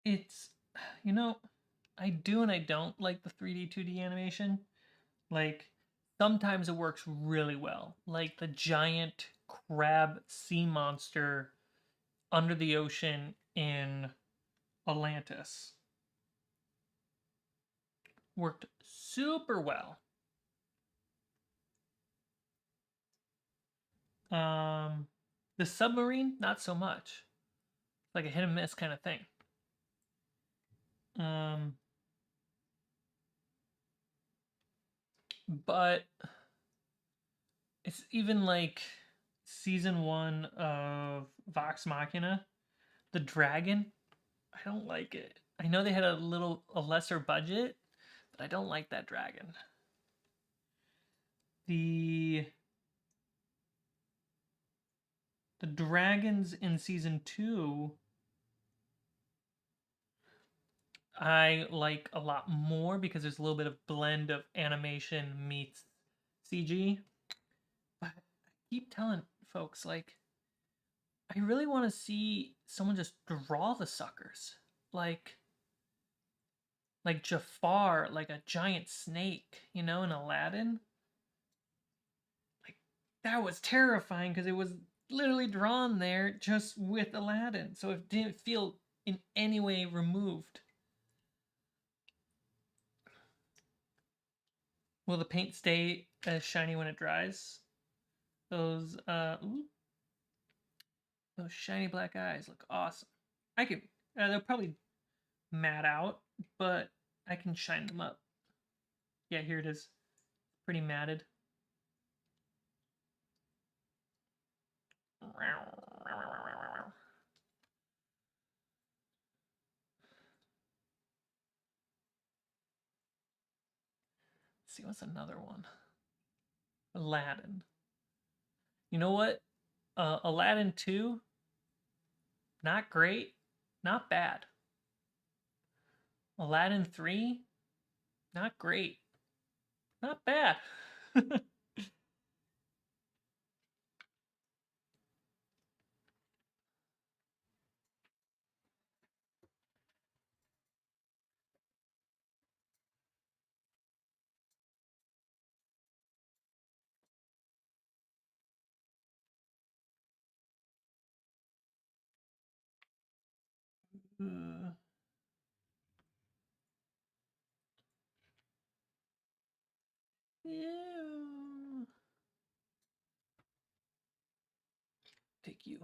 S1: It's, you know, I do and I don't like the 3D 2D animation. Like, sometimes it works really well. Like the giant crab sea monster under the ocean in Atlantis. Worked super well. The submarine, not so much. Like a hit and miss kind of thing. But it's even like season 1 of Vox Machina, the dragon. I don't like it. I know they had a lesser budget, but I don't like that dragon. The dragons in season 2 I like a lot more because there's a little bit of blend of animation meets CG. But I keep telling folks, like, I really want to see someone just draw the suckers. Like Jafar, like a giant snake, you know, in Aladdin. Like, that was terrifying because it was literally drawn there just with Aladdin. So it didn't feel in any way removed. Will the paint stay as shiny when it dries? Those those shiny black eyes look awesome. I could they'll probably matte out, but I can shine them up. Yeah, here it is. Pretty matted. Let's see, what's another one? Aladdin. You know what? Aladdin 2, not great, not bad. Aladdin 3, not great, not bad. Uh, yeah. Take you.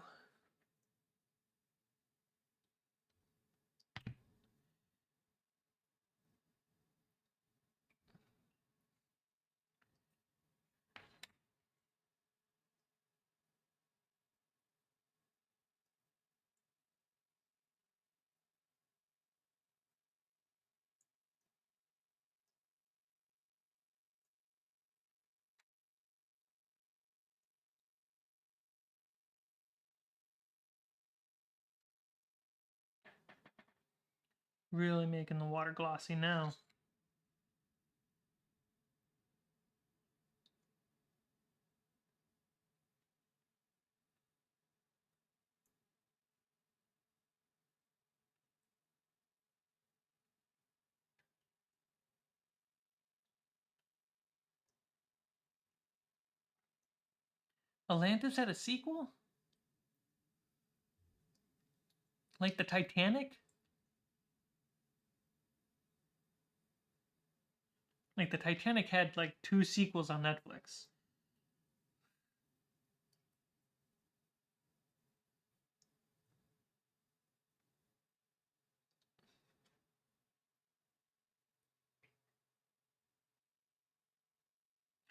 S1: Really making the water glossy now. Atlantis had a sequel? Like the Titanic? Like the Titanic had like 2 sequels on Netflix.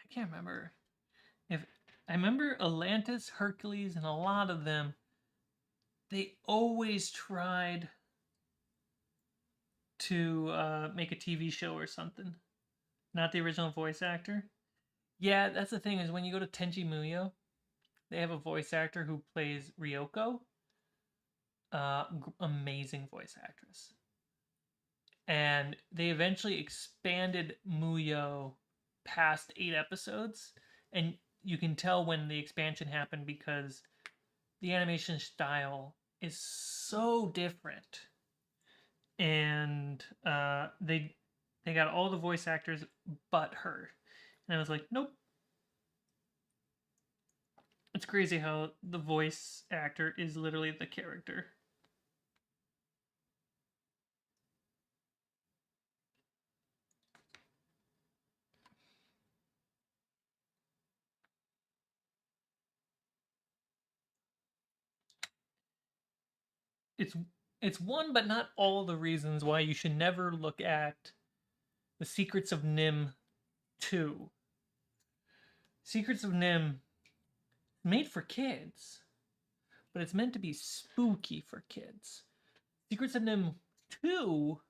S1: I can't remember if I remember Atlantis, Hercules, and a lot of them. They always tried to make a TV show or something. Not the original voice actor. Yeah, that's the thing is when you go to Tenchi Muyo, they have a voice actor who plays Ryoko. Amazing voice actress. And they eventually expanded Muyo past 8 episodes, and you can tell when the expansion happened because the animation style is so different, and they got all the voice actors but her, and I was like, nope. It's crazy how the voice actor is literally the character. It's it's one but not all the reasons why you should never look at The Secrets of Nim 2. Secrets of Nim made for kids, but it's meant to be spooky for kids. Secrets of Nim 2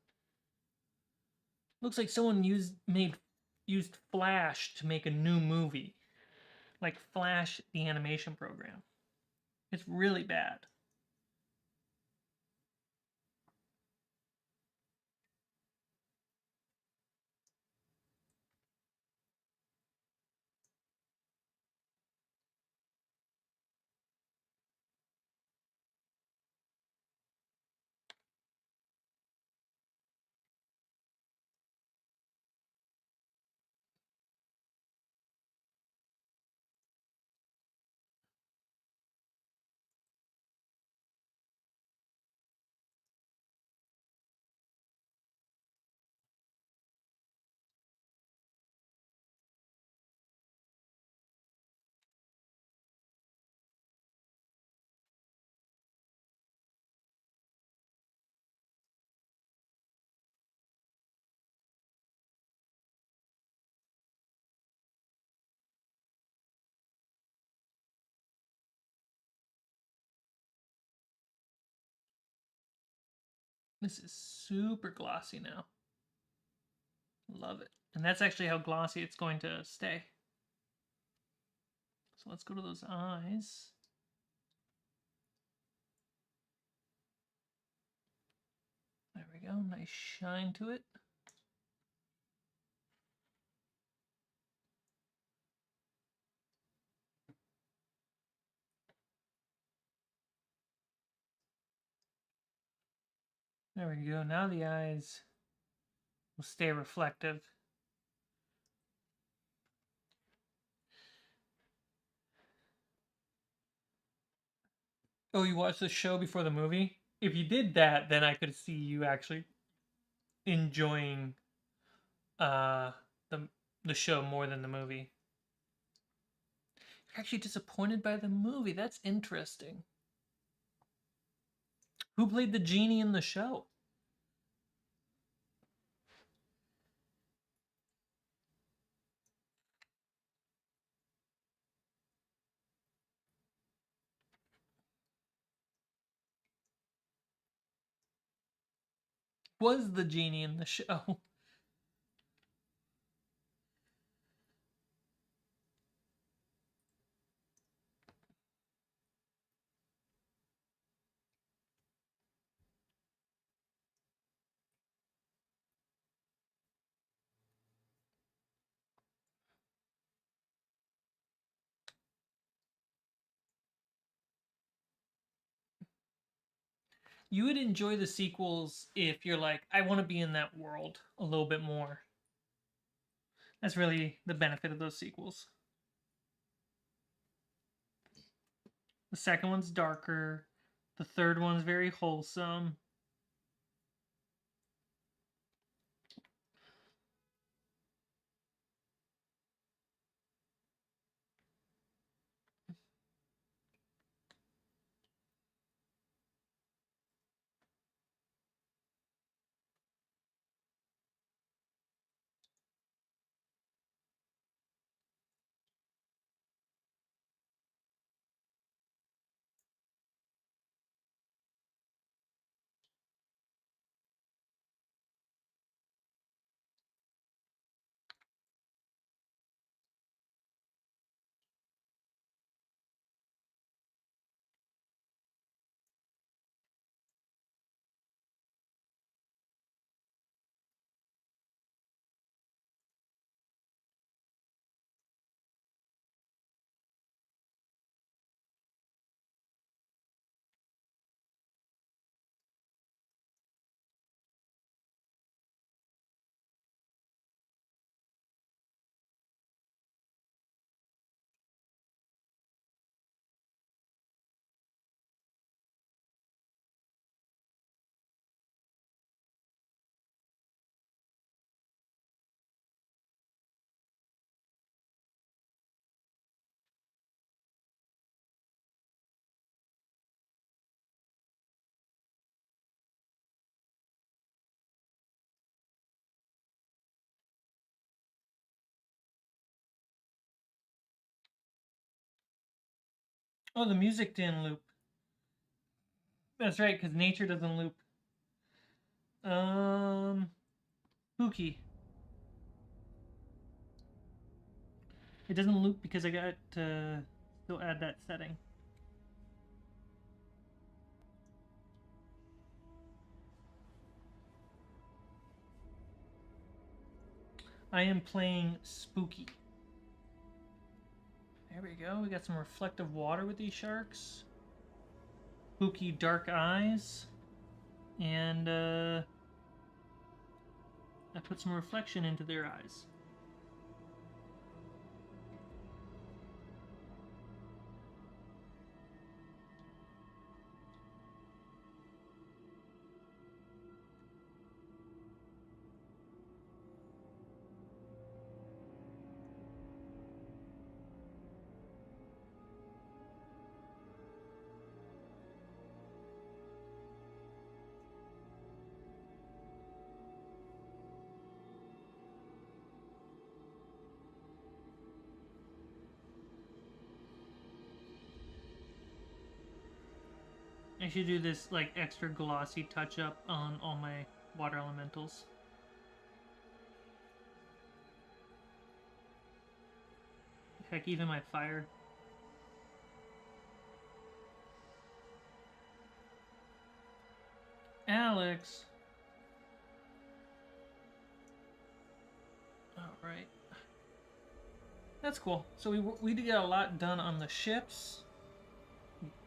S1: looks like someone used Flash to make a new movie. Like Flash the animation program. It's really bad. This is super glossy now. Love it. And that's actually how glossy it's going to stay. So let's go to those eyes. There we go. Nice shine to it. There we go. Now the eyes will stay reflective. Oh, you watched the show before the movie? if you did that, then I could see you actually enjoying uh the the show more than the movie. You're actually disappointed by the movie. That's interesting. Who played the genie in the show? Was the genie in the show? You would enjoy the sequels if you're like, I want to be in that world a little bit more. That's really the benefit of those sequels. The second one's darker. The third one's very wholesome. Oh, the music didn't loop. That's right, because nature doesn't loop. Pookie. It doesn't loop because I got to still add that setting. I am playing Spooky. There we go. We got some reflective water with these sharks. Spooky dark eyes. And I put some reflection into their eyes. I should do this like extra glossy touch up on all my water elementals. Heck, even my fire. Alex. All right. That's cool. So we did get a lot done on the ships.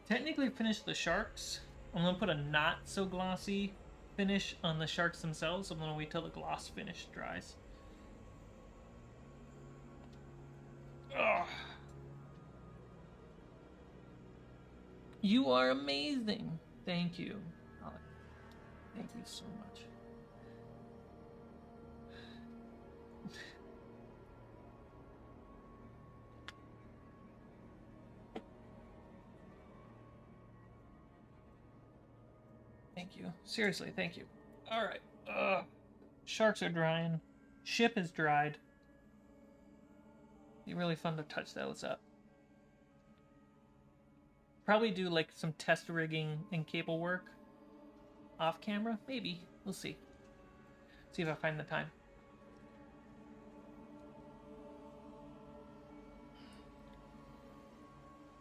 S1: Technically finished the sharks. I'm gonna put a not so glossy finish on the sharks themselves. I'm gonna wait till the gloss finish dries. Ugh. You are amazing. Thank you. Thank you so much. Thank you. Seriously, thank you. All right. Sharks are drying. Ship is dried. Be really fun to touch those up. Probably do like some test rigging and cable work off camera. Maybe. We'll see. See if I find the time.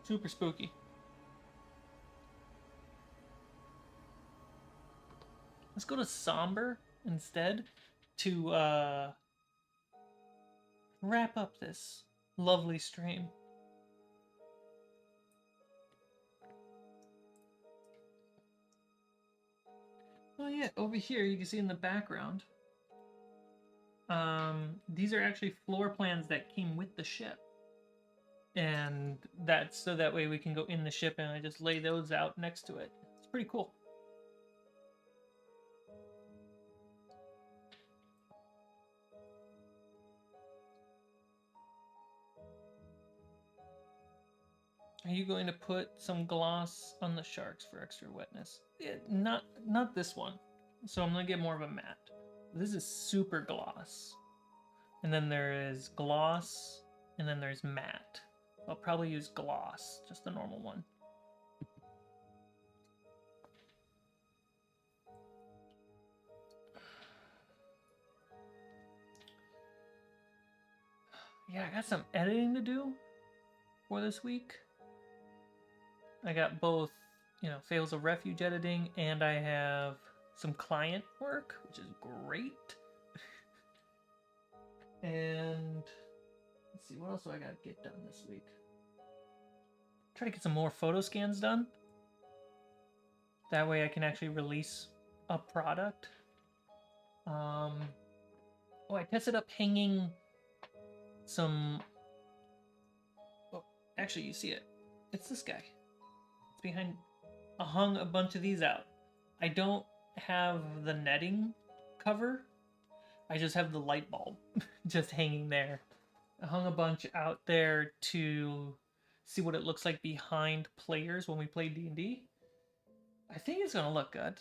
S1: Super spooky. Let's go to somber instead to wrap up this lovely stream. Oh yeah, over here you can see in the background. These are actually floor plans that came with the ship. And that's so that way we can go in the ship and I just lay those out next to it. It's pretty cool. Are you going to put some gloss on the sharks for extra wetness? Yeah, not this one. So I'm gonna get more of a matte. This is super gloss. And then there is gloss, and then there's matte. I'll probably use gloss, just the normal one. Yeah, I got some editing to do for this week. I got both, Fails of Refuge editing, and I have some client work, which is great. And let's see, what else do I got to get done this week? Try to get some more photo scans done. That way I can actually release a product. Oh, I tested up hanging some... Oh, actually, you see it. It's this guy. It's behind... I hung a bunch of these out. I don't have the netting cover. I just have the light bulb just hanging there. I hung a bunch out there to see what it looks like behind players when we play D&D. I think it's gonna look good.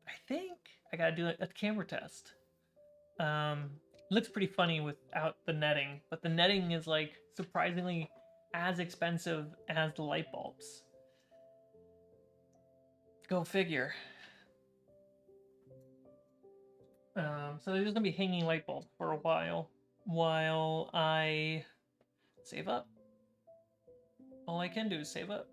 S1: I think I gotta do a camera test. Looks pretty funny without the netting, but the netting is like surprisingly as expensive as the light bulbs. Go figure. So they're just gonna be hanging light bulb for a while I save up. All I can do is save up.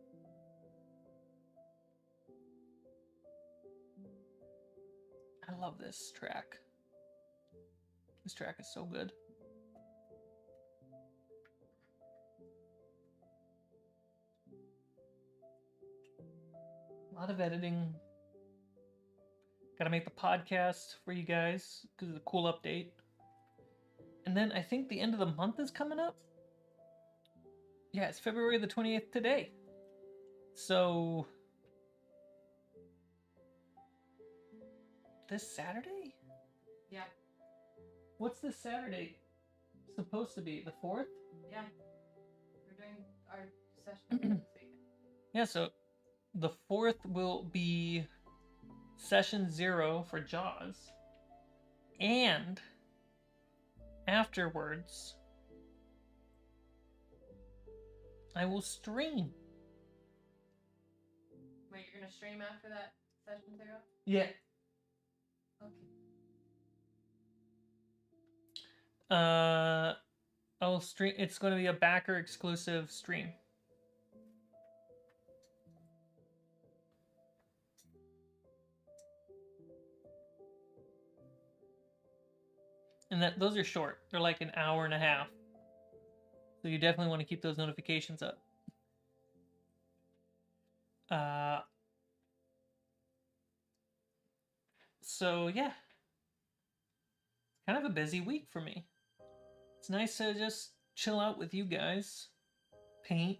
S1: I love this track. This track is so good. A lot of editing. Gotta make the podcast for you guys because it's a cool update. And then I think the end of the month is coming up. Yeah, it's February the 28th today. So... this Saturday?
S2: Yeah.
S1: What's this Saturday supposed to be? The 4th?
S2: Yeah. We're doing our session this week.
S1: Yeah, so the 4th will be session 0 for Jaws. And afterwards, I will stream.
S2: Wait, you're gonna stream after that session 0?
S1: Yeah.
S2: Okay.
S1: I'll stream. It's going to be a backer exclusive stream. And those are short. They're like an hour and a half. So you definitely want to keep those notifications up. So yeah. Kind of a busy week for me. It's nice to just chill out with you guys. Paint.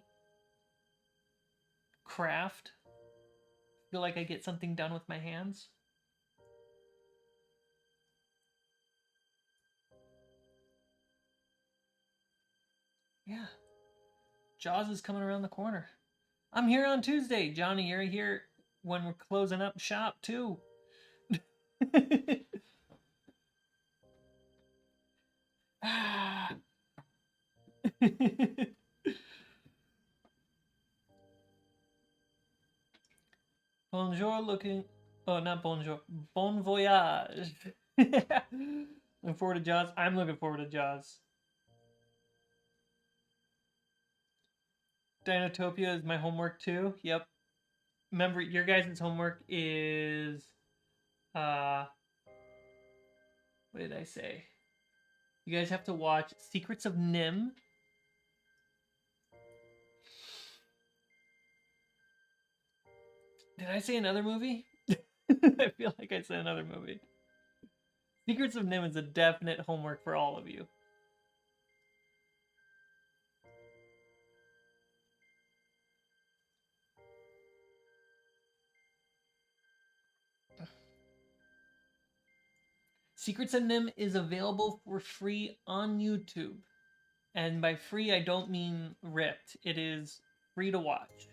S1: Craft. Feel like I get something done with my hands. Yeah. Jaws is coming around the corner. I'm here on Tuesday. Johnny, you're here when we're closing up shop too. Ah. Bonjour looking. Oh, not bonjour. Bon voyage. Looking forward to Jaws. I'm looking forward to Jaws. Dinotopia is my homework too. Yep. Remember, your guys' homework is what did I say? You guys have to watch Secrets of Nim. Did I say another movie? I feel like I said another movie. Secrets of Nim is a definite homework for all of you. Secrets of Nim is available for free on YouTube. And by free, I don't mean ripped. It is free to watch.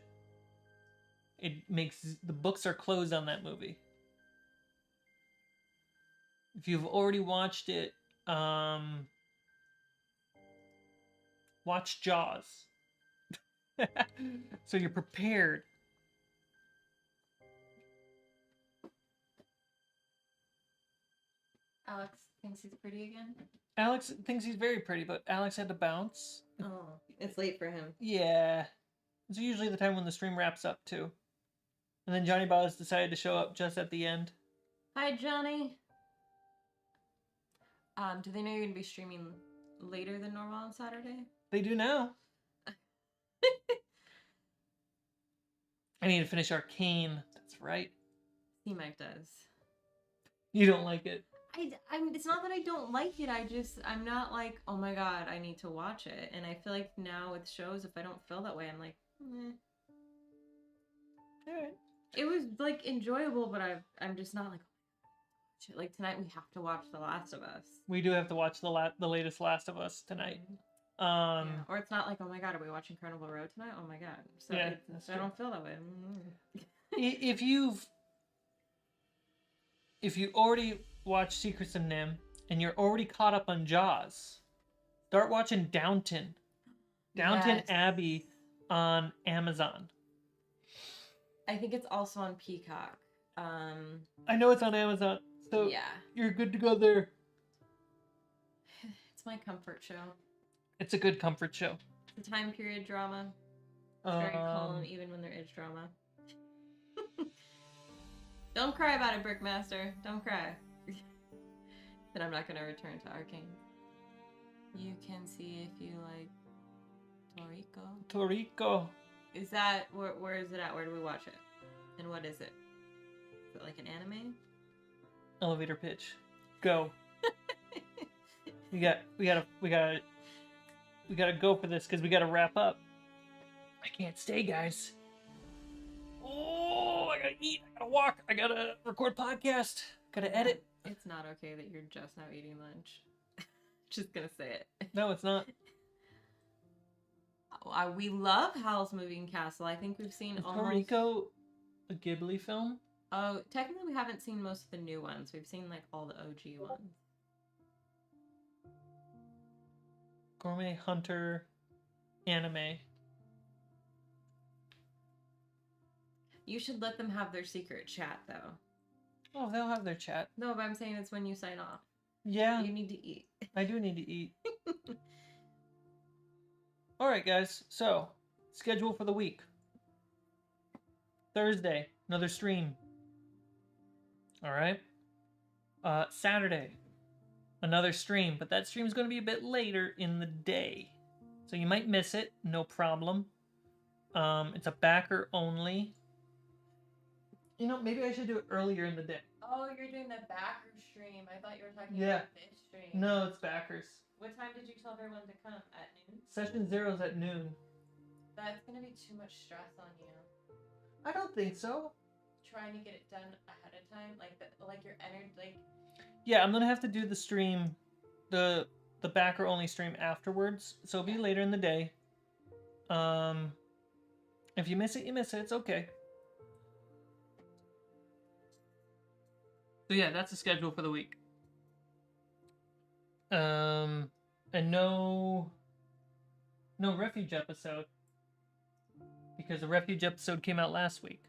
S1: It makes... The books are closed on that movie. If you've already watched it, watch Jaws. So you're prepared.
S2: Alex thinks he's pretty again.
S1: Alex thinks he's very pretty, but Alex had to bounce.
S3: Oh, it's late for him.
S1: Yeah. It's usually the time when the stream wraps up, too. And then Johnny Ballas decided to show up just at the end.
S2: Hi, Johnny. Do they know you're gonna be streaming later than normal on Saturday?
S1: They do now. I need to finish Arcane. That's right.
S2: C-Mike does.
S1: You don't like it.
S2: I mean, it's not that I don't like it. I'm not like, oh my god, I need to watch it. And I feel like now with shows, if I don't feel that way, I'm like, eh.
S1: Alright.
S2: It was like enjoyable, but I'm just not like, shit. Like tonight we have to watch The Last of Us.
S1: We do have to watch the latest Last of Us tonight.
S2: Yeah. Or it's not like, oh my god, are we watching Carnival Row tonight? Oh my god. So
S1: Yeah,
S2: I don't feel that way.
S1: If you already watched Secrets of Nim and you're already caught up on Jaws, start watching Downton
S2: Yes.
S1: Abbey on Amazon.
S2: I think it's also on Peacock.
S1: I know it's on Amazon, so
S2: yeah,
S1: you're good to go there.
S2: it's my comfort show.
S1: It's a good comfort show.
S2: It's a time period drama. It's very calm, even when there is drama. Don't cry about it, Brickmaster. Don't cry. Then I'm not gonna return to Arcane. You can see if you like
S1: Toriko.
S2: Is that where is it at? Where do we watch it? And what is it? Is it like an anime?
S1: Elevator pitch. Go. we gotta go for this because we gotta wrap up. I can't stay, guys. Oh, I gotta eat. I gotta walk. I gotta record podcast. Gotta edit.
S2: It's not okay that you're just now eating lunch. Just gonna say it.
S1: No, it's not.
S2: We love Howl's Moving Castle. I think we've seen
S1: Is
S2: almost...
S1: Toriko a Ghibli film?
S2: Oh, technically we haven't seen most of the new ones. We've seen like all the OG ones.
S1: Gourmet Hunter anime.
S2: You should let them have their secret chat though.
S1: Oh, they'll have their chat.
S2: No, but I'm saying it's when you sign off.
S1: Yeah.
S2: You need to eat.
S1: I do need to eat. Alright, guys. So, schedule for the week. Thursday, another stream. Alright. Saturday, another stream. But that stream is going to be a bit later in the day. So you might miss it. No problem. It's a backer only. You know, maybe I should do it earlier in the day.
S2: Oh, you're doing the backer stream. I thought you were talking
S1: Yeah.
S2: about this stream.
S1: No, it's backers.
S2: What time did you tell everyone to come? At noon?
S1: Session 0 is at noon.
S2: That's gonna be too much stress on you.
S1: I don't think so.
S2: Trying to get it done ahead of time, like your energy, like.
S1: Yeah, I'm gonna have to do the stream, the the backer only stream afterwards, so it'll be later in the day. If you miss it, you miss it. It's okay. So yeah, that's the schedule for the week. And no Refuge episode, because the Refuge episode came out last week.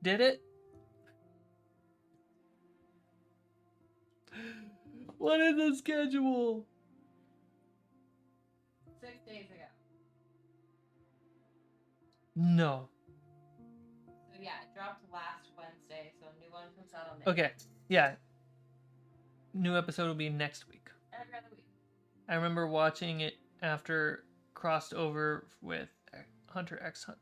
S1: Did it? What is the schedule?
S2: 6 days ago.
S1: No.
S2: So yeah, it dropped last Wednesday, so a new one comes out on Monday.
S1: Okay. Yeah. New episode will be next week.
S2: Every other week.
S1: I remember watching it after crossed over with Hunter x Hunter.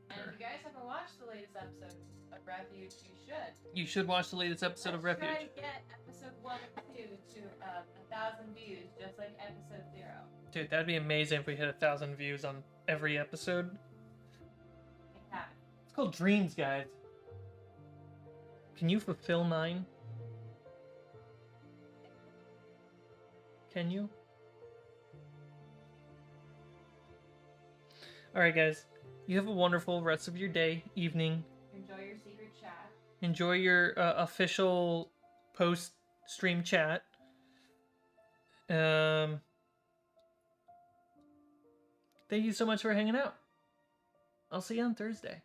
S2: And if you guys haven't watched the latest episode of Refuge, you should.
S1: You should watch the latest episode of Refuge.
S2: Try to get episode 1 and 2 to 1,000 views, just like episode 0.
S1: Dude, that'd be amazing if we hit 1,000 views on every episode.
S2: It happened.
S1: It's called Dreams, guys. Can you fulfill mine? Can you? Alright, guys. You have a wonderful rest of your day, evening.
S2: Enjoy your secret chat.
S1: Enjoy your official post-stream chat. Thank you so much for hanging out. I'll see you on Thursday.